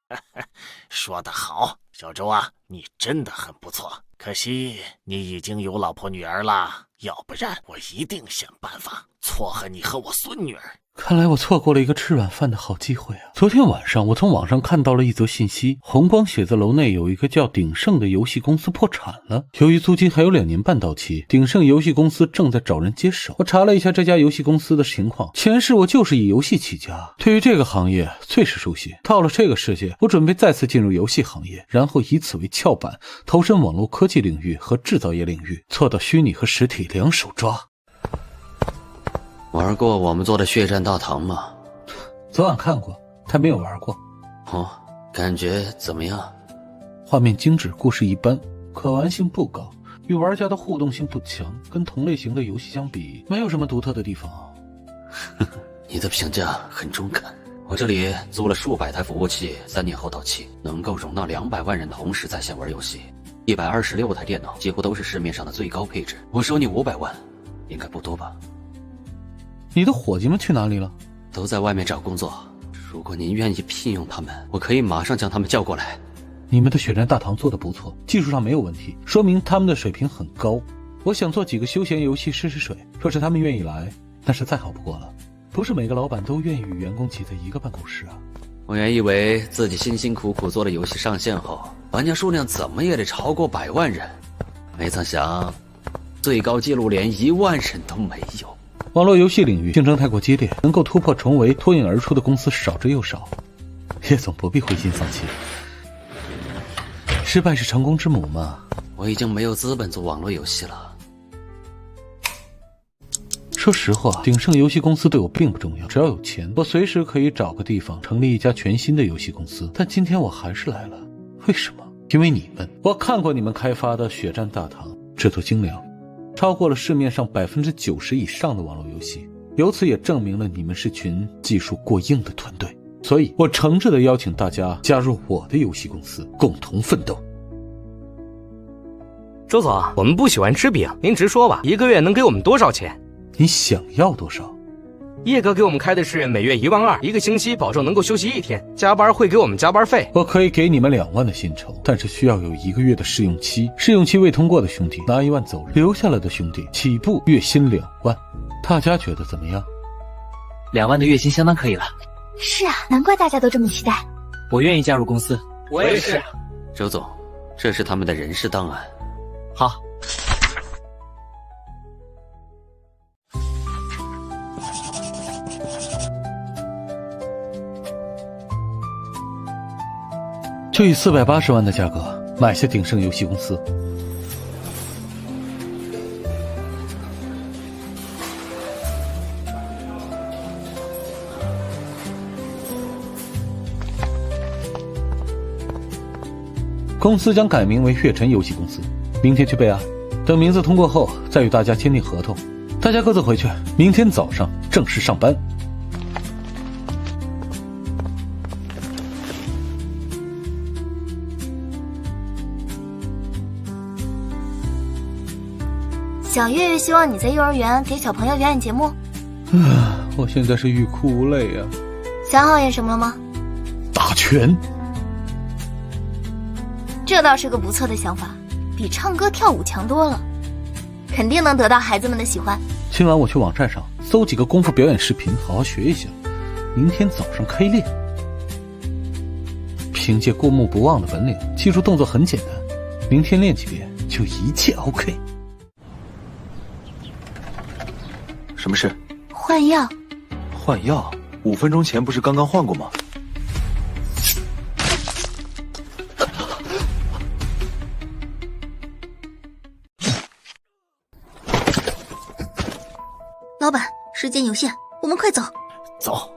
说得好，小周啊，你真的很不错。可惜你已经有老婆女儿了，要不然我一定想办法撮合你和我孙女儿。看来我错过了一个吃软饭的好机会啊！昨天晚上我从网上看到了一则信息，红光写字楼内有一个叫鼎盛的游戏公司破产了，由于租金还有2年半到期，鼎盛游戏公司正在找人接手。我查了一下这家游戏公司的情况，前世我就是以游戏起家，对于这个行业最是熟悉。到了这个世界，我准备再次进入游戏行业，然后以此为翘板，投身网络科技领域和制造业领域，做到虚拟和实体两手抓。玩过我们做的血战大唐吗？昨晚看过，他没有玩过。哦，感觉怎么样？画面精致，故事一般，可玩性不高，与玩家的互动性不强，跟同类型的游戏相比，没有什么独特的地方。你的评价很中肯。我这里租了数百台服务器，3年后到期，能够容纳200万人同时在线玩游戏。126台电脑，几乎都是市面上的最高配置。我收你500万，应该不多吧？你的伙计们去哪里了？都在外面找工作。如果您愿意聘用他们，我可以马上将他们叫过来。你们的血战大唐做得不错，技术上没有问题，说明他们的水平很高。我想做几个休闲游戏试试水，若是他们愿意来，那是再好不过了。不是每个老板都愿意与员工挤在一个办公室啊。我原以为自己辛辛苦苦做的游戏上线后，玩家数量怎么也得超过100万人，没曾想最高纪录连1万人都没有。网络游戏领域竞争太过激烈，能够突破重围、脱颖而出的公司少之又少。叶总不必灰心丧气，失败是成功之母嘛。我已经没有资本做网络游戏了。说实话，鼎盛游戏公司对我并不重要，只要有钱，我随时可以找个地方成立一家全新的游戏公司。但今天我还是来了，为什么？因为你们，我看过你们开发的血战大唐，制作精良，超过了市面上90%以上的网络游戏，由此也证明了你们是群技术过硬的团队。所以我诚挚地邀请大家加入我的游戏公司，共同奋斗。周总，我们不喜欢吃饼，您直说吧，一个月能给我们多少钱？你想要多少？叶哥给我们开的是每月12000，一个星期保证能够休息1天，加班会给我们加班费。我可以给你们2万的薪酬，但是需要有1个月的试用期，试用期未通过的兄弟拿1万走人，留下来的兄弟起步月薪2万。大家觉得怎么样？2万的月薪相当可以了。是啊，难怪大家都这么期待。我愿意加入公司。我也是。周总，这是他们的人事档案。好。就以480万的价格买下鼎盛游戏公司。公司将改名为月晨游戏公司，明天去备案，等名字通过后再与大家签订合同。大家各自回去，明天早上正式上班。小月月希望你在幼儿园给小朋友表演节目。我现在是欲哭无泪啊。想好演什么了吗？打拳。这倒是个不错的想法，比唱歌跳舞强多了，肯定能得到孩子们的喜欢。今晚我去网站上搜几个功夫表演视频，好好学一下，明天早上开练。凭借过目不忘的本领，记住动作很简单，明天练几遍就一切 OK。什么事？换药。换药？5分钟前不是刚刚换过吗？老板，时间有限，我们快走。走。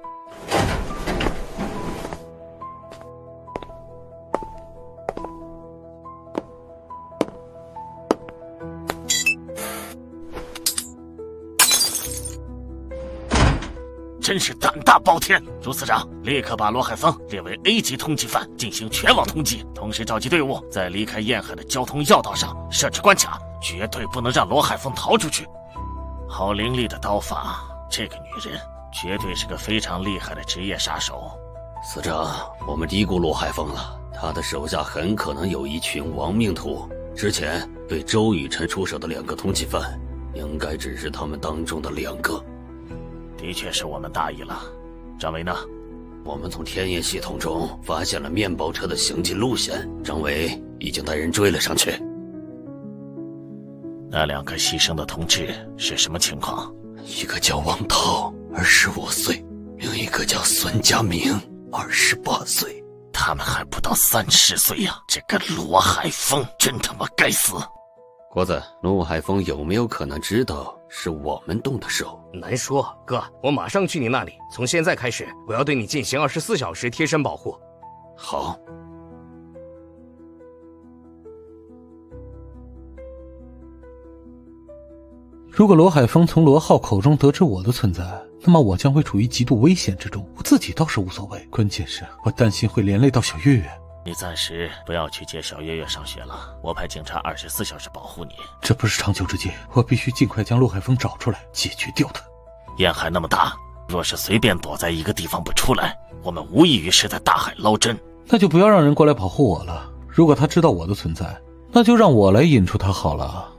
真是胆大包天！朱司长，立刻把罗海峰列为 A 级通缉犯，进行全网通缉，同时召集队伍，在离开沿海的交通要道上设置关卡，绝对不能让罗海峰逃出去。好凌厉的刀法，这个女人绝对是个非常厉害的职业杀手。司长，我们低估罗海峰了，他的手下很可能有一群亡命徒。之前对周雨辰出手的2个通缉犯，应该只是他们当中的2个。的确是我们大意了。张维呢？我们从天眼系统中发现了面包车的行进路线，张维已经带人追了上去。那2个牺牲的同志是什么情况？一个叫王涛，25岁，另一个叫孙家明，28岁。他们还不到30岁呀！这个罗海峰真他妈该死！国子，罗海峰有没有可能知道是我们动的手？难说，哥，我马上去你那里。从现在开始，我要对你进行24小时贴身保护。好。如果罗海峰从罗浩口中得知我的存在，那么我将会处于极度危险之中。我自己倒是无所谓，关键是我担心会连累到小月月。你暂时不要去接小月月上学了，我派警察24小时保护你。这不是长久之计，我必须尽快将罗海峰找出来，解决掉他。沿海那么大，若是随便躲在一个地方不出来，我们无异于是在大海捞针。那就不要让人过来保护我了。如果他知道我的存在，那就让我来引出他好了。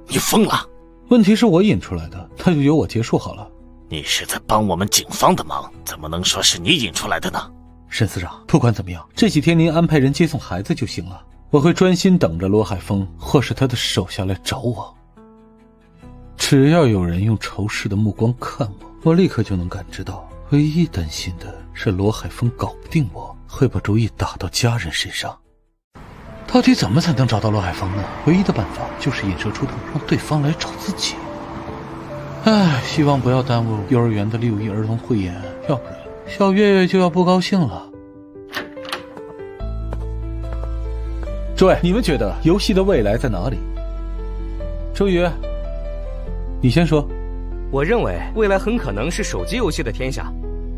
你疯了？问题是我引出来的，那就由我结束好了。你是在帮我们警方的忙，怎么能说是你引出来的呢？沈司长，不管怎么样，这几天您安排人接送孩子就行了，我会专心等着罗海峰或是他的手下来找我。只要有人用仇视的目光看我，我立刻就能感知到，唯一担心的是罗海峰搞不定我，会把主意打到家人身上。到底怎么才能找到罗海峰呢？唯一的办法就是引蛇出洞，让对方来找自己。唉，希望不要耽误幼儿园的6一儿童汇演，要不然小月月就要不高兴了。诸位，你们觉得游戏的未来在哪里？周宇，你先说。我认为未来很可能是手机游戏的天下。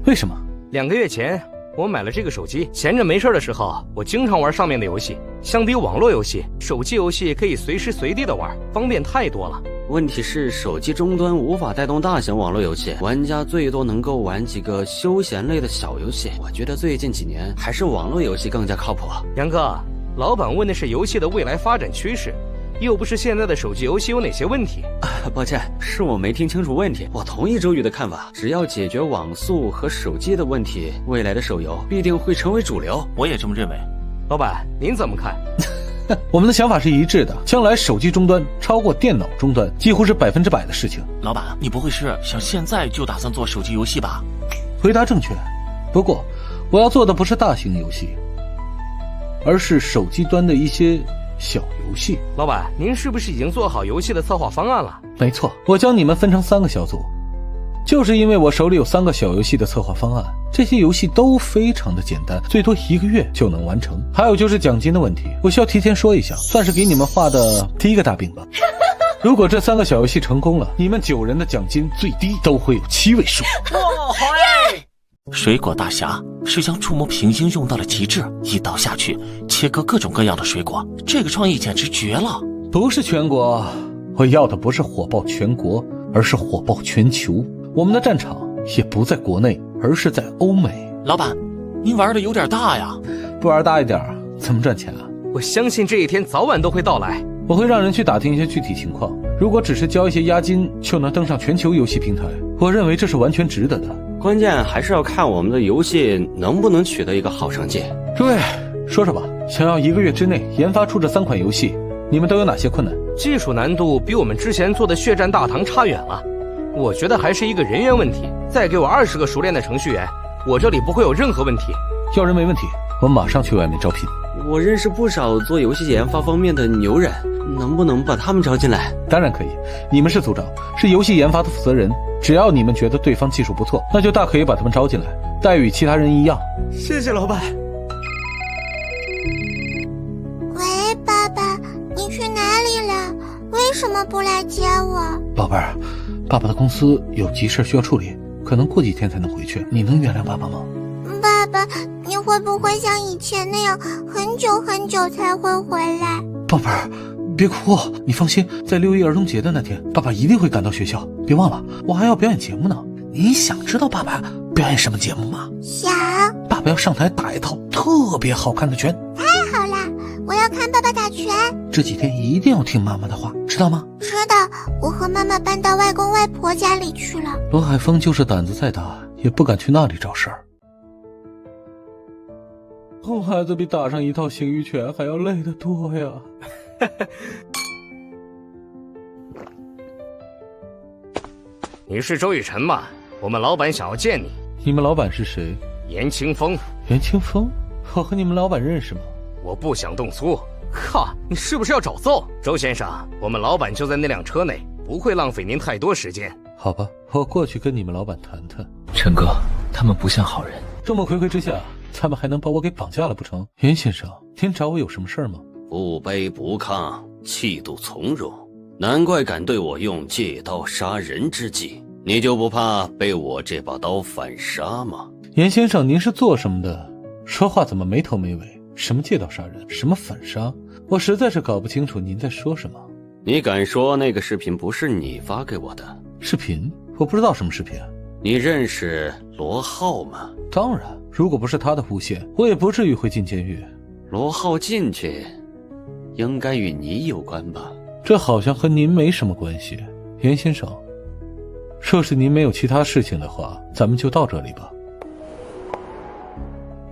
为什么？2个月前我买了这个手机，闲着没事的时候，我经常玩上面的游戏。相比网络游戏，手机游戏可以随时随地的玩，方便太多了。问题是手机终端无法带动大型网络游戏，玩家最多能够玩几个休闲类的小游戏。我觉得最近几年还是网络游戏更加靠谱。杨哥，老板问的是游戏的未来发展趋势，又不是现在的手机游戏有哪些问题。抱歉，是我没听清楚问题。我同意周宇的看法，只要解决网速和手机的问题，未来的手游必定会成为主流。我也这么认为。老板，您怎么看？我们的想法是一致的，将来手机终端超过电脑终端几乎是100%的事情。老板，你不会是想现在就打算做手机游戏吧？回答正确，不过我要做的不是大型游戏，而是手机端的一些小游戏。老板，您是不是已经做好游戏的策划方案了？没错，我将你们分成3个小组，就是因为我手里有3个小游戏的策划方案，这些游戏都非常的简单，最多1个月就能完成。还有就是奖金的问题，我需要提前说一下，算是给你们画的第一个大饼吧。如果这3个小游戏成功了，你们9人的奖金最低都会有7位数。哇，好耶！水果大侠是将触摸平行用到了极致，一刀下去切割各种各样的水果，这个创意简直绝了。不是全国，我要的不是火爆全国，而是火爆全球。我们的战场也不在国内，而是在欧美。老板，您玩的有点大呀。不玩大一点怎么赚钱啊？我相信这一天早晚都会到来。我会让人去打听一些具体情况，如果只是交一些押金就能登上全球游戏平台，我认为这是完全值得的。关键还是要看我们的游戏能不能取得一个好成绩。诸位，说说吧，想要1个月之内研发出这3款游戏，你们都有哪些困难？技术难度比我们之前做的血战大唐差远了，我觉得还是一个人员问题。再给我20个熟练的程序员，我这里不会有任何问题。要人没问题，我马上去外面招聘。我认识不少做游戏研发方面的牛人，能不能把他们招进来？当然可以，你们是组长，是游戏研发的负责人，只要你们觉得对方技术不错，那就大可以把他们招进来，待遇其他人一样。谢谢老板。喂，爸爸，你去哪里了？为什么不来接我？宝贝儿，爸爸的公司有急事需要处理，可能过几天才能回去，你能原谅爸爸吗？爸爸，你会不会像以前那样很久很久才会回来？宝贝儿，别哭，你放心，在6一儿童节的那天，爸爸一定会赶到学校。别忘了，我还要表演节目呢。你想知道爸爸表演什么节目吗？想。爸爸要上台打一套特别好看的拳。太好了，我要看爸爸打拳。这几天一定要听妈妈的话，知道吗？知道，我和妈妈搬到外公外婆家里去了。罗海峰就是胆子再大，也不敢去那里找事儿。哄孩子比打上一套形意拳还要累得多呀。你是周雨辰吗？我们老板想要见你。你们老板是谁？严清风。严清风？我和你们老板认识吗？我不想动粗。靠，你是不是要找揍？周先生，我们老板就在那辆车内，不会浪费您太多时间。好吧，我过去跟你们老板谈谈。陈哥，他们不像好人。众目睽睽之下，他们还能把我给绑架了不成？严先生，您找我有什么事儿吗？不卑不亢，气度从容，难怪敢对我用借刀杀人之计。你就不怕被我这把刀反杀吗？严先生，您是做什么的？说话怎么没头没尾？什么借刀杀人，什么反杀？我实在是搞不清楚您在说什么。你敢说那个视频不是你发给我的？视频？我不知道什么视频。你认识罗浩吗？当然，如果不是他的诬陷，我也不至于会进监狱。罗浩进去应该与你有关吧？这好像和您没什么关系。严先生，若是您没有其他事情的话，咱们就到这里吧。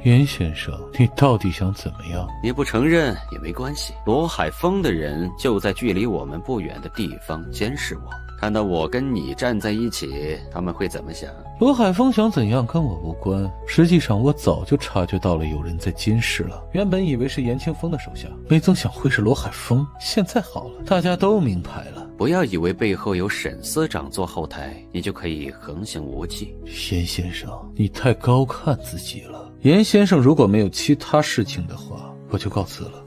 严先生，你到底想怎么样？你不承认也没关系，罗海峰的人就在距离我们不远的地方监视我。看到我跟你站在一起，他们会怎么想？罗海峰想怎样跟我无关，实际上我早就察觉到了有人在监视了。原本以为是严清风的手下，没曾想会是罗海峰。现在好了，大家都明白了。不要以为背后有沈司长做后台，你就可以横行无忌。严先生，你太高看自己了。严先生如果没有其他事情的话，我就告辞了。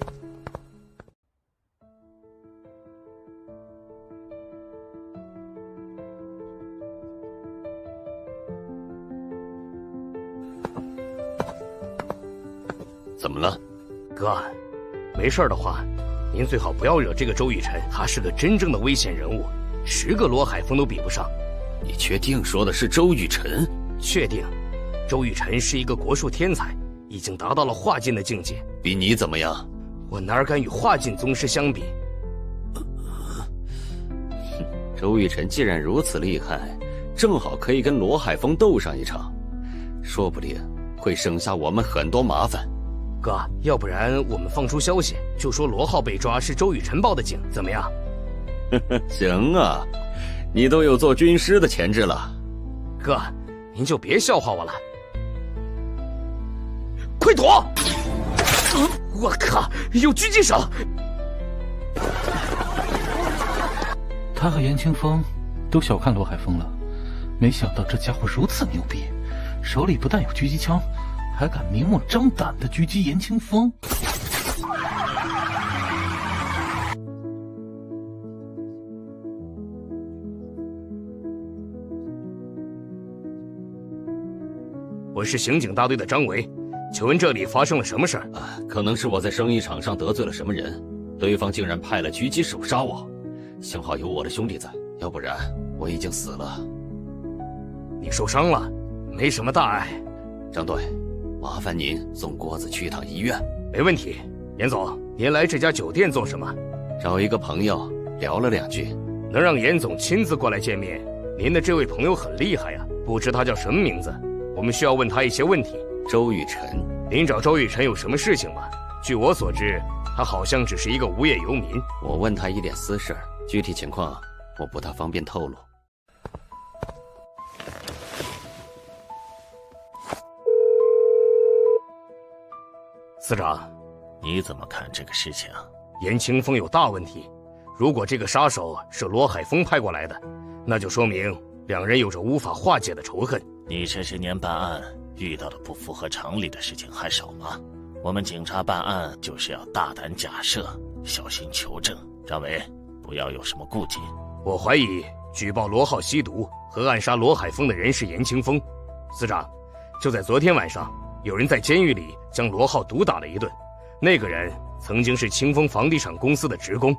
怎么了，哥？没事的话，您最好不要惹这个周雨辰，他是个真正的危险人物，10个罗海峰都比不上。你确定说的是周雨辰？确定。周雨辰是一个国术天才，已经达到了化境的境界。比你怎么样？我哪敢与化境宗师相比？周雨辰既然如此厉害，正好可以跟罗海峰斗上一场，说不定会省下我们很多麻烦。哥，要不然我们放出消息，就说罗浩被抓是周雨辰报的警，怎么样？行啊，你都有做军师的潜质了。哥，您就别笑话我了。快躲！我靠，有狙击手！他和严清风都小看罗海峰了，没想到这家伙如此牛逼，手里不但有狙击枪，还敢明目张胆地狙击严清风。我是刑警大队的张维，请问这里发生了什么事儿？可能是我在生意场上得罪了什么人，对方竟然派了狙击手杀我，幸好有我的兄弟在，要不然我已经死了。你受伤了？没什么大碍。张队，麻烦您送郭子去一趟医院。没问题。严总，您来这家酒店做什么？找一个朋友聊了2句。能让严总亲自过来见面，您的这位朋友很厉害呀，不知他叫什么名字？我们需要问他一些问题。周雨辰。您找周雨辰有什么事情吗？据我所知，他好像只是一个无业游民。我问他一点私事，具体情况我不大方便透露。司长，你怎么看这个事情？严清风有大问题。如果这个杀手是罗海峰派过来的，那就说明2人有着无法化解的仇恨。你这些年办案遇到的不符合常理的事情还少吗？我们警察办案就是要大胆假设，小心求证。张伟，不要有什么顾忌。我怀疑举报罗浩吸毒和暗杀罗海峰的人是严清风。司长，就在昨天晚上，有人在监狱里将罗浩毒打了一顿，那个人曾经是清风房地产公司的职工。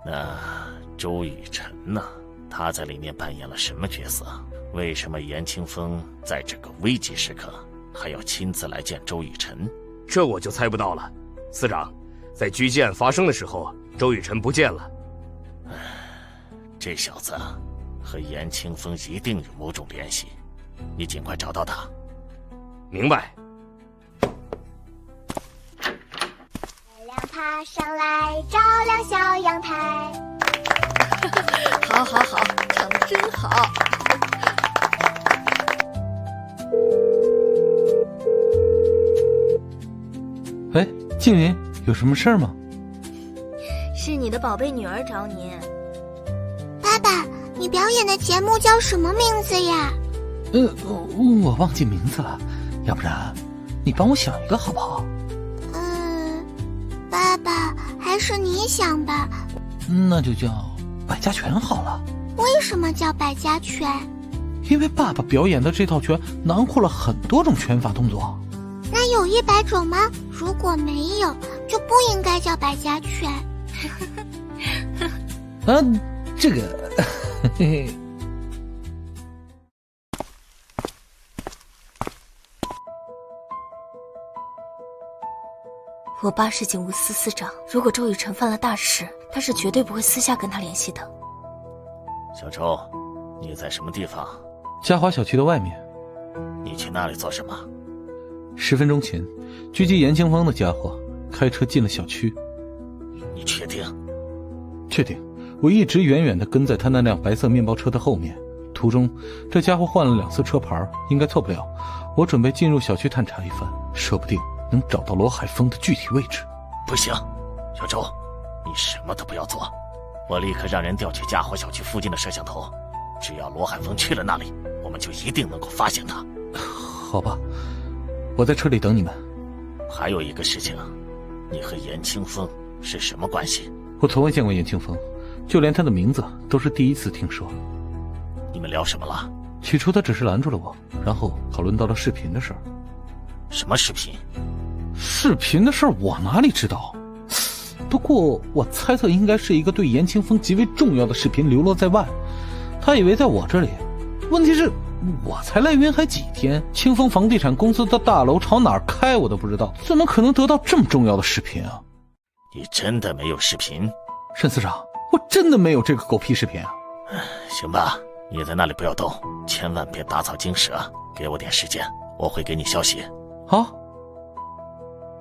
那周雨辰呢？他在里面扮演了什么角色？为什么严清风在这个危急时刻还要亲自来见周雨辰？这我就猜不到了。司长，在狙击案发生的时候，周雨辰不见了。这小子和严清风一定有某种联系，你尽快找到他。明白。月亮爬上来照亮小阳台。好好好，唱得真好。喂，静云，有什么事儿吗？是你的宝贝女儿找你。爸爸，你表演的节目叫什么名字呀？我忘记名字了，要不然你帮我想一个好不好？爸爸，还是你想吧。那就叫百家拳好了。为什么叫百家拳？因为爸爸表演的这套拳囊括了很多种拳法动作。那有100种吗？如果没有，就不应该叫百家拳。这个，嘿嘿。我爸是警务司司长，如果周雨辰犯了大事，他是绝对不会私下跟他联系的。小周，你在什么地方？嘉华小区的外面。你去那里做什么？10分钟前，狙击严清风的家伙开车进了小区。你确定？确定，我一直远远地跟在他那辆白色面包车的后面。途中，这家伙换了2次车牌，应该错不了。我准备进入小区探查一番，说不定能找到罗海峰的具体位置。不行，小周，你什么都不要做，我立刻让人调取嘉华小区附近的摄像头，只要罗海峰去了那里，我们就一定能够发现他。好吧，我在车里等你们。还有一个事情，你和严清风是什么关系？我从未见过严清风，就连他的名字都是第一次听说。你们聊什么了？起初他只是拦住了我，然后讨论到了视频的事儿。什么视频？视频的事儿我哪里知道？不过我猜测应该是一个对严清风极为重要的视频流落在外，他以为在我这里。问题是我才来云海几天，清风房地产公司的大楼朝哪儿开我都不知道，怎么可能得到这么重要的视频啊？你真的没有视频？沈司长，我真的没有这个狗屁视频啊！行吧，你在那里不要动，千万别打草惊蛇，给我点时间，我会给你消息。好。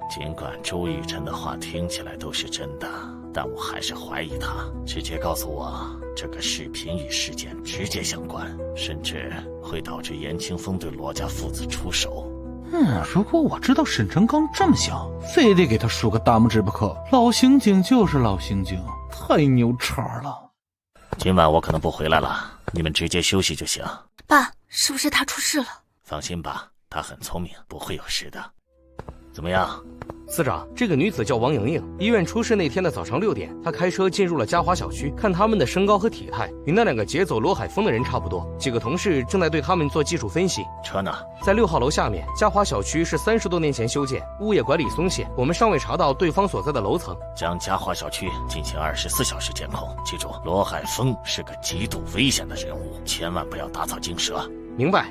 尽管周雨辰的话听起来都是真的，但我还是怀疑他。直接告诉我，这个视频与事件直接相关，甚至会导致严清风对罗家父子出手。如果我知道沈成刚这么想，非得给他竖个大拇指不可。老刑警就是老刑警，太牛叉了。今晚我可能不回来了，你们直接休息就行。爸，是不是他出事了？放心吧，他很聪明，不会有事的。怎么样？司长，这个女子叫王莹莹，医院出事那天的早上6点，她开车进入了嘉华小区，看他们的身高和体态与那2个劫走罗海峰的人差不多。几个同事正在对他们做技术分析。车呢？在6号楼下面。嘉华小区是30多年前修建，物业管理松懈，我们尚未查到对方所在的楼层。将嘉华小区进行24小时监控，记住，罗海峰是个极度危险的人物，千万不要打草惊蛇。明白。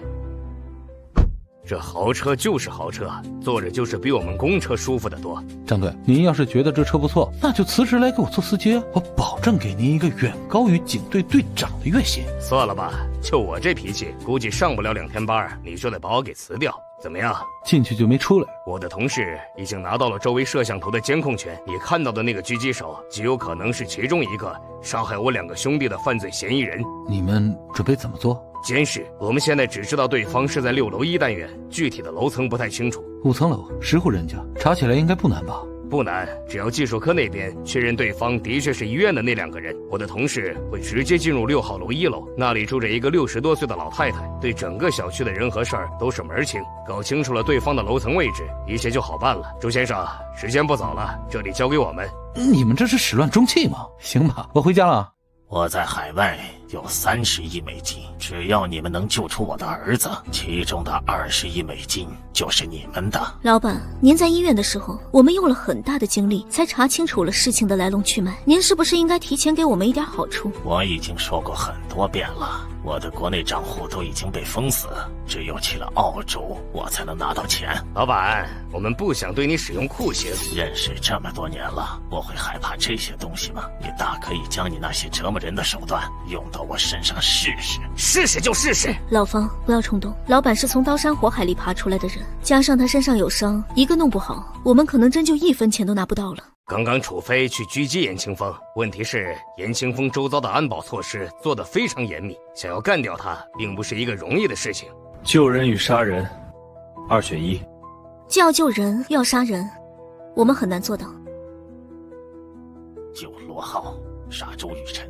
这豪车就是豪车，坐着就是比我们公车舒服得多。张队，您要是觉得这车不错，那就辞职来给我做司机啊！我保证给您一个远高于警队队长的月薪。算了吧，就我这脾气，估计上不了2天班，你就得把我给辞掉。怎么样？进去就没出来。我的同事已经拿到了周围摄像头的监控权，你看到的那个狙击手极有可能是其中一个杀害我2个兄弟的犯罪嫌疑人。你们准备怎么做？监视。我们现在只知道对方是在6楼1单元，具体的楼层不太清楚。5层楼10户人家，查起来应该不难吧？不难，只要技术科那边确认对方的确是医院的那2个人，我的同事会直接进入6号楼1楼，那里住着一个60多岁的老太太，对整个小区的人和事儿都是门清。搞清楚了对方的楼层位置，一切就好办了。周先生，时间不早了，这里交给我们。你们这是始乱终弃吗？行吧，我回家了。我在海外有30亿美金，只要你们能救出我的儿子，其中的20亿美金就是你们的。老板，您在医院的时候，我们用了很大的精力才查清楚了事情的来龙去脉，您是不是应该提前给我们一点好处？我已经说过很多遍了，我的国内账户都已经被封死，只有去了澳洲，我才能拿到钱。老板，我们不想对你使用酷刑。认识这么多年了，我会害怕这些东西吗？你大可以将你那些折磨人的手段用到我身上试试。试试就试试。老方，不要冲动，老板是从刀山火海里爬出来的人，加上他身上有伤，一个弄不好，我们可能真就1分钱都拿不到了。刚刚楚飞去狙击严清风，问题是严清风周遭的安保措施做得非常严密，想要干掉他并不是一个容易的事情。救人与杀人，2选1。既要救人又要杀人，我们很难做到。救罗浩，杀周雨辰，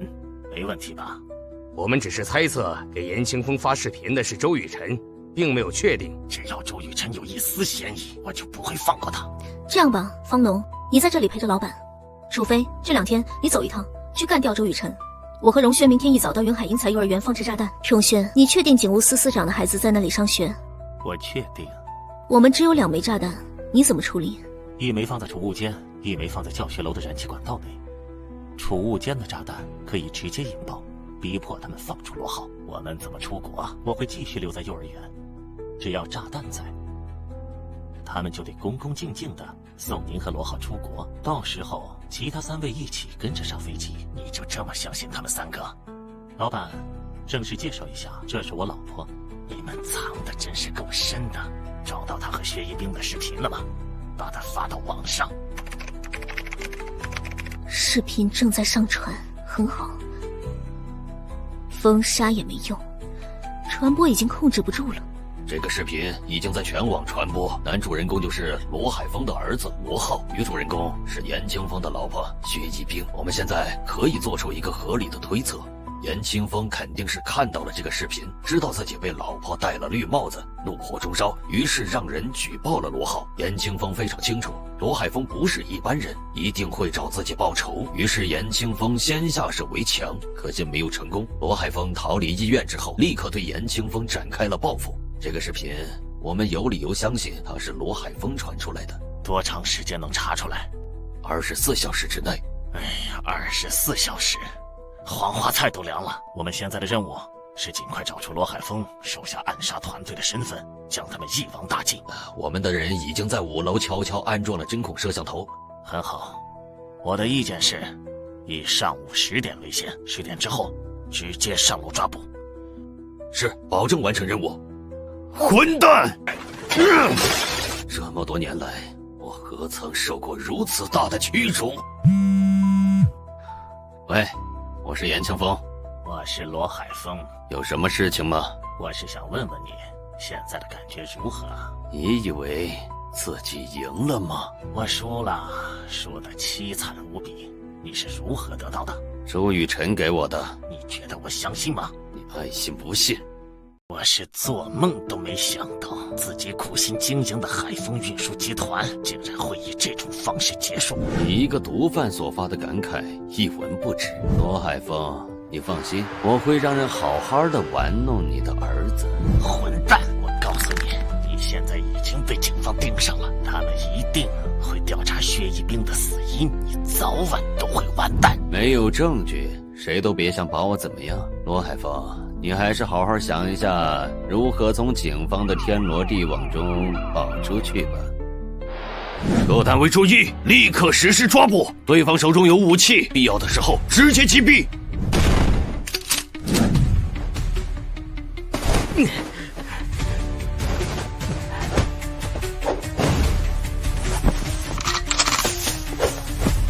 没问题吧？我们只是猜测给严清风发视频的是周雨辰，并没有确定。只要周雨辰有一丝嫌疑，我就不会放过他。这样吧，方龙，你在这里陪着老板。楚飞，这2天你走一趟，去干掉周雨辰。我和荣轩明天一早到云海英才幼儿园放置炸弹。荣轩，你确定警务司司长的孩子在那里上学？我确定。我们只有2枚炸弹，你怎么处理？1枚放在储物间，1枚放在教学楼的燃气管道内。储物间的炸弹可以直接引爆，逼迫他们放出罗浩。我们怎么出国？我会继续留在幼儿园，只要炸弹在，他们就得恭恭敬敬地送您和罗浩出国。到时候其他3位一起跟着上飞机。你就这么相信他们3个？老板，正式介绍一下，这是我老婆。你们藏的真是够深的。找到他和薛一冰的视频了吗？把它发到网上。视频正在上传，很好。封杀也没用，传播已经控制不住了。这个视频已经在全网传播，男主人公就是罗海峰的儿子罗浩，女主人公是严清风的老婆薛一冰。我们现在可以做出一个合理的推测，严清风肯定是看到了这个视频，知道自己被老婆戴了绿帽子，怒火中烧，于是让人举报了罗浩。严清风非常清楚罗海峰不是一般人，一定会找自己报仇，于是严清风先下手为强，可惜没有成功。罗海峰逃离医院之后，立刻对严清风展开了报复。这个视频我们有理由相信它是罗海峰传出来的。多长时间能查出来？24小时之内。哎呀，24小时，黄花菜都凉了。我们现在的任务是尽快找出罗海峰手下暗杀团队的身份，将他们一网打尽。我们的人已经在5楼悄悄安装了针孔摄像头。很好，我的意见是以上午10点为限，10点之后直接上楼抓捕。是，保证完成任务。混蛋！这么多年来，我何曾受过如此大的屈辱？喂，我是严清风。我是罗海峰。有什么事情吗？我是想问问你，现在的感觉如何？你以为自己赢了吗？我输了，输得凄惨无比。你是如何得到的？周雨辰给我的。你觉得我相信吗？你爱信不信。我是做梦都没想到，自己苦心经营的海丰运输集团竟然会以这种方式结束。你一个毒贩所发的感慨一文不值。罗海峰，你放心，我会让人好好的玩弄你的儿子。混蛋！我告诉你，你现在已经被警方盯上了，他们一定会调查薛一冰的死因，你早晚都会完蛋。没有证据，谁都别想把我怎么样。罗海峰，你还是好好想一下如何从警方的天罗地网中跑出去吧。各单位注意，立刻实施抓捕，对方手中有武器，必要的时候直接击毙。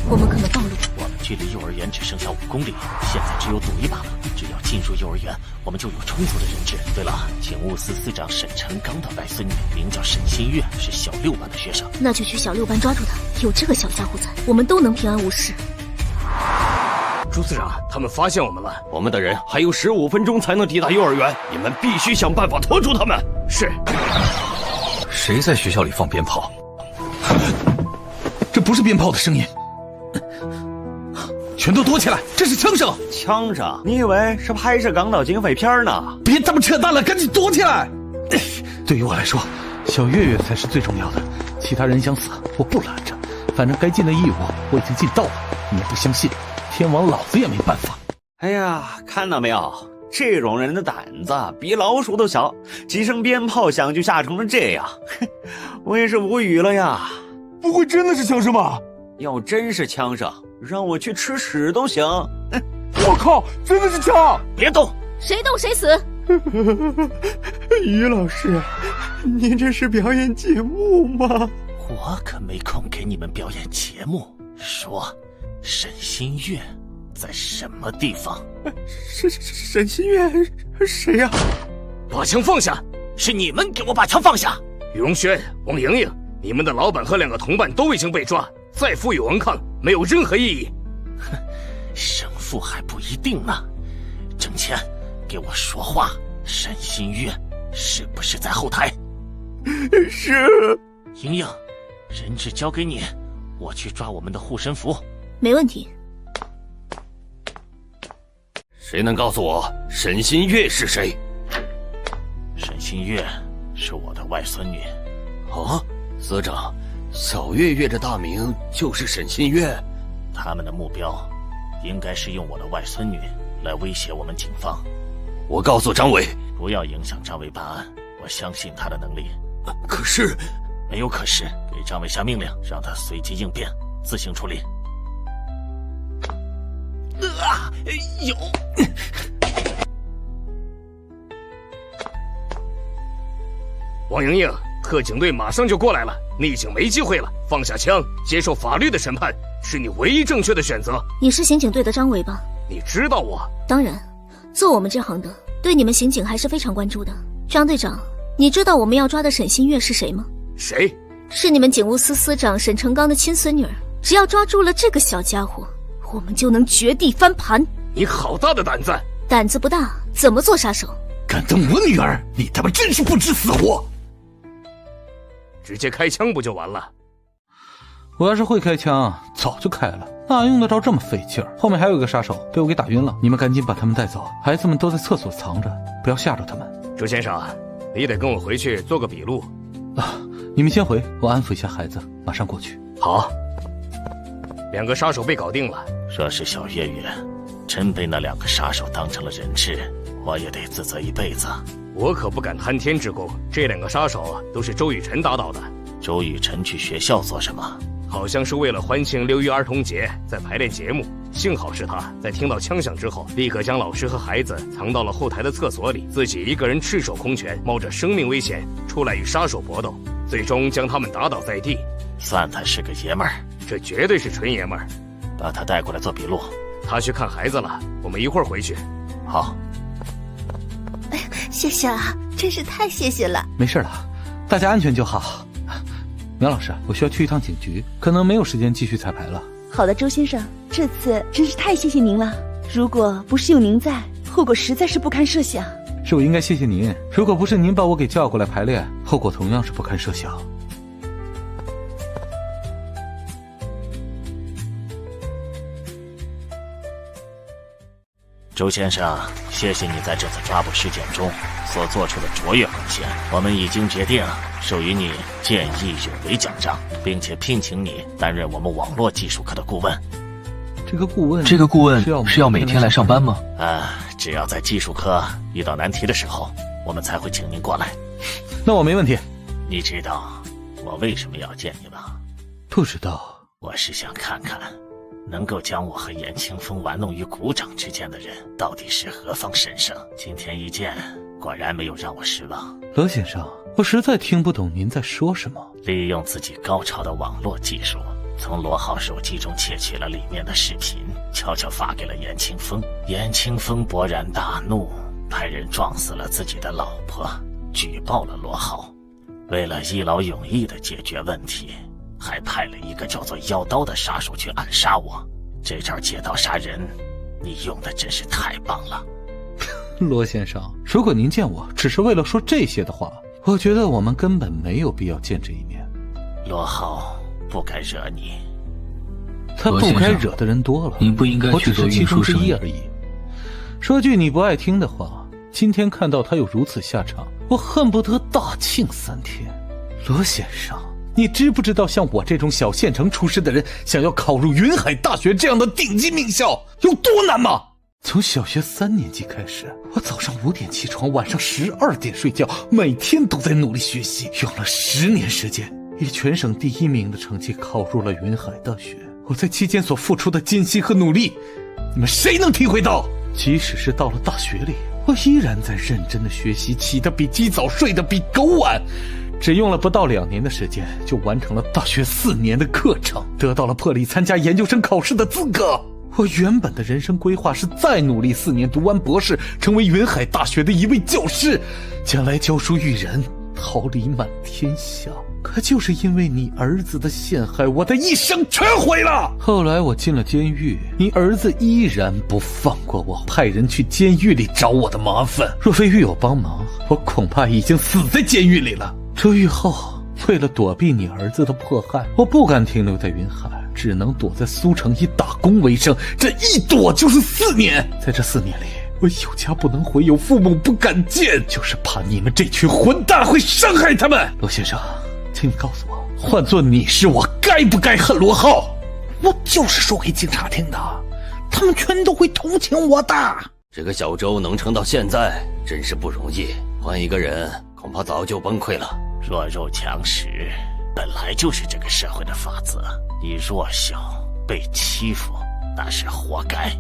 我们可能暴露。我们距离幼儿园只剩下5公里，现在只有赌一把了。只要进入幼儿园，我们就有充足的人质。对了，警务司司长沈成刚的外孙女名叫沈新月，是小6班的学生。那就去小6班抓住他，有这个小家伙在，我们都能平安无事。朱司长，他们发现我们了。我们的人还有15分钟才能抵达幼儿园，你们必须想办法拖住他们。是。谁在学校里放鞭炮？这不是鞭炮的声音。全都躲起来！这是枪声！枪声？你以为是拍摄港岛警匪片呢？别这么扯淡了，赶紧躲起来！对于我来说，小月月才是最重要的。其他人想死，我不拦着。反正该尽的义务我已经尽到了。你不相信，天王老子也没办法。哎呀，看到没有？这种人的胆子比老鼠都小，几声鞭炮响就吓成了这样，我也是无语了呀。不会真的是枪声吧？要真是枪声，让我去吃屎都行。我靠，真的是枪！别动，谁动谁死。于老师，您这是表演节目吗？我可没空给你们表演节目。说，沈新月在什么地方？沈新月谁呀？把枪放下！是你们给我把枪放下！于荣轩、王莹莹，你们的老板和2个同伴都已经被抓，再负隅顽抗没有任何意义。哼，胜负还不一定呢。郑谦，给我说话！沈新月是不是在后台？是。莹莹，人质交给你，我去抓我们的护身符。没问题。谁能告诉我沈新月是谁？沈新月是我的外孙女。哦，司长，小月月这大名就是沈新月。他们的目标应该是用我的外孙女来威胁我们警方。我告诉张伟，不要影响张伟办案，我相信他的能力。可是，没有可是，给张伟下命令，让他随机应变，自行处理。有。王莹莹，特警队马上就过来了，你已经没机会了，放下枪，接受法律的审判，是你唯一正确的选择。你是刑警队的张伟吧？你知道我？当然，做我们这行的，对你们刑警还是非常关注的。张队长，你知道我们要抓的沈新月是谁吗？谁？是你们警务司司长沈成刚的亲孙女儿。只要抓住了这个小家伙，我们就能绝地翻盘。你好大的胆子！胆子不大，怎么做杀手？敢动我女儿，你他妈真是不知死活！直接开枪不就完了？我要是会开枪，早就开了，哪用得着这么费劲儿？后面还有一个杀手被我给打晕了，你们赶紧把他们带走，孩子们都在厕所藏着，不要吓着他们。周先生，你得跟我回去做个笔录。你们先回，我安抚一下孩子，马上过去。好。2个杀手被搞定了。若是小月月真被那2个杀手当成了人质，我也得自责一辈子。我可不敢贪天之功，这2个杀手都是周雨辰打倒的。周雨辰去学校做什么？好像是为了欢庆6一儿童节，在排练节目。幸好是他在听到枪响之后，立刻将老师和孩子藏到了后台的厕所里，自己一个人赤手空拳，冒着生命危险出来与杀手搏斗，最终将他们打倒在地。算他是个爷们儿，这绝对是纯爷们儿。把他带过来做笔录。他去看孩子了，我们一会儿回去。好。谢谢啊，真是太谢谢了。没事了，大家安全就好。苗老师，我需要去一趟警局，可能没有时间继续彩排了。好的，周先生，这次真是太谢谢您了。如果不是有您在，后果实在是不堪设想。是我应该谢谢您，如果不是您把我给叫过来排练，后果同样是不堪设想。周先生，谢谢你在这次抓捕事件中所做出的卓越贡献。我们已经决定授予你见义勇为奖章，并且聘请你担任我们网络技术科的顾问。这个顾问是要每天来上班吗？只要在技术科遇到难题的时候，我们才会请您过来。那我没问题。你知道我为什么要见你吗？不知道。我是想看看能够将我和严清风玩弄于股掌之间的人到底是何方神圣。今天一见，果然没有让我失望。罗先生，我实在听不懂您在说什么。利用自己高超的网络技术，从罗浩手机中窃取了里面的视频，悄悄发给了严清风。严清风勃然大怒，派人撞死了自己的老婆，举报了罗浩。为了一劳永逸地解决问题，还派了一个叫做妖刀的杀手去暗杀我。这招借刀杀人，你用的真是太棒了。罗先生，如果您见我只是为了说这些的话，我觉得我们根本没有必要见这一面。罗浩不该惹你，他不该惹的人多了，您不应该去做运输生意而已。说句你不爱听的话，今天看到他有如此下场，我恨不得大庆3天。罗先生，你知不知道像我这种小县城出身的人，想要考入云海大学这样的顶级名校有多难吗？从小学3年级开始，我早上5点起床，晚上12点睡觉，每天都在努力学习，用了10年时间，以全省第1名的成绩考入了云海大学。我在期间所付出的艰辛和努力，你们谁能体会到？即使是到了大学里，我依然在认真的学习，起得比鸡早，睡得比狗晚。只用了不到2年的时间，就完成了大学4年的课程，得到了破例参加研究生考试的资格。我原本的人生规划是再努力4年，读完博士，成为云海大学的一位教师，将来教书育人，桃李满天下。可就是因为你儿子的陷害，我的一生全毁了。后来我进了监狱，你儿子依然不放过我，派人去监狱里找我的麻烦。若非狱友帮忙，我恐怕已经死在监狱里了。出狱后，为了躲避你儿子的迫害，我不敢停留在云海，只能躲在苏城以打工为生。这一躲就是4年。在这4年里，我有家不能回，有父母不敢见，就是怕你们这群混蛋会伤害他们。罗先生，请你告诉我，换做你是我，该不该恨罗浩？我就是说给警察听的，他们全都会同情我的。这个小周能撑到现在，真是不容易。换一个人，恐怕早就崩溃了。弱肉强食本来就是这个社会的法则，你弱小被欺负，那是活该。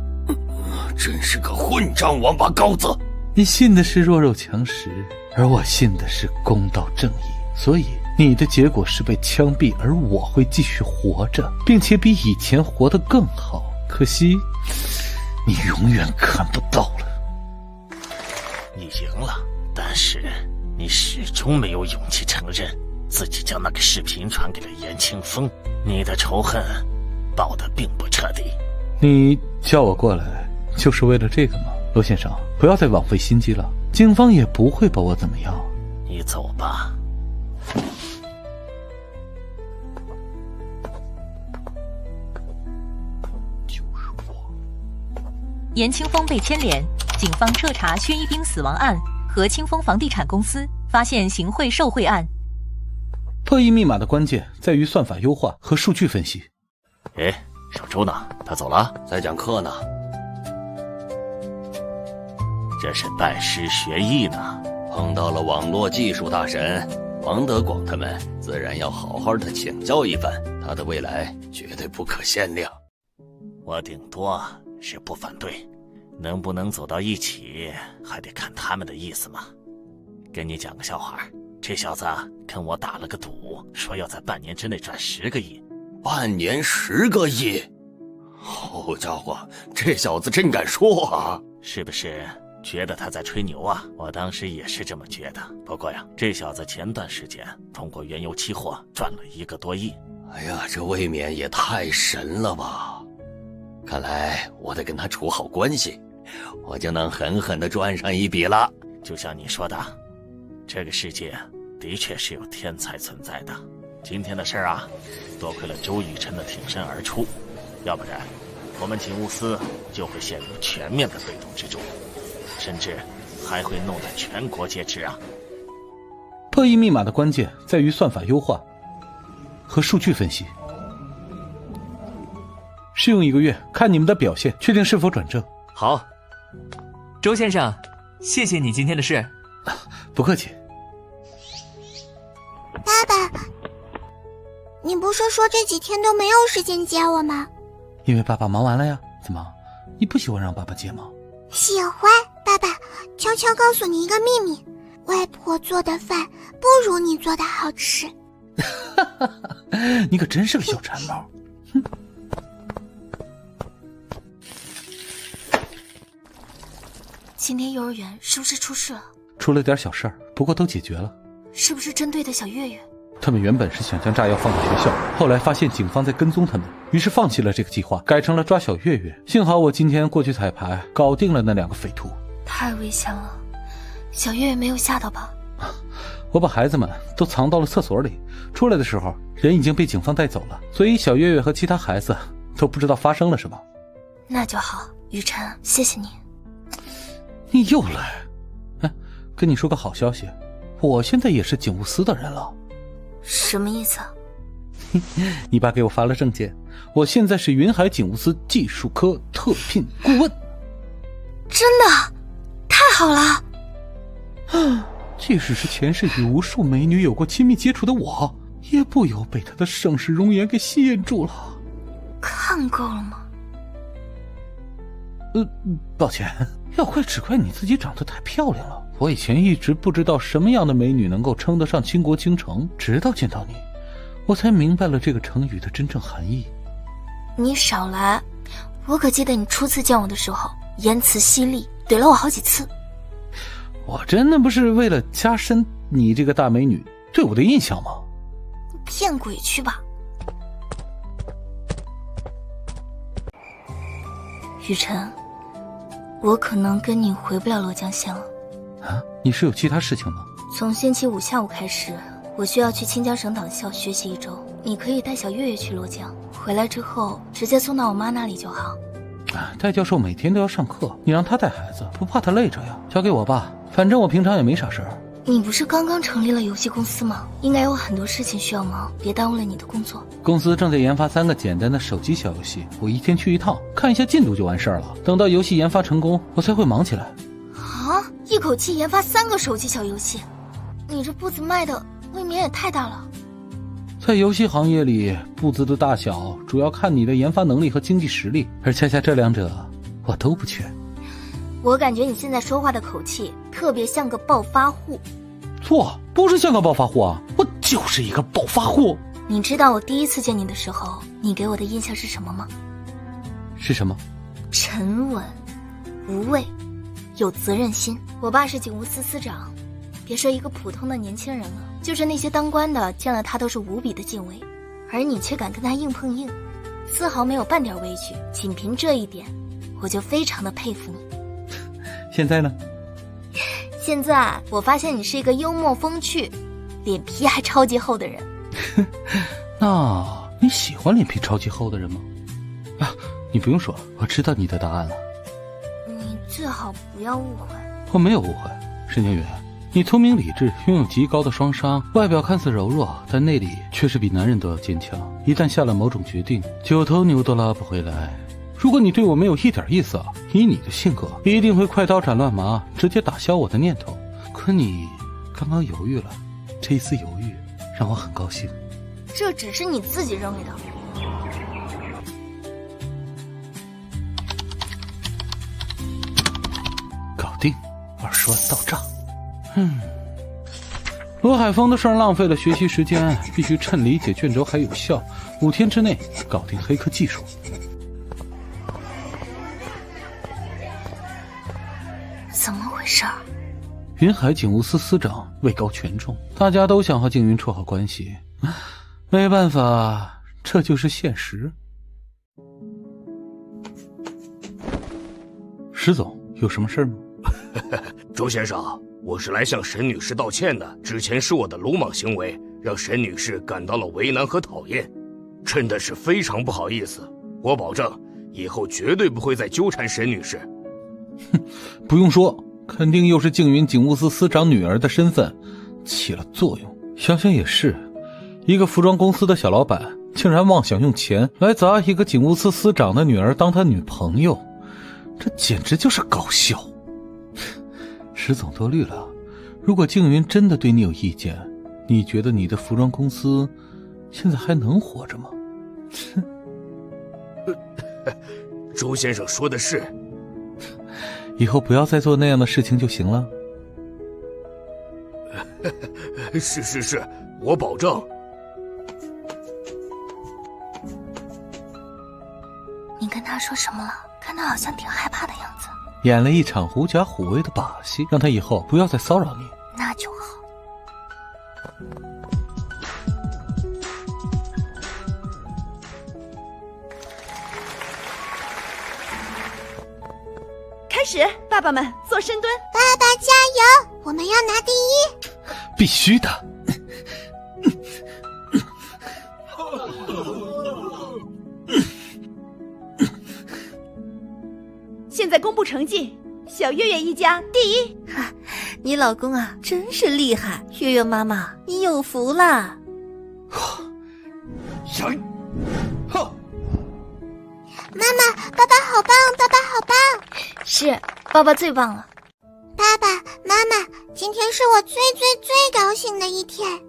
真是个混账王八羔子！你信的是弱肉强食，而我信的是公道正义，所以你的结果是被枪毙，而我会继续活着，并且比以前活得更好。可惜你永远看不到了。你赢了，但是你始终没有勇气承认自己将那个视频传给了严清风，你的仇恨报得并不彻底。你叫我过来就是为了这个吗？罗先生，不要再枉费心机了，警方也不会把我怎么样。你走吧。严清风被牵连，警方彻查薛一冰死亡案和清风房地产公司，发现行贿受贿案。破译密码的关键在于算法优化和数据分析。哎，小周呢？他走了？在讲课呢。这是拜师学艺呢。碰到了网络技术大神王德广他们，自然要好好的请教一番，他的未来绝对不可限量。我顶多是不反对，能不能走到一起还得看他们的意思嘛。跟你讲个笑话，这小子跟我打了个赌，说要在半年之内赚10个亿。半年10个亿，好家伙，这小子真敢说啊！是不是觉得他在吹牛啊？我当时也是这么觉得。不过呀，这小子前段时间通过原油期货赚了1个多亿。哎呀，这未免也太神了吧！看来我得跟他处好关系，我就能狠狠地赚上一笔了。就像你说的，这个世界的确是有天才存在的。今天的事儿啊，多亏了周雨辰的挺身而出，要不然我们警务司就会陷入全面的被动之中，甚至还会弄得全国皆知啊。破译密码的关键在于算法优化和数据分析。试用1个月，看你们的表现，确定是否转正。好，周先生，谢谢你今天的事。不客气。爸爸，你不是说这几天都没有时间接我吗？因为爸爸忙完了呀。怎么，你不喜欢让爸爸接吗？喜欢。爸爸，悄悄告诉你一个秘密，外婆做的饭不如你做的好吃。你可真是个小馋猫。今天幼儿园是不是出事了？出了点小事儿，不过都解决了。是不是针对的小月月？他们原本是想将炸药放到学校，后来发现警方在跟踪他们，于是放弃了这个计划，改成了抓小月月。幸好我今天过去彩排，搞定了那2个匪徒。太危险了，小月月没有吓到吧？我把孩子们都藏到了厕所里，出来的时候人已经被警方带走了，所以小月月和其他孩子都不知道发生了什么。那就好，雨辰，谢谢你。你又来。跟你说个好消息，我现在也是警务司的人了。什么意思啊？你爸给我发了证件，我现在是云海警务司技术科特聘顾问。真的？太好了！即使是前世与无数美女有过亲密接触的我，也不由被她的盛世容颜给吸引住了。看够了吗？抱歉，要怪只怪你自己长得太漂亮了。我以前一直不知道什么样的美女能够称得上倾国倾城，直到见到你，我才明白了这个成语的真正含义。你少来，我可记得你初次见我的时候，言辞犀利，怼了我好几次。我真的不是为了加深你这个大美女对我的印象吗？你骗鬼去吧！雨辰，我可能跟你回不了罗江县了。啊，你是有其他事情吗？从星期5下午开始，我需要去清江省党校学习1周。你可以带小月月去罗江，回来之后直接送到我妈那里就好。戴教授每天都要上课，你让他带孩子，不怕他累着呀？交给我吧，反正我平常也没啥事儿。你不是刚刚成立了游戏公司吗？应该有很多事情需要忙，别耽误了你的工作。公司正在研发3个简单的手机小游戏，我一天去1趟，看一下进度就完事儿了。等到游戏研发成功，我才会忙起来。啊！一口气研发3个手机小游戏，你这步子迈的未免也太大了。在游戏行业里，步子的大小主要看你的研发能力和经济实力，而恰恰这2者我都不缺。我感觉你现在说话的口气特别像个暴发户。错，不是像个暴发户啊，我就是一个暴发户。你知道我第一次见你的时候，你给我的印象是什么吗？是什么？沉稳、无畏，有责任心。我爸是警务司司长，别说一个普通的年轻人了，就是那些当官的见了他都是无比的敬畏，而你却敢跟他硬碰硬，丝毫没有半点畏惧。仅凭这一点，我就非常的佩服你。现在呢？现在我发现你是一个幽默风趣，脸皮还超级厚的人。那你喜欢脸皮超级厚的人吗？啊，你不用说，我知道你的答案了。你最好不要误会。我没有误会，沈静云，你聪明理智，拥有极高的双商，外表看似柔弱，但内里却是比男人都要坚强。一旦下了某种决定，9头牛都拉不回来。如果你对我没有一点意思，以你的性格，一定会快刀斩乱麻，直接打消我的念头。可你刚刚犹豫了，这一丝犹豫让我很高兴。这只是你自己认为的。搞定，20万到账。罗海峰的事浪费了学习时间，必须趁理解卷轴还有效，5天之内搞定黑客技术。怎么回事？云海警务司司长位高权重，大家都想和静云处好关系，没办法，这就是现实。石总，有什么事吗？周先生，我是来向沈女士道歉的。之前是我的鲁莽行为，让沈女士感到了为难和讨厌，真的是非常不好意思。我保证，以后绝对不会再纠缠沈女士。不用说，肯定又是静云警务司司长女儿的身份起了作用。想想也是，一个服装公司的小老板，竟然妄想用钱来砸一个警务司司长的女儿当他女朋友，这简直就是搞笑。石总多虑了，如果静云真的对你有意见，你觉得你的服装公司现在还能活着吗？周先生说的是，以后不要再做那样的事情就行了。是，我保证。你跟他说什么了？看他好像挺害怕的样子。演了一场狐假虎威的把戏，让他以后不要再骚扰你。那就好。开始，爸爸们做深蹲。爸爸加油，我们要拿第一。必须的。现在公布成绩，小月月一家第一。你老公啊，真是厉害！月月妈妈，你有福了。妈妈，爸爸好棒，爸爸好棒！是，爸爸最棒了。爸爸妈妈，今天是我最高兴的一天。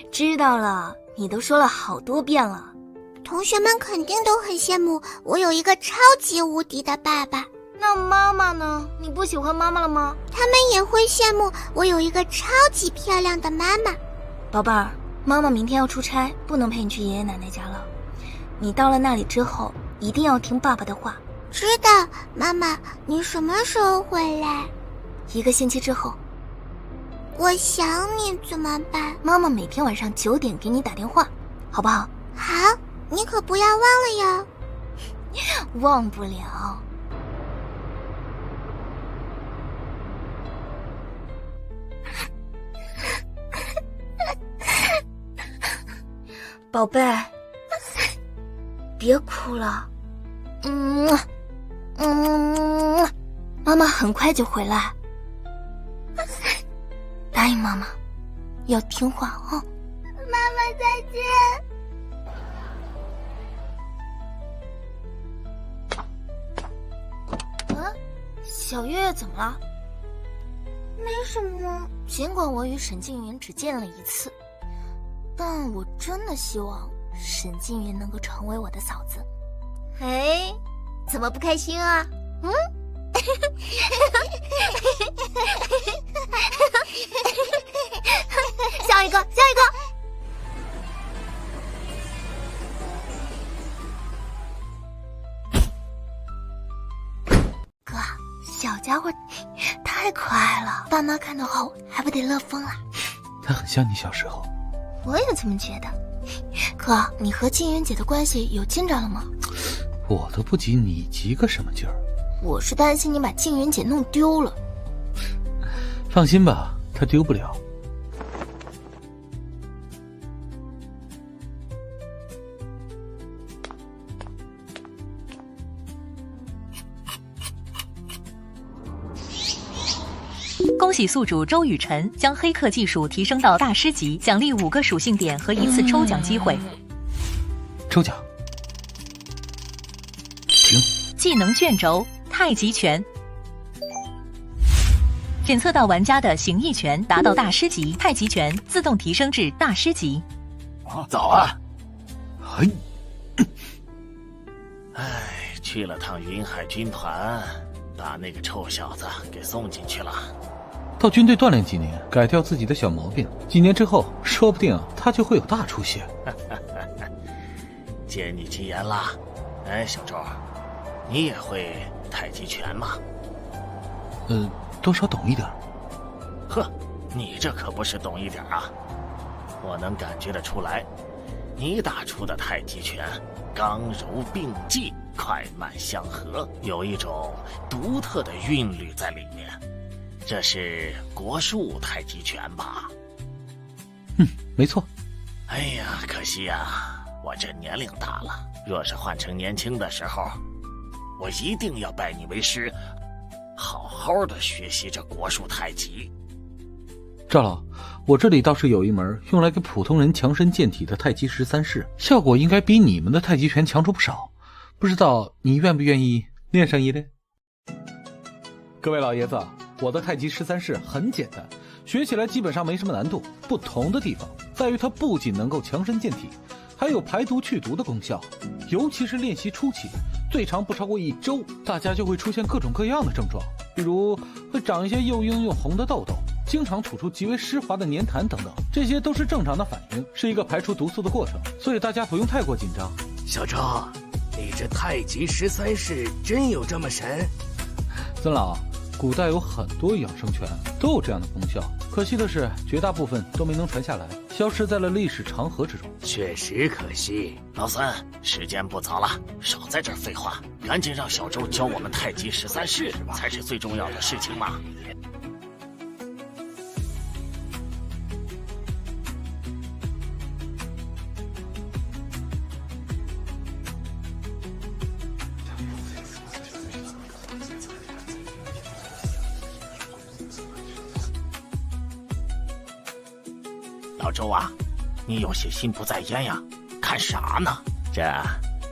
知道了，你都说了好多遍了。同学们肯定都很羡慕我有一个超级无敌的爸爸。那妈妈呢？你不喜欢妈妈了吗？他们也会羡慕我有一个超级漂亮的妈妈。宝贝儿，妈妈明天要出差，不能陪你去爷爷奶奶家了。你到了那里之后，一定要听爸爸的话。知道，妈妈，你什么时候回来？1个星期之后。我想你怎么办？妈妈每天晚上9点给你打电话，好不好？好，你可不要忘了哟。忘不了。宝贝，别哭了。妈妈很快就回来。答应妈妈，要听话哦。妈妈再见。小月月怎么了？没什么。尽管我与沈静云只见了1次，但我真的希望沈静云能够成为我的嫂子。哎，怎么不开心啊？笑一个，笑一个。哥，小家伙妈看到后还不得乐疯了？他很像你小时候。我也这么觉得。可你和静云姐的关系有进展了吗？我都不急，你急个什么劲儿？我是担心你把静云姐弄丢了。放心吧，她丢不了。恭喜宿主周雨辰将黑客技术提升到大师级，奖励5个属性点和1次抽奖机会。抽奖。停。技能卷轴太极拳。检测到玩家的形意拳达到大师级，太极拳自动提升至大师级。走啊！去了趟云海军团，把那个臭小子给送进去了。到军队锻炼几年，改掉自己的小毛病，几年之后，说不定他就会有大出息。借你吉言啦！哎，小周，你也会太极拳吗？多少懂一点。呵，你这可不是懂一点啊！我能感觉得出来，你打出的太极拳刚柔并济，快慢相合，有一种独特的韵律在里面。这是国术太极拳吧？没错。哎呀，可惜呀，我这年龄大了，若是换成年轻的时候，我一定要拜你为师，好好的学习这国术太极。赵老，我这里倒是有一门用来给普通人强身健体的太极13式，效果应该比你们的太极拳强出不少，不知道你愿不愿意练上一练？各位老爷子，我的太极13式很简单，学起来基本上没什么难度。不同的地方在于它不仅能够强身健体，还有排毒去毒的功效。尤其是练习初期，最长不超过1周，大家就会出现各种各样的症状，比如会长一些又硬又红的痘痘，经常吐出极为湿滑的粘痰等等，这些都是正常的反应，是一个排出毒素的过程，所以大家不用太过紧张。小周，你这太极13式真有这么神？孙老，古代有很多养生拳都有这样的功效，可惜的是绝大部分都没能传下来，消失在了历史长河之中。确实可惜。老孙，时间不早了，少在这儿废话，赶紧让小周教我们太极13式才是最重要的事情嘛。老周啊，你有些心不在焉呀，看啥呢？这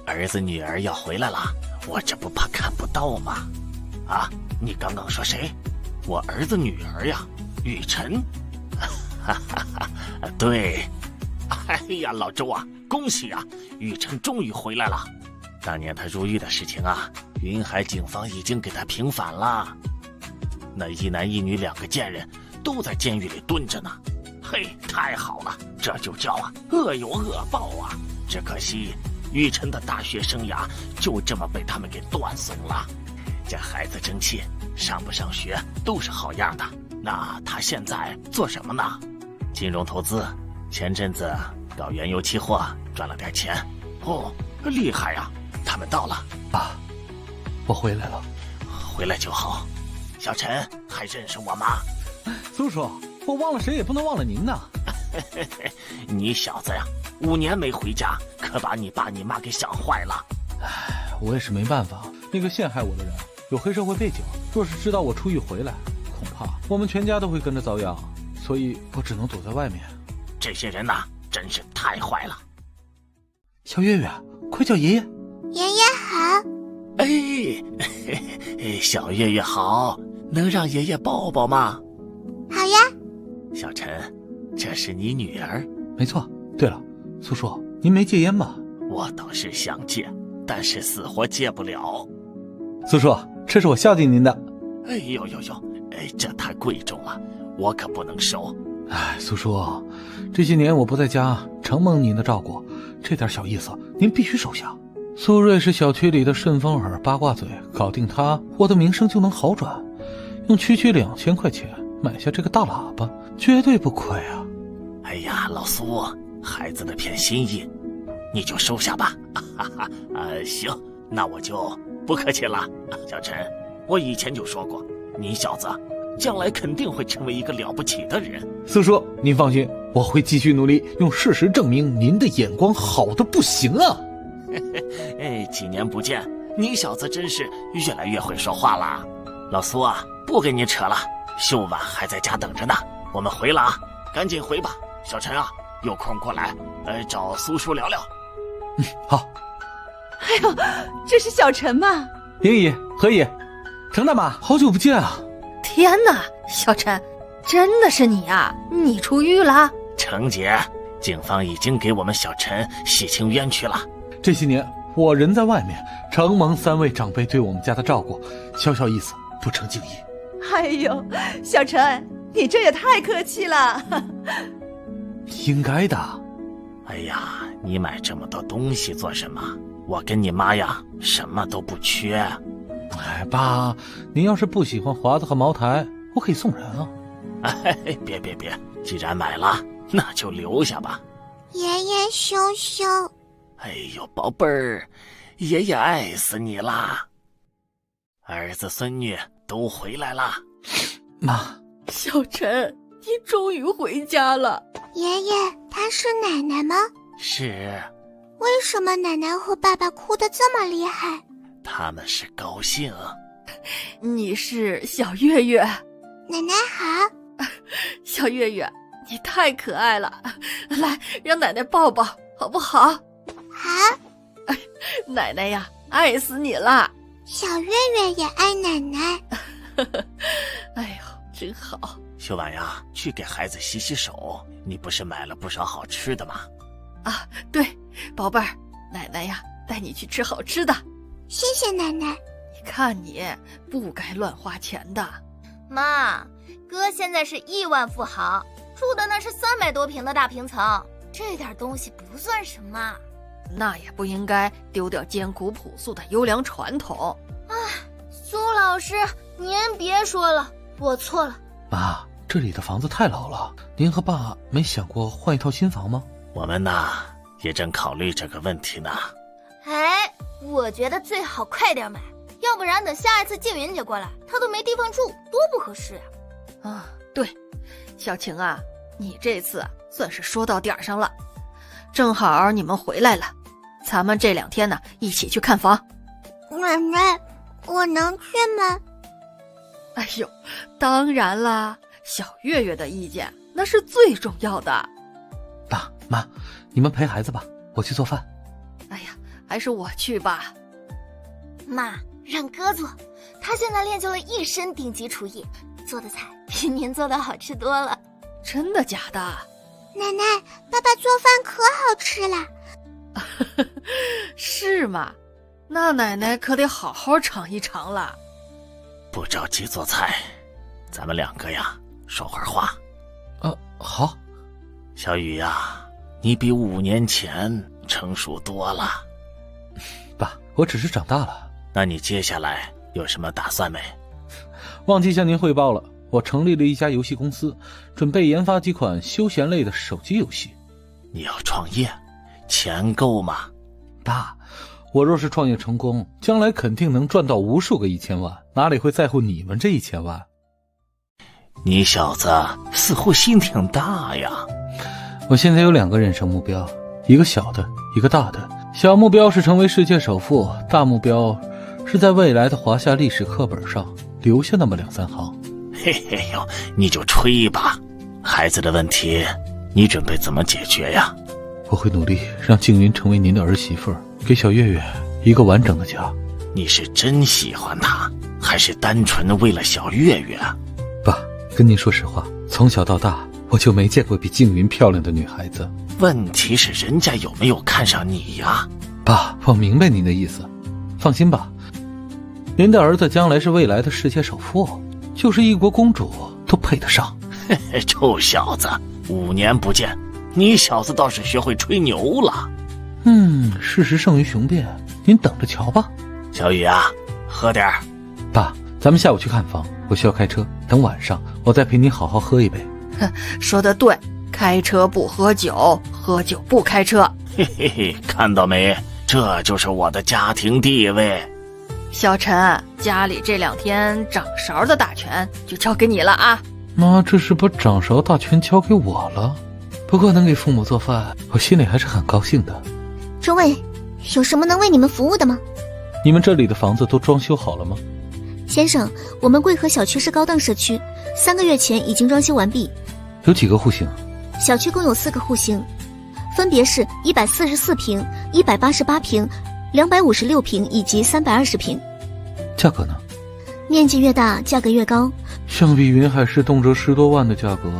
儿子女儿要回来了，我这不怕看不到吗？啊，你刚刚说谁？我儿子女儿呀，雨辰。哈哈哈，对。哎呀，老周啊，恭喜啊，雨辰终于回来了。当年他入狱的事情啊，云海警方已经给他平反了。那一男一女2个贱人都在监狱里蹲着呢。嘿，太好了，这就叫恶有恶报啊！只可惜雨辰的大学生涯就这么被他们给断送了。这孩子争气，上不上学都是好样的。那他现在做什么呢？金融投资，前阵子搞原油期货赚了点钱。哦，厉害呀！他们到了啊，我回来了。回来就好。小陈还认识我吗？苏叔，我忘了谁也不能忘了您呐。你小子呀，5年没回家，可把你爸你妈给想坏了。唉，我也是没办法，那个陷害我的人有黑社会背景，若是知道我出狱回来，恐怕我们全家都会跟着遭殃，所以我只能躲在外面。这些人呐，真是太坏了。小月月，快叫爷爷。爷爷好。哎，小月月好，能让爷爷抱抱吗？好呀。小陈，这是你女儿。没错。对了，苏叔，您没戒烟吧？我倒是想戒，但是死活戒不了。苏叔，这是我孝敬您的。哎呦，这太贵重了，我可不能收。哎，苏叔，这些年我不在家，承蒙您的照顾，这点小意思您必须收下。苏瑞是小区里的顺风耳、八卦嘴，搞定他，我的名声就能好转。用区区2000块钱，买下这个大喇叭，绝对不亏啊！哎呀，老苏，孩子的片心意，你就收下吧。行，那我就不客气了。小陈，我以前就说过，你小子将来肯定会成为一个了不起的人。四叔，您放心，我会继续努力，用事实证明您的眼光好的不行啊！哎，几年不见，你小子真是越来越会说话了。老苏啊，不跟你扯了，秀婉还在家等着呢，我们回了啊，赶紧回吧。小陈啊，有空过来，找苏叔聊聊。好。哎呦，这是小陈吗？莹姨、何姨、程大妈，好久不见啊！天哪，小陈，真的是你啊？你出狱了？程姐，警方已经给我们小陈洗清冤屈了。这些年我人在外面，承蒙3位长辈对我们家的照顾，小小意思，不成敬意。哎呦，小陈，你这也太客气了。应该的。哎呀，你买这么多东西做什么？我跟你妈呀，什么都不缺。哎，爸，您要是不喜欢华子和茅台，我可以送人啊。哎，别，既然买了，那就留下吧。爷爷羞羞。哎呦，宝贝儿，爷爷爱死你啦！儿子孙女都回来啦。妈，小陈，你终于回家了。爷爷，她是奶奶吗？是。为什么奶奶和爸爸哭得这么厉害？他们是高兴。你是小月月。奶奶好。小月月，你太可爱了，来，让奶奶抱抱，好不好？好。奶奶呀，爱死你了。小月月也爱奶奶。哎呦，真好。秀婉呀，去给孩子洗洗手，你不是买了不少好吃的吗？啊，对，宝贝儿，奶奶呀，带你去吃好吃的。谢谢奶奶。你看你不该乱花钱的。妈，哥现在是亿万富豪，住的那是300多平的大平层，这点东西不算什么。那也不应该丢掉艰苦朴素的优良传统。唉，苏老师，您别说了，我错了。妈，这里的房子太老了，您和爸没想过换一套新房吗？我们呢，也正考虑这个问题呢。哎，我觉得最好快点买，要不然等下一次静云姐过来，她都没地方住，多不合适呀。啊，对，小晴啊，你这次算是说到点上了。正好你们回来了，咱们这2天呢，一起去看房。奶奶，我能去吗？哎呦，当然啦，小月月的意见那是最重要的。爸妈，你们陪孩子吧，我去做饭。哎呀，还是我去吧。妈，让哥做，他现在练就了一身顶级厨艺，做的菜比您做的好吃多了。真的假的？奶奶，爸爸做饭可好吃了。是吗？那奶奶可得好好尝一尝了。不着急做菜，咱们2个呀，说会儿话。好。小雨呀，你比5年前成熟多了。爸，我只是长大了。那你接下来有什么打算没？忘记向您汇报了，我成立了一家游戏公司，准备研发几款休闲类的手机游戏。你要创业，钱够吗？爸，我若是创业成功，将来肯定能赚到无数个1000万，哪里会在乎你们这1000万？你小子似乎心挺大呀。我现在有2个人生目标，一个小的，一个大的。小目标是成为世界首富，大目标是在未来的华夏历史课本上留下那么2-3行。嘿嘿呦，你就吹吧。孩子的问题，你准备怎么解决呀？我会努力让静云成为您的儿媳妇，给小月月一个完整的家。你是真喜欢她，还是单纯为了小月月啊？爸，跟您说实话，从小到大我就没见过比静云漂亮的女孩子。问题是人家有没有看上你呀？爸，我明白您的意思，放心吧，您的儿子将来是未来的世界首富，就是一国公主都配得上。嘿嘿，臭小子，5年不见，你小子倒是学会吹牛了。事实胜于雄辩，您等着瞧吧。小雨啊，喝点儿。爸，咱们下午去看房，我需要开车，等晚上我再陪你好好喝一杯。哼，说得对，开车不喝酒，喝酒不开车。嘿嘿嘿，看到没？这就是我的家庭地位。小陈，家里这2天掌勺的大权就交给你了啊！妈，这是把掌勺大权交给我了。不过能给父母做饭，我心里还是很高兴的。诸位，有什么能为你们服务的吗？你们这里的房子都装修好了吗？先生，我们贵和小区是高档社区，3个月前已经装修完毕。有几个户型？小区共有4个户型，分别是144平、188平、256平以及320平。价格呢？面积越大，价格越高。相比云海市动辄10多万的价格，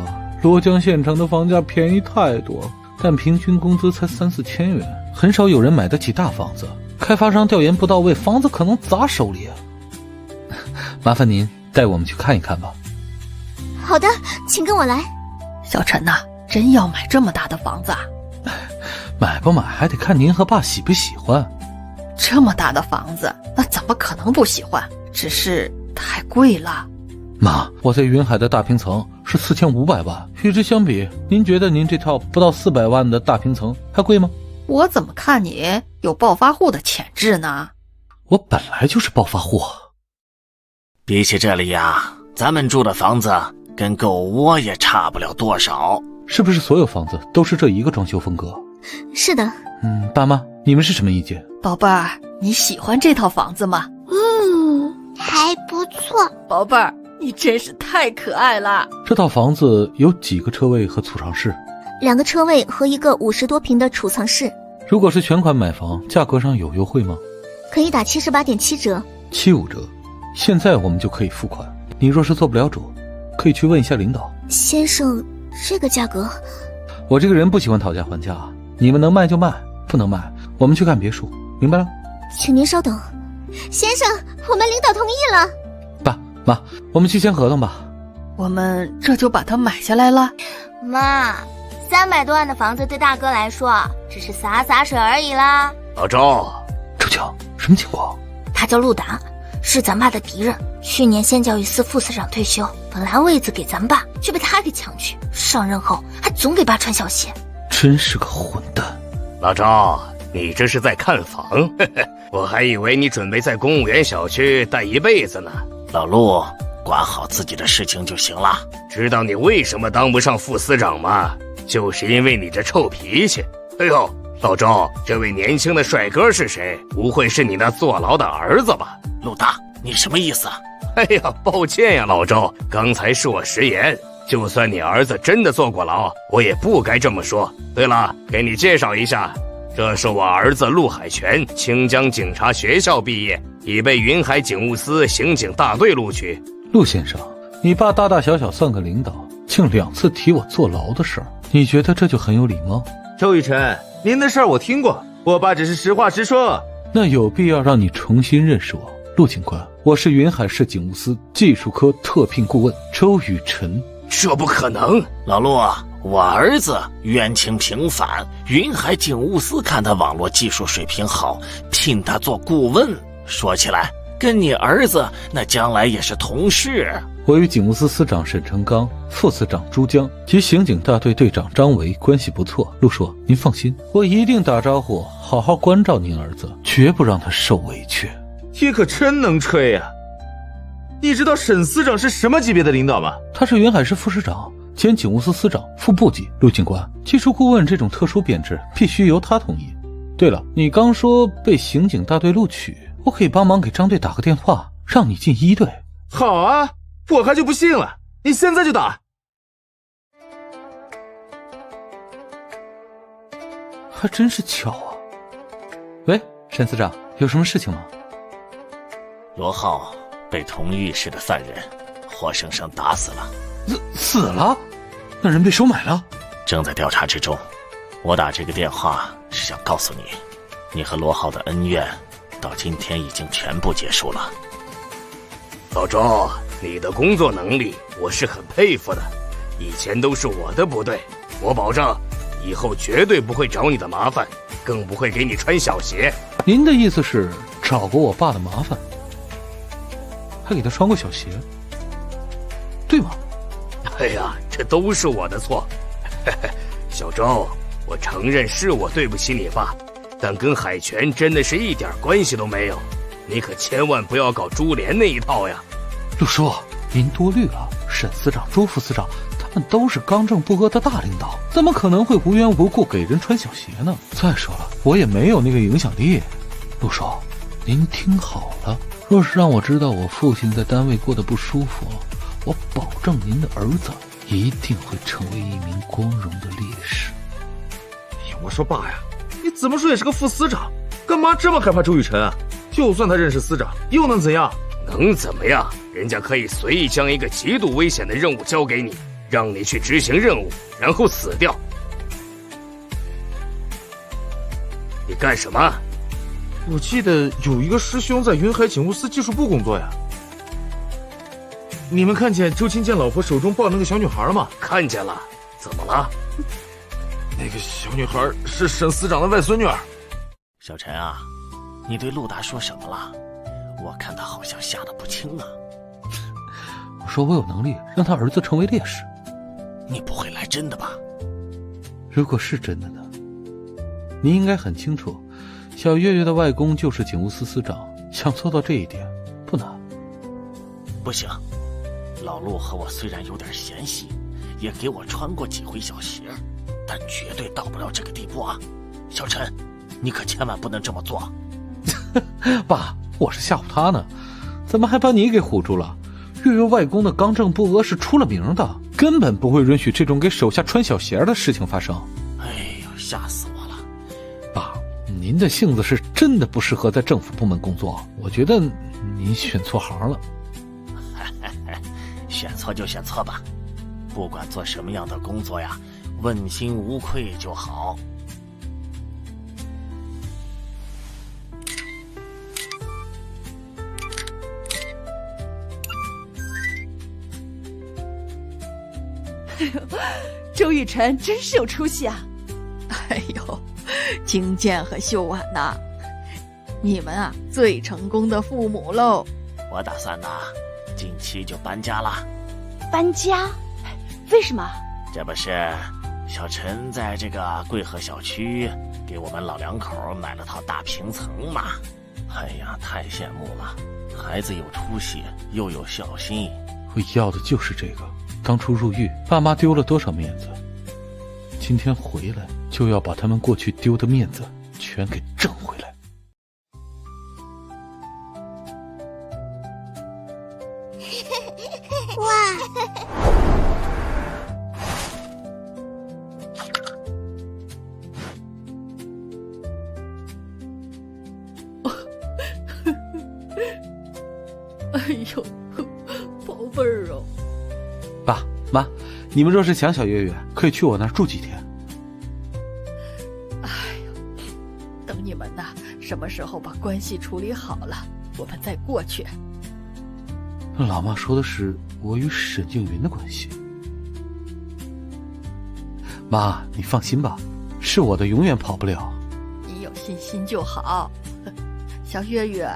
罗江县城的房价便宜太多，但平均工资才3、4千元，很少有人买得起大房子。开发商调研不到位，房子可能砸手里啊。麻烦您带我们去看一看吧。好的，请跟我来。小陈呐，真要买这么大的房子啊？买不买还得看您和爸喜不喜欢。这么大的房子，那怎么可能不喜欢？只是太贵了。妈，我在云海的大平层是4500万，与之相比，您觉得您这套不到400万的大平层还贵吗？我怎么看你有暴发户的潜质呢？我本来就是暴发户。比起这里呀，咱们住的房子跟狗窝也差不了多少。是不是所有房子都是这一个装修风格？是的。爸妈，你们是什么意见？宝贝儿，你喜欢这套房子吗？还不错。宝贝儿，你真是太可爱了。这套房子有几个车位和储藏室？2个车位和1个50多平的储藏室。如果是全款买房，价格上有优惠吗？可以打78.7折。75折。现在我们就可以付款。你若是做不了主，可以去问一下领导。先生，这个价格……我这个人不喜欢讨价还价，你们能卖就卖，不能卖我们去看别墅，明白了？请您稍等。先生，我们领导同意了。爸妈，我们去签合同吧。我们这就把它买下来了。妈，300多万的房子对大哥来说只是洒洒水而已啦。老周，周强，什么情况？他叫陆达，是咱爸的敌人。去年县教育司副司长退休，本来位子给咱爸，却被他给抢去。上任后还总给爸穿小鞋，真是个混蛋。老周，你这是在看房？我还以为你准备在公务员小区待一辈子呢。老陆，管好自己的事情就行了。知道你为什么当不上副司长吗？就是因为你这臭脾气。哎呦，老周，这位年轻的帅哥是谁？不会是你那坐牢的儿子吧？陆大，你什么意思啊？哎呀，抱歉呀，老周，刚才是我食言。就算你儿子真的坐过牢，我也不该这么说。对了，给你介绍一下，这是我儿子陆海泉，清江警察学校毕业，已被云海警务司刑警大队录取。陆先生，你爸大大小小算个领导，竟2次提我坐牢的事儿，你觉得这就很有礼貌？周雨辰，您的事儿我听过，我爸只是实话实说。那有必要让你重新认识我？陆警官，我是云海市警务司技术科特聘顾问周雨辰。这不可能！老陆，我儿子冤情平反，云海警务司看他网络技术水平好，聘他做顾问。说起来，跟你儿子那将来也是同事。我与警务司司长沈成刚、副司长朱江及刑警大队队长张维关系不错。陆叔，您放心，我一定打招呼，好好关照您儿子，绝不让他受委屈。你可真能吹呀！你知道沈司长是什么级别的领导吗？他是云海市副市长兼警务司司长，副部级。陆警官，技术顾问这种特殊编制必须由他同意。对了，你刚说被刑警大队录取，我可以帮忙给张队打个电话，让你进1队。好啊，我还就不信了，你现在就打。还真是巧啊。喂，沈司长，有什么事情吗？罗浩被同狱室的犯人活生生打死了。死了？那人被收买了？正在调查之中。我打这个电话是想告诉你，你和罗浩的恩怨到今天已经全部结束了。老周，你的工作能力我是很佩服的，以前都是我的不对，我保证以后绝对不会找你的麻烦，更不会给你穿小鞋。您的意思是找过我爸的麻烦，还给他穿过小鞋？对吗？哎呀，这都是我的错。小周，我承认是我对不起你爸，但跟海泉真的是一点关系都没有。你可千万不要搞株连那一套呀！陆叔，您多虑了。沈司长、周副司长，他们都是刚正不阿的大领导，怎么可能会无缘无故给人穿小鞋呢？再说了，我也没有那个影响力。陆叔，您听好了，若是让我知道我父亲在单位过得不舒服，我保证您的儿子一定会成为一名光荣的烈士。我说爸呀，你怎么说也是个副司长，干嘛这么害怕周雨辰啊？就算他认识司长，又能怎样？能怎么样？人家可以随意将一个极度危险的任务交给你，让你去执行任务，然后死掉。你干什么？我记得有一个师兄在云海警务司技术部工作呀。你们看见周青见老婆手中抱那个小女孩了吗？看见了。怎么了？那个小女孩是沈司长的外孙女儿。小陈啊，你对陆达说什么了？我看他好像吓得不轻啊。我说我有能力让他儿子成为烈士。你不会来真的吧？如果是真的呢？你应该很清楚，小月月的外公就是警务司司长，想做到这一点不难。不行，老陆和我虽然有点嫌隙，也给我穿过几回小鞋，但绝对到不了这个地步啊！小陈，你可千万不能这么做。爸，我是吓唬他呢，怎么还把你给唬住了？月月外公的刚正不阿是出了名的，根本不会允许这种给手下穿小鞋的事情发生。哎呦，吓死我了！爸，您的性子是真的不适合在政府部门工作，我觉得您选错行了。选错就选错吧，不管做什么样的工作呀，问心无愧就好。周雨辰真是有出息啊！哎呦，金健和秀婉呐，你们啊最成功的父母喽！我打算呢，近期就搬家了。搬家？为什么？这不是小陈在这个贵和小区给我们老两口买了套大平层嘛？哎呀，太羡慕了！孩子有出息，又有孝心。我要的就是这个。当初入狱，爸妈丢了多少面子，今天回来就要把他们过去丢的面子全给挣回来。哇！哎呦，宝贝儿哦！爸妈，你们若是想小月月，可以去我那儿住几天。哎呦，等你们呐，什么时候把关系处理好了，我们再过去。老妈说的是我与沈静云的关系。妈，你放心吧，是我的永远跑不了。你有信心就好。小月月，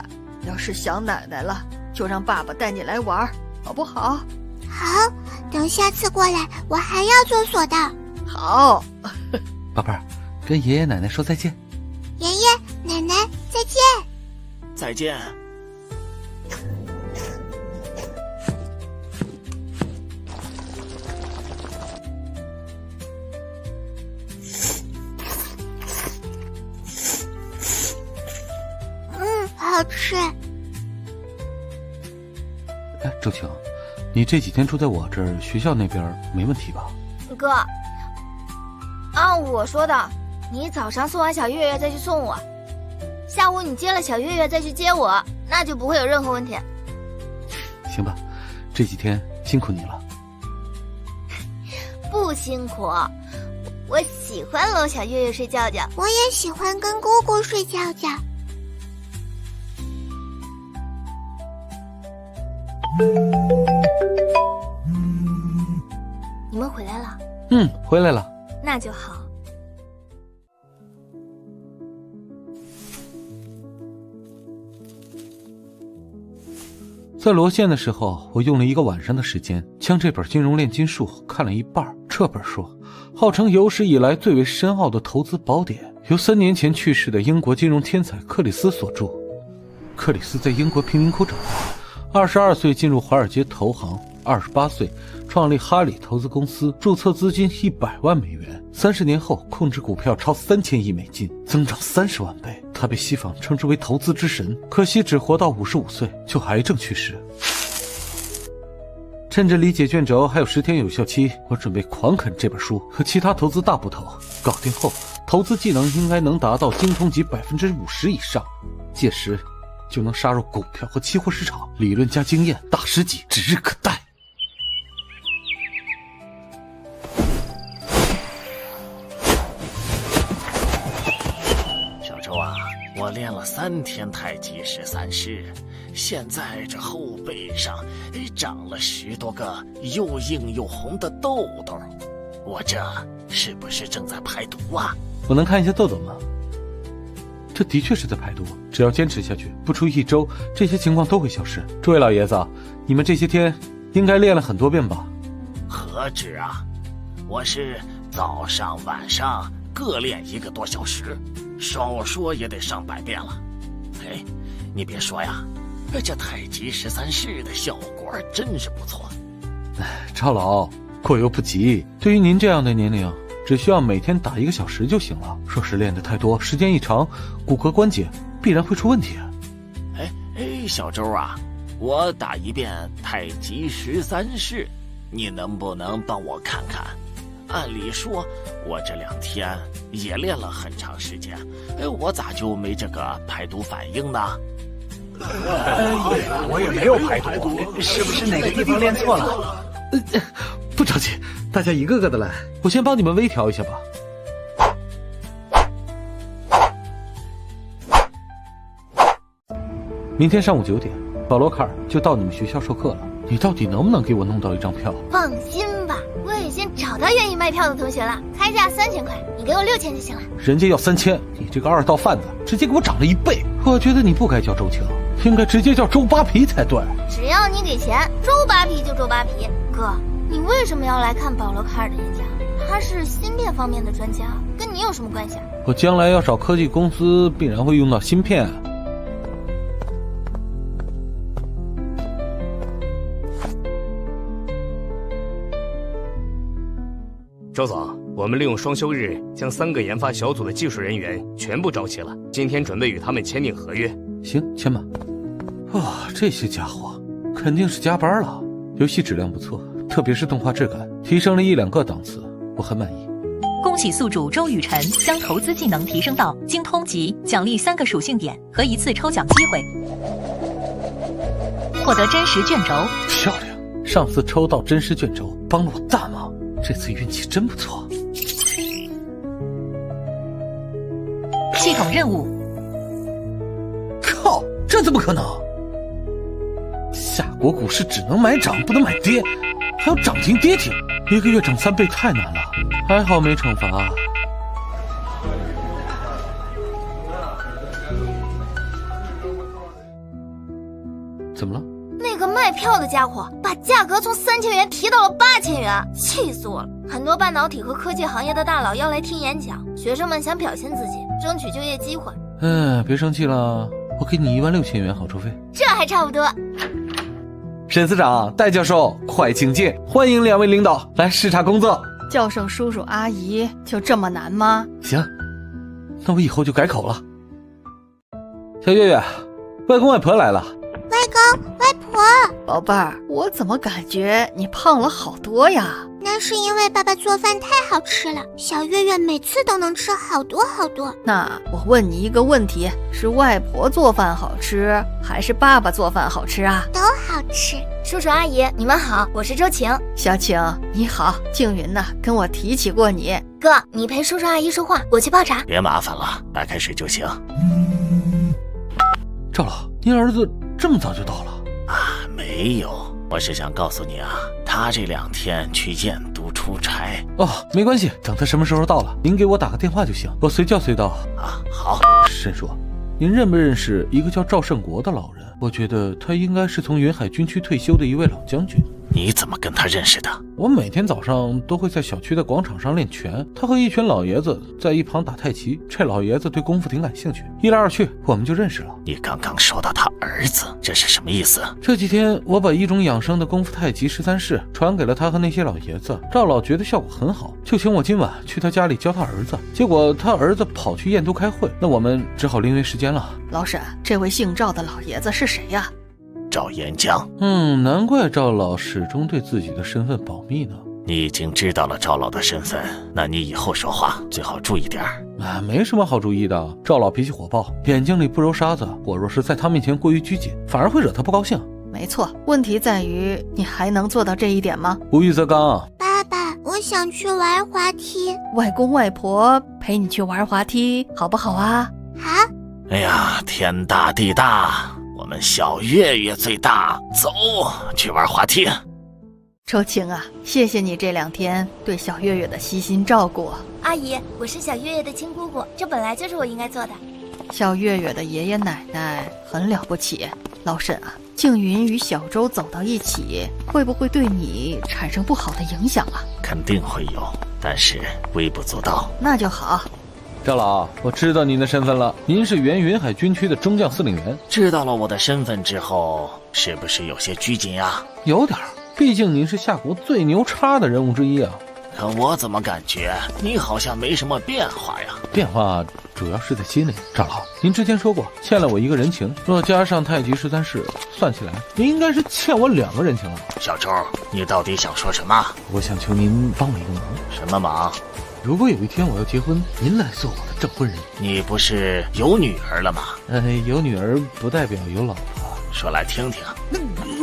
要是想奶奶了，就让爸爸带你来玩，好不好？好，等下次过来，我还要做锁的。好，宝贝儿，跟爷爷奶奶说再见。爷爷奶奶再见。再见。好吃。哎，周晴，你这几天住在我这儿，学校那边没问题吧？哥，按我说的，你早上送完小月月再去送我，下午你接了小月月再去接我，那就不会有任何问题。行吧，这几天辛苦你了。不辛苦，我喜欢搂小月月睡觉觉。我也喜欢跟姑姑睡觉觉。你们回来了？回来了。那就好。在罗县的时候，我用了1个晚上的时间，将这本《金融炼金术》看了一半。这本书号称有史以来最为深奥的投资宝典，由3年前去世的英国金融天才克里斯所著。克里斯在英国贫民窟长大，22岁进入华尔街投行，28岁创立哈里投资公司，注册资金100万美元，30年后控制股票超3000亿美金，增长30万倍。他被西方称之为投资之神，可惜只活到55岁就癌症去世。趁着离解卷轴还有10天有效期，我准备狂啃这本书和其他投资大部头，搞定后投资技能应该能达到精通级50%以上，届时就能杀入股票和期货市场，理论加经验，大师级指日可待。小周啊，我练了3天太极13式，现在这后背上长了10多个又硬又红的痘痘，我这是不是正在排毒啊？我能看一下痘痘吗？这的确是在排毒，只要坚持下去，不出1周，这些情况都会消失。诸位老爷子，你们这些天应该练了很多遍吧？何止啊，我是早上晚上各练1个多小时，少说也得上100遍了。哎，你别说呀，这太极13式的效果真是不错。赵老，过犹不及，对于您这样的年龄，只需要每天打1个小时就行了。若是练得太多，时间一长，骨骼关节必然会出问题啊。小周啊，我打1遍太极13式，你能不能帮我看看？按理说我这2天也练了很长时间，我咋就没这个排毒反应呢？我也没有排毒，是不是哪个地方练错了？不着急，大家一个个的来，我先帮你们微调一下吧。明天上午9点，保罗·卡尔就到你们学校授课了。你到底能不能给我弄到1张票？放心吧，我已经找到愿意卖票的同学了，开价3000块，你给我6000就行了。人家要3000，你这个2道贩子直接给我涨了1倍。我觉得你不该叫周青，应该直接叫周扒皮才对。只要你给钱，周扒皮就周扒皮。哥，你为什么要来看保罗·卡尔的演讲？他是芯片方面的专家，跟你有什么关系啊？我将来要找科技公司，必然会用到芯片。周总，我们利用双休日将3个研发小组的技术人员全部招齐了，今天准备与他们签订合约。行，签吧。这些家伙肯定是加班了。游戏质量不错，特别是动画质感提升了1、2个档次，我很满意。恭喜宿主周雨辰将投资技能提升到精通级，奖励3个属性点和1次抽奖机会，获得真实卷轴。漂亮，上次抽到真实卷轴帮了我大忙，这次运气真不错。系统任务。靠，这怎么可能？夏国股市只能买涨不能买跌，还要涨停跌停，1个月涨3倍太难了，还好没惩罚。怎么了？那个卖票的家伙把价格从3000元提到了8000元，气死我了！很多半导体和科技行业的大佬要来听演讲，学生们想表现自己，争取就业机会。别生气了，我给你16000元好处费。这还差不多。沈司长、戴教授，快请进！欢迎2位领导来视察工作。叫声叔叔阿姨就这么难吗？行，那我以后就改口了。小月月，外公外婆来了。外公外婆，宝贝儿，我怎么感觉你胖了好多呀？那是因为爸爸做饭太好吃了，小月月每次都能吃好多好多。那我问你一个问题，是外婆做饭好吃，还是爸爸做饭好吃啊？都好吃。叔叔阿姨你们好，我是周晴。小晴你好，静云呢跟我提起过你。哥，你陪叔叔阿姨说话，我去泡茶。别麻烦了，白开水就行。赵老，您儿子这么早就到了？没有，我是想告诉你啊，他这2天去燕都出差。没关系，等他什么时候到了，您给我打个电话就行，我随叫随到。好。沈叔，您认不认识一个叫赵胜国的老人？我觉得他应该是从云海军区退休的一位老将军。你怎么跟他认识的？我每天早上都会在小区的广场上练拳，他和一群老爷子在一旁打太极。这老爷子对功夫挺感兴趣，一来二去我们就认识了。你刚刚说到他儿子，这是什么意思？这几天我把一种养生的功夫太极13式传给了他和那些老爷子，赵老觉得效果很好，就请我今晚去他家里教他儿子。结果他儿子跑去燕都开会，那我们只好另约时间了。老沈，这位姓赵的老爷子是谁呀？赵延江。难怪赵老始终对自己的身份保密呢。你已经知道了赵老的身份，那你以后说话最好注意点没什么好注意的。赵老脾气火爆，眼睛里不揉沙子，我若是在他面前过于拘谨，反而会惹他不高兴。没错，问题在于你还能做到这一点吗？无欲则刚。爸爸，我想去玩滑梯。外公外婆陪你去玩滑梯好不好啊？好。哎呀，天大地大，我们小月月最大，走，去玩滑梯。周晴啊，谢谢你这2天对小月月的悉心照顾。阿姨，我是小月月的亲姑姑，这本来就是我应该做的。小月月的爷爷奶奶很了不起。老沈啊，静云与小周走到一起，会不会对你产生不好的影响啊？肯定会有，但是微不足道。那就好。赵老，我知道您的身份了，您是原云海军区的中将司令员。知道了我的身份之后，是不是有些拘谨呀？有点，毕竟您是夏国最牛叉的人物之一啊。可我怎么感觉你好像没什么变化呀？变化主要是在心里。赵老，您之前说过欠了我一个人情，若加上太极13式，算起来您应该是欠我2个人情了。小周，你到底想说什么？我想求您帮我一个忙。什么忙？如果有一天我要结婚，您来做我的证婚人。你不是有女儿了吗？有女儿不代表有老婆。说来听听。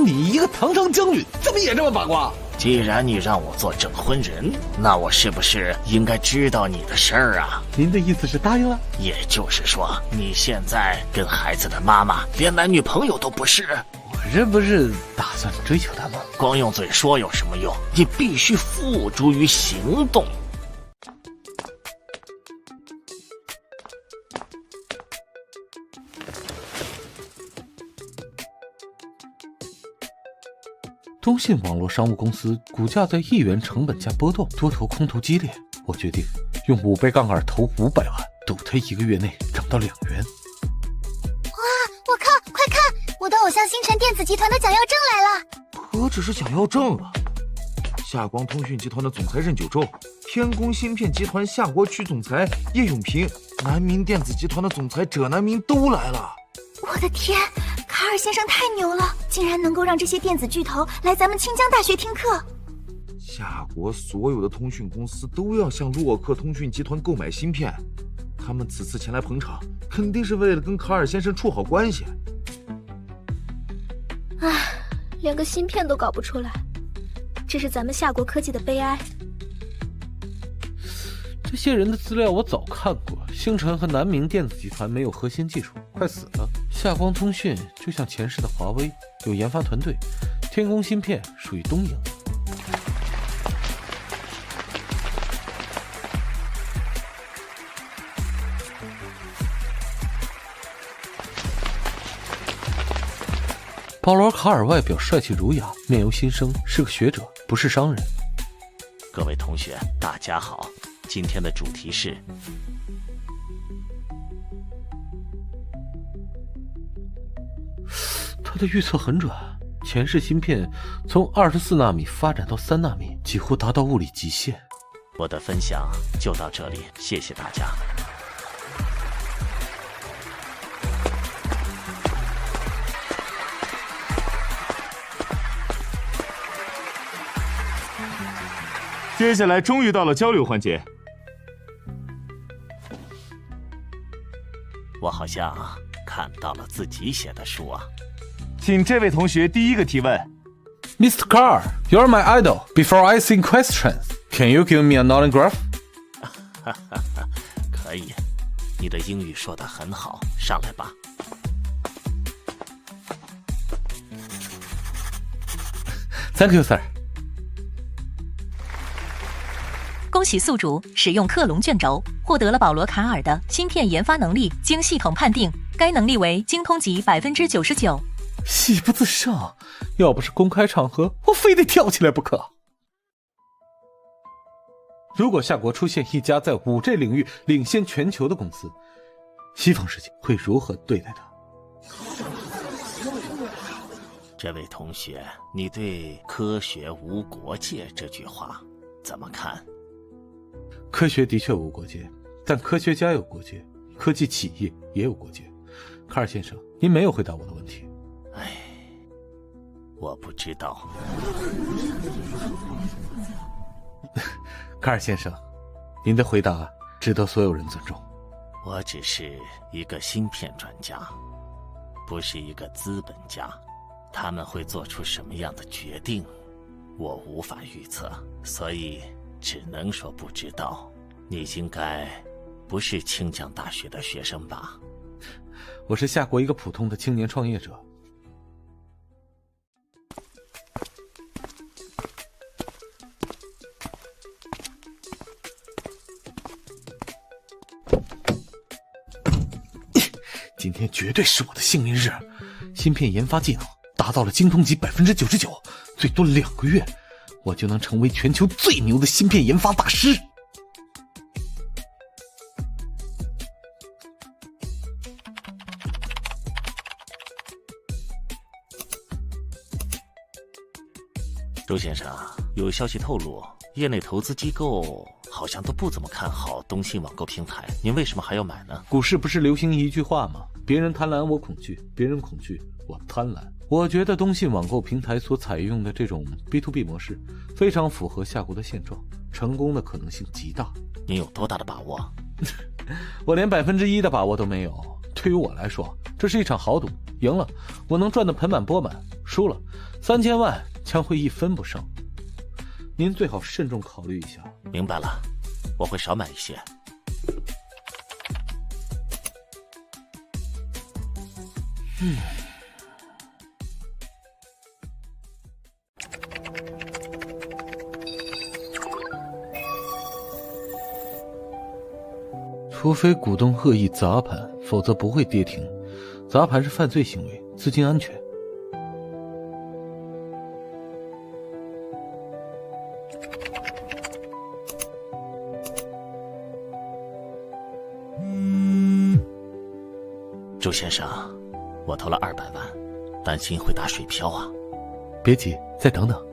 你一个堂堂将军，怎么也这么八卦？既然你让我做证婚人，那我是不是应该知道你的事儿啊？您的意思是答应了？也就是说，你现在跟孩子的妈妈连男女朋友都不是？我这不是打算追求她吗？光用嘴说有什么用？你必须付诸于行动。通信网络商务公司股价在1元成本价波动，多头空头激烈。我决定用5倍杠杆投500万，赌它1个月内涨到2元。哇！我靠，快看，我的偶像星辰电子集团的蒋耀正来了。何止是蒋耀正啊，夏光通讯集团的总裁任九州，天宫芯片集团夏国区总裁叶永平，南明电子集团的总裁赭南明都来了。我的天，卡尔先生太牛了，竟然能够让这些电子巨头来咱们清江大学听课。夏国所有的通讯公司都要向洛克通讯集团购买芯片，他们此次前来捧场，肯定是为了跟卡尔先生处好关系。唉，连个芯片都搞不出来，这是咱们夏国科技的悲哀。这些人的资料我早看过，星辰和南明电子集团没有核心技术，快死了。夏光通讯就像前世的华为，有研发团队，天宫芯片属于东营。保罗·卡尔外表帅气儒雅，面由心生，是个学者，不是商人。各位同学，大家好，今天的主题是他的预测很准，前世芯片从24纳米发展到3纳米，几乎达到物理极限。我的分享就到这里，谢谢大家。接下来终于到了交流环节。我好像看到了自己写的书啊。请这位同学第一个提问。Mr. Carr, you're my idol. Before I sing questions, can you give me a knowledge graph? 可以，你的英语说得很好，上来吧。Thank you, sir. 恭喜宿主使用克隆卷轴，获得了保罗·卡尔的芯片研发能力经系统判定该能力为精通级99%。喜不自胜，要不是公开场合，我非得跳起来不可。如果夏国出现一家在5G 领域领先全球的公司，西方世界会如何对待它？这位同学，你对“科学无国界”这句话怎么看？科学的确无国界，但科学家有国界，科技企业也有国界。卡尔先生，您没有回答我的问题。我不知道。卡尔先生，您的回答值得所有人尊重。我只是一个芯片专家，不是一个资本家。他们会做出什么样的决定，我无法预测，所以只能说不知道。你应该不是清江大学的学生吧？我是夏国一个普通的青年创业者。今天绝对是我的幸运日，芯片研发技能达到了精通级99%，最多2个月，我就能成为全球最牛的芯片研发大师。周先生，有消息透露，业内投资机构好像都不怎么看好东信网购平台，您为什么还要买呢？股市不是流行一句话吗？别人贪婪我恐惧，别人恐惧我贪婪。我觉得东信网购平台所采用的这种 B2B 模式非常符合夏国的现状，成功的可能性极大。你有多大的把握？我连1%的把握都没有。对于我来说，这是一场豪赌，赢了我能赚得盆满钵满，输了3000万将会一分不剩。您最好慎重考虑一下。明白了，我会少买一些。除非股东恶意砸盘，否则不会跌停。砸盘是犯罪行为，资金安全。周先生，我投了200万，担心会打水漂啊。别急，再等等。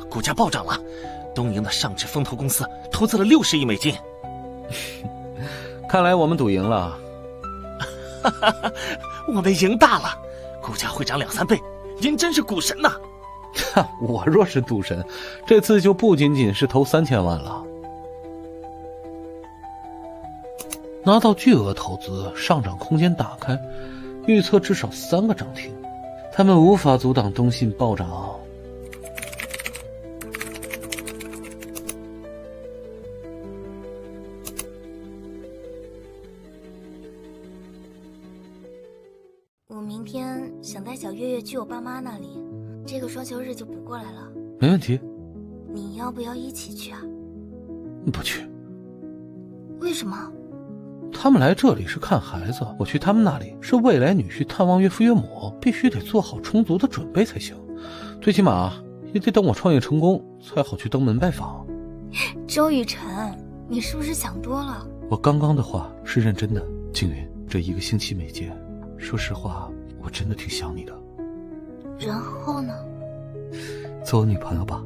股价暴涨了，东营的上市风投公司投资了60亿美金。看来我们赌赢了。我们赢大了，股价会涨2-3倍，您真是股神呐！我若是赌神，这次就不仅仅是投3000万了。拿到巨额投资，上涨空间打开，预测至少3个涨停，他们无法阻挡东信暴涨。我明天想带小月月去我爸妈那里，这个双休日就不过来了。没问题。你要不要一起去啊？不去。为什么？他们来这里是看孩子，我去他们那里是未来女婿探望岳父岳母，必须得做好充足的准备才行。最起码也得等我创业成功才好去登门拜访。周雨辰，你是不是想多了？我刚刚的话是认真的。静云，这1个星期没见，说实话我真的挺想你的。然后呢？做我女朋友吧。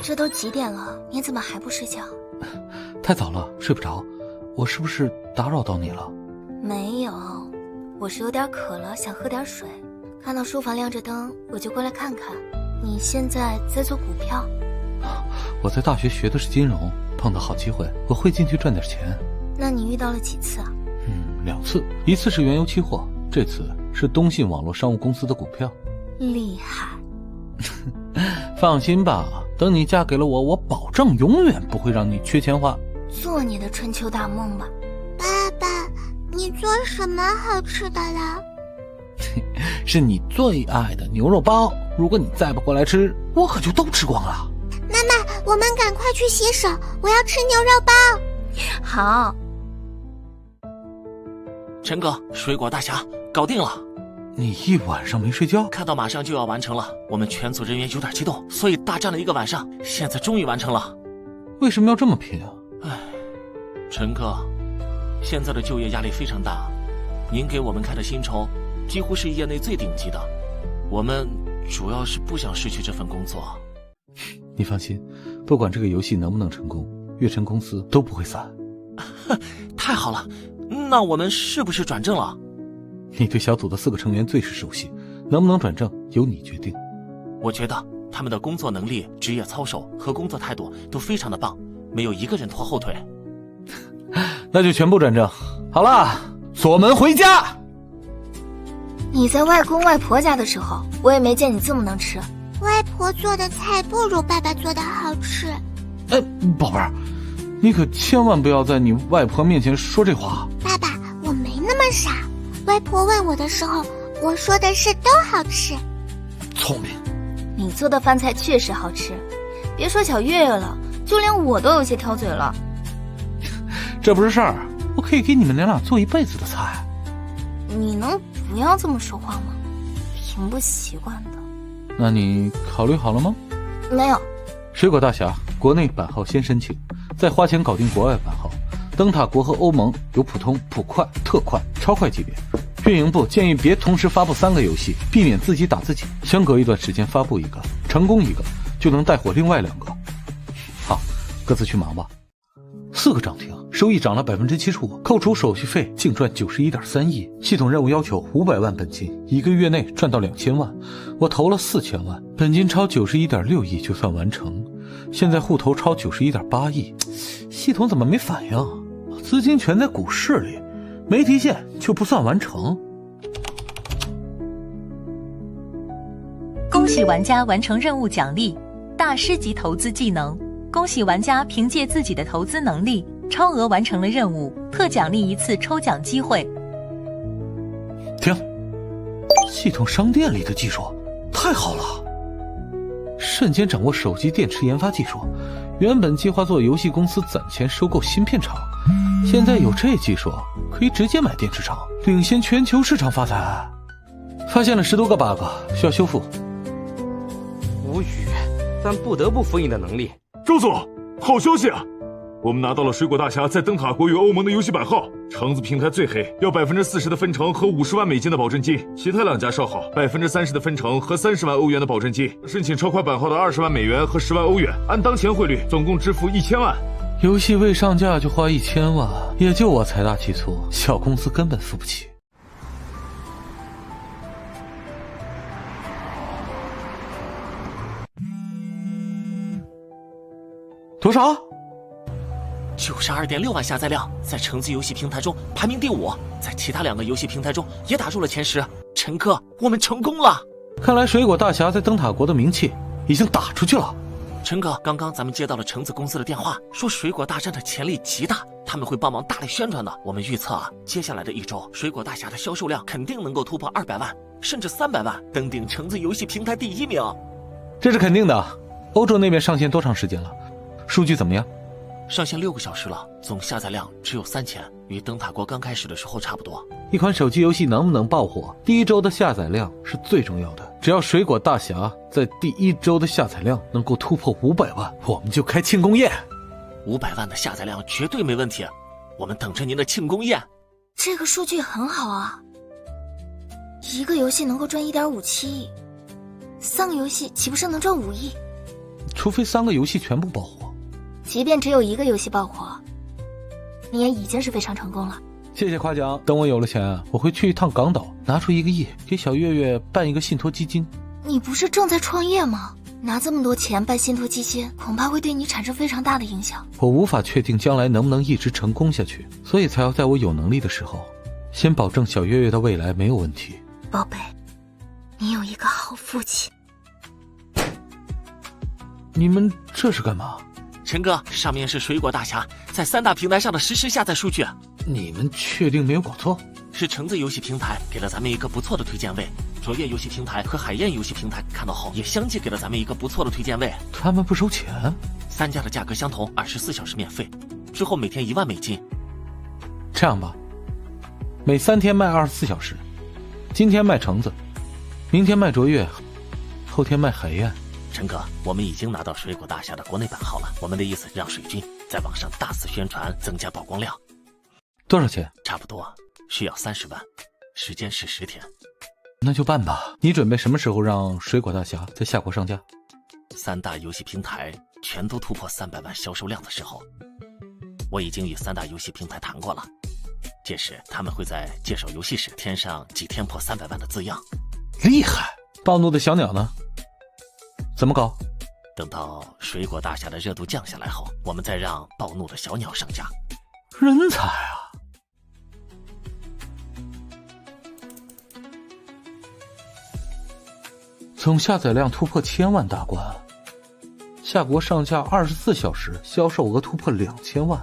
这都几点了，你怎么还不睡觉？太早了，睡不着。我是不是打扰到你了？没有，我是有点渴了，想喝点水。看到书房亮着灯，我就过来看看。你现在在做股票？我在大学学的是金融，碰到好机会我会进去赚点钱。那你遇到了几次啊？2次，一次是原油期货，这次是东信网络商务公司的股票。厉害。放心吧，等你嫁给了我，我保证永远不会让你缺钱花。做你的春秋大梦吧。爸爸，你做什么好吃的了？是你最爱的牛肉包，如果你再不过来吃，我可就都吃光了。妈妈，我们赶快去洗手，我要吃牛肉包。好。陈哥，水果大侠搞定了。你一晚上没睡觉？看到马上就要完成了，我们全组人员有点激动，所以大战了一个晚上，现在终于完成了。为什么要这么拼啊？陈哥，现在的就业压力非常大，您给我们开的薪酬几乎是业内最顶级的，我们主要是不想失去这份工作。你放心，不管这个游戏能不能成功，月晨公司都不会散。太好了，那我们是不是转正了？你对小组的4个成员最是熟悉，能不能转正由你决定。我觉得他们的工作能力、职业操守和工作态度都非常的棒，没有一个人拖后腿。那就全部转正。好了，锁门回家。你在外公外婆家的时候，我也没见你这么能吃。外婆做的菜不如爸爸做的好吃。宝贝儿，你可千万不要在你外婆面前说这话。爸爸，我没那么傻。外婆问我的时候，我说的是都好吃。聪明。你做的饭菜确实好吃，别说小月月了，就连我都有些挑嘴了。这不是事儿，我可以给你们俩做一辈子的菜。你能不要这么说话吗？挺不习惯的。那你考虑好了吗？没有。水果大侠国内版号先申请，再花钱搞定国外版号。灯塔国和欧盟有普通、普快、特快、超快级别。运营部建议别同时发布3个游戏，避免自己打自己，相隔一段时间发布一个，成功一个就能带火另外2个。好，各自去忙吧。4个涨停，收益涨了 75%， 扣除手续费净赚 91.3 亿。系统任务要求500万本金，1个月内赚到2000万。我投了4000万，本金超 91.6 亿就算完成。现在户头超 91.8 亿，系统怎么没反应？资金全在股市里，没提现就不算完成。恭喜玩家完成任务奖励大师级投资技能。恭喜玩家凭借自己的投资能力超额完成了任务，特奖励1次抽奖机会。停！系统商店里的技术太好了，瞬间掌握手机电池研发技术。原本计划做游戏公司攒钱收购芯片厂，现在有这技术，可以直接买电池厂，领先全球市场发财。发现了10多个 bug， 需要修复。无语，但不得不服你的能力。周总，好消息啊！我们拿到了水果大侠在灯塔国与欧盟的游戏版号，橙子平台最黑，要 40% 的分成和50万美金的保证金，其他2家稍好， 30% 的分成和30万欧元的保证金。申请超快版号的20万美元和10万欧元，按当前汇率总共支付1000万。游戏未上架就花1000万，也就我财大气粗，小公司根本付不起。多少？92.6万下载量，在橙子游戏平台中排名第5，在其他2个游戏平台中也打入了前10。陈哥，我们成功了！看来水果大侠在灯塔国的名气已经打出去了。陈哥，刚刚咱们接到了橙子公司的电话，说水果大战的潜力极大，他们会帮忙大力宣传的。我们预测啊，接下来的1周，水果大侠的销售量肯定能够突破200万，甚至300万，登顶橙子游戏平台第1名。这是肯定的。欧洲那边上线多长时间了？数据怎么样？上线6个小时了，总下载量只有3000，与灯塔国刚开始的时候差不多。一款手机游戏能不能爆火，第1周的下载量是最重要的。只要水果大侠在第1周的下载量能够突破500万，我们就开庆功宴。500万的下载量绝对没问题，我们等着您的庆功宴。这个数据很好啊，一个游戏能够赚1.57亿，3个游戏岂不是能赚5亿？除非3个游戏全部爆火。即便只有1个游戏爆火，你也已经是非常成功了。谢谢夸奖。等我有了钱，我会去一趟港岛，拿出1个亿给小月月办一个信托基金。你不是正在创业吗？拿这么多钱办信托基金，恐怕会对你产生非常大的影响。我无法确定将来能不能一直成功下去，所以才要在我有能力的时候，先保证小月月的未来没有问题。宝贝，你有一个好父亲。你们这是干嘛？陈哥，上面是水果大侠在3大平台上的实时下载数据。你们确定没有搞错？是橙子游戏平台给了咱们一个不错的推荐位，卓越游戏平台和海燕游戏平台看到后，也相继给了咱们一个不错的推荐位。他们不收钱？3家的价格相同，24小时免费，之后每天1万美金。这样吧，每3天卖24小时，今天卖橙子，明天卖卓越，后天卖海燕。陈哥，我们已经拿到水果大侠的国内版号了。我们的意思让水军在网上大肆宣传，增加曝光量。多少钱？差不多需要30万，时间是10天。那就办吧。你准备什么时候让水果大侠在夏国上架？3大游戏平台全都突破300万销售量的时候，我已经与3大游戏平台谈过了。届时他们会在介绍游戏时添上几天破300万的字样。厉害！暴怒的小鸟呢？怎么搞？等到水果大侠的热度降下来后，我们再让暴怒的小鸟上架。人才啊！总下载量突破1000万大关，夏国上架24小时，销售额突破2000万，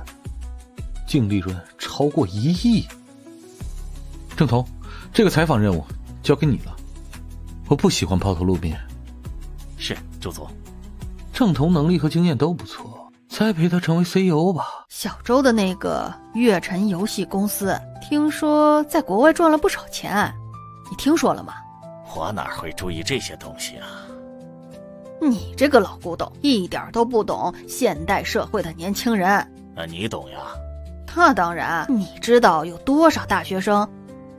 净利润超过1亿。郑彤，这个采访任务交给你了。我不喜欢抛头露面。是，周总。郑彤能力和经验都不错，栽培他成为 CEO 吧。小周的那个月晨游戏公司，听说在国外赚了不少钱，你听说了吗？我哪会注意这些东西啊？你这个老古董，一点都不懂现代社会的年轻人。那你懂呀？那当然。你知道有多少大学生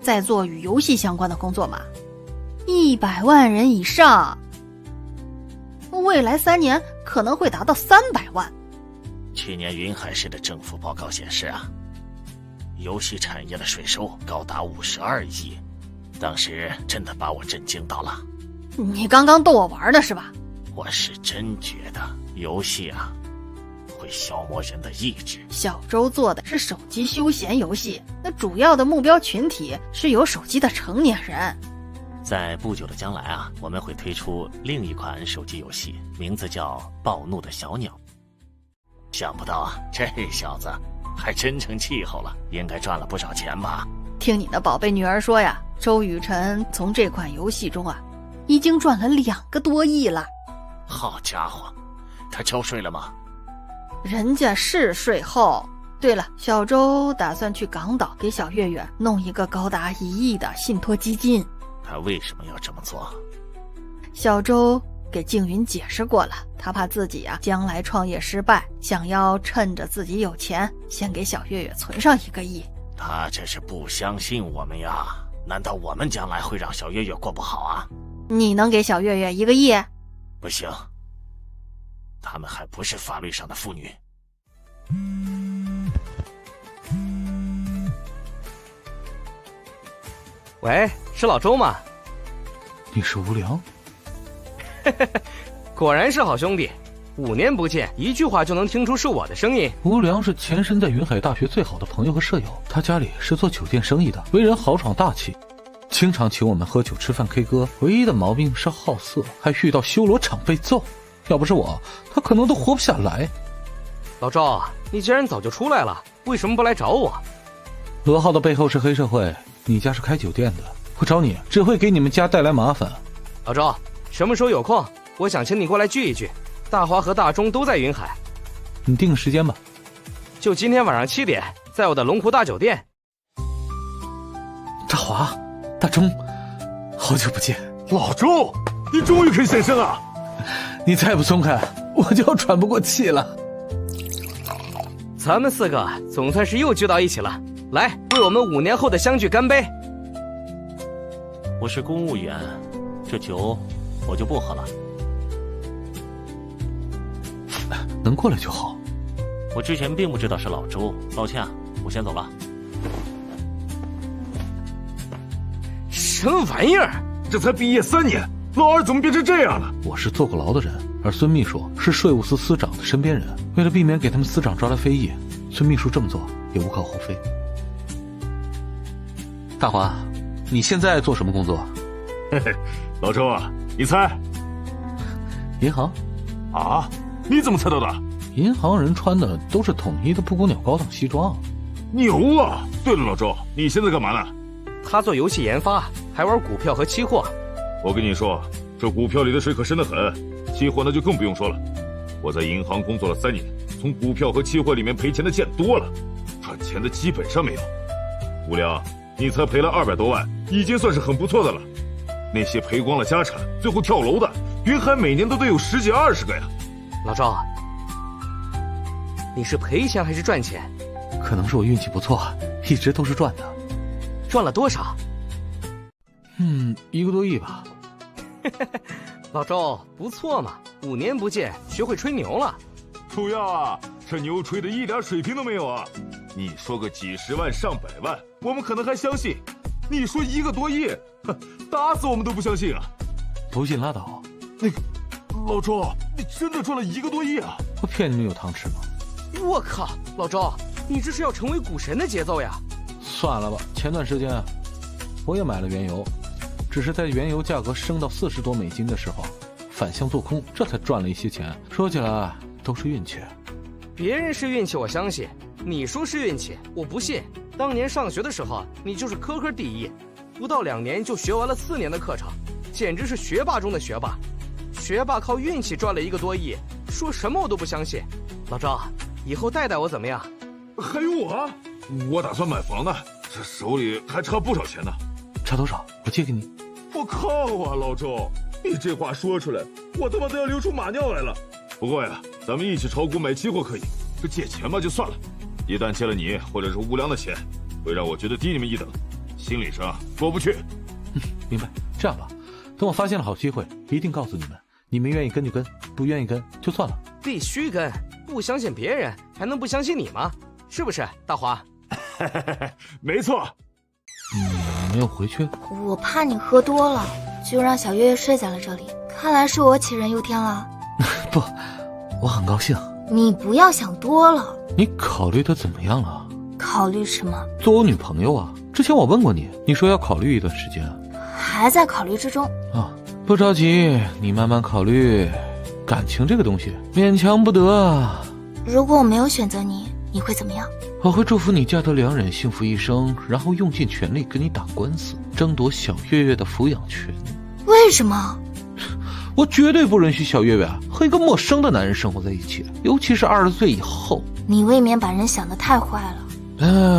在做与游戏相关的工作吗？100万人以上，未来3年可能会达到300万。去年云海市的政府报告显示啊，游戏产业的税收高达52亿，当时真的把我震惊到了。你刚刚逗我玩的是吧？我是真觉得游戏啊会消磨人的意志。小周做的是手机休闲游戏，那主要的目标群体是有手机的成年人。在不久的将来啊，我们会推出另一款手机游戏，名字叫《暴怒的小鸟》。想不到啊，这小子还真成气候了，应该赚了不少钱吧？听你的宝贝女儿说呀，周雨辰从这款游戏中啊，已经赚了2个多亿了。好家伙，他交税了吗？人家是税后。对了，小周打算去港岛给小月月弄一个高达1亿的信托基金。他为什么要这么做？小周给静云解释过了，他怕自己啊将来创业失败，想要趁着自己有钱，先给小月月存上1个亿。他这是不相信我们呀？难道我们将来会让小月月过不好啊？你能给小月月1个亿？不行，他们还不是法律上的妇女。喂，是老周吗？你是吴良？果然是好兄弟，5年不见，一句话就能听出是我的声音。吴良是前身在云海大学最好的朋友和舍友，他家里是做酒店生意的，为人豪爽大气，经常请我们喝酒吃饭 K 歌，唯一的毛病是好色，还遇到修罗场被揍，要不是我，他可能都活不下来。老周，你既然早就出来了，为什么不来找我？罗浩的背后是黑社会，你家是开酒店的，我找你只会给你们家带来麻烦。老周，什么时候有空，我想请你过来聚一聚。大华和大钟都在云海，你定个时间吧。就今天晚上7点，在我的龙湖大酒店。大华、大钟，好久不见。老周，你终于肯现身啊！你再不松开，我就要喘不过气了。咱们4个总算是又聚到一起了，来，为我们5年后的相聚干杯。我是公务员，这酒我就不喝了。能过来就好。我之前并不知道是老周，抱歉啊，我先走了。什么玩意儿？这才毕业3年，老二怎么变成这样了？我是坐过牢的人，而孙秘书是税务司司长的身边人，为了避免给他们司长招来非议，孙秘书这么做也无可厚非。大华，你现在做什么工作？嘿嘿，老周啊，你猜？银行。啊？你怎么猜到的？银行人穿的都是统一的布谷鸟高档西装。牛啊！对了，老周，你现在干嘛呢？他做游戏研发，还玩股票和期货，我跟你说，这股票里的水可深得很，期货那就更不用说了。我在银行工作了3年，从股票和期货里面赔钱的见多了，赚钱的基本上没有。吴良，你才赔了200多万，已经算是很不错的了。那些赔光了家产，最后跳楼的，云海每年都得有10几20个呀。老赵，你是赔钱还是赚钱？可能是我运气不错，一直都是赚的。赚了多少？1个多亿吧。老周，不错嘛，5年不见，学会吹牛了。主要啊，这牛吹的一点水平都没有啊！你说个几十万、上百万，我们可能还相信；你说1个多亿，打死我们都不相信啊！不信拉倒。那个老周，你真的赚了1个多亿啊！我骗你们有糖吃吗？我靠，老周，你这是要成为股神的节奏呀！算了吧，前段时间我也买了原油，只是在原油价格升到40多美金的时候反向做空，这才赚了一些钱。说起来都是运气。别人是运气我相信，你说是运气我不信。当年上学的时候你就是科科第一，不到2年就学完了4年的课程，简直是学霸中的学霸。学霸靠运气赚了1个多亿，说什么我都不相信。老赵，以后带带我怎么样？还有我打算买房呢，这手里还差不少钱呢。差多少？我借给你。我靠啊，老周，你这话说出来，我他妈都要流出马尿来了。不过呀，咱们一起炒股买期货可以，这借钱嘛就算了。一旦借了你或者是吴良的钱，会让我觉得低你们一等，心理上过不去。明白。这样吧，等我发现了好机会，一定告诉你们。你们愿意跟就跟，不愿意跟就算了。必须跟，不相信别人，还能不相信你吗？是不是，大华？没错。没有回去？我怕你喝多了，就让小月月睡在了这里。看来是我杞人忧天了。不，我很高兴。你不要想多了。你考虑的怎么样了？考虑什么？做我女朋友啊！之前我问过你，你说要考虑一段时间。还在考虑之中。不着急，你慢慢考虑。感情这个东西，勉强不得。如果我没有选择你，你会怎么样？我会祝福你嫁得良人，幸福一生，然后用尽全力跟你打官司，争夺小月月的抚养权。为什么？我绝对不允许小月月和一个陌生的男人生活在一起，尤其是20岁以后。你未免把人想得太坏了。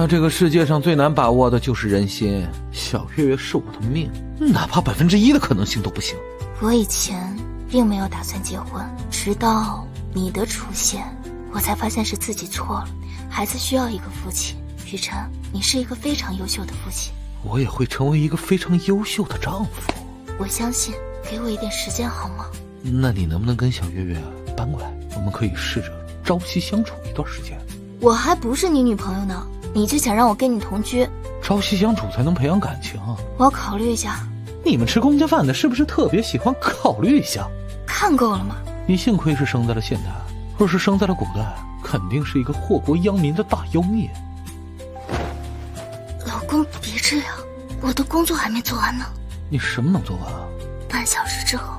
这个世界上最难把握的就是人心。小月月是我的命，哪怕1%的可能性都不行。我以前并没有打算结婚，直到你的出现，我才发现是自己错了。孩子需要一个父亲，雨辰，你是一个非常优秀的父亲。我也会成为一个非常优秀的丈夫。我相信，给我一点时间好吗？那你能不能跟小月月搬过来？我们可以试着朝夕相处一段时间。我还不是你女朋友呢，你就想让我跟你同居？朝夕相处才能培养感情啊！我要考虑一下。你们吃公家饭的是不是特别喜欢考虑一下？看够了吗？你幸亏是生在了现代，若是生在了古代，肯定是一个祸国殃民的大妖孽。老公，别这样，我的工作还没做完呢。你什么能做完啊？半小时之后。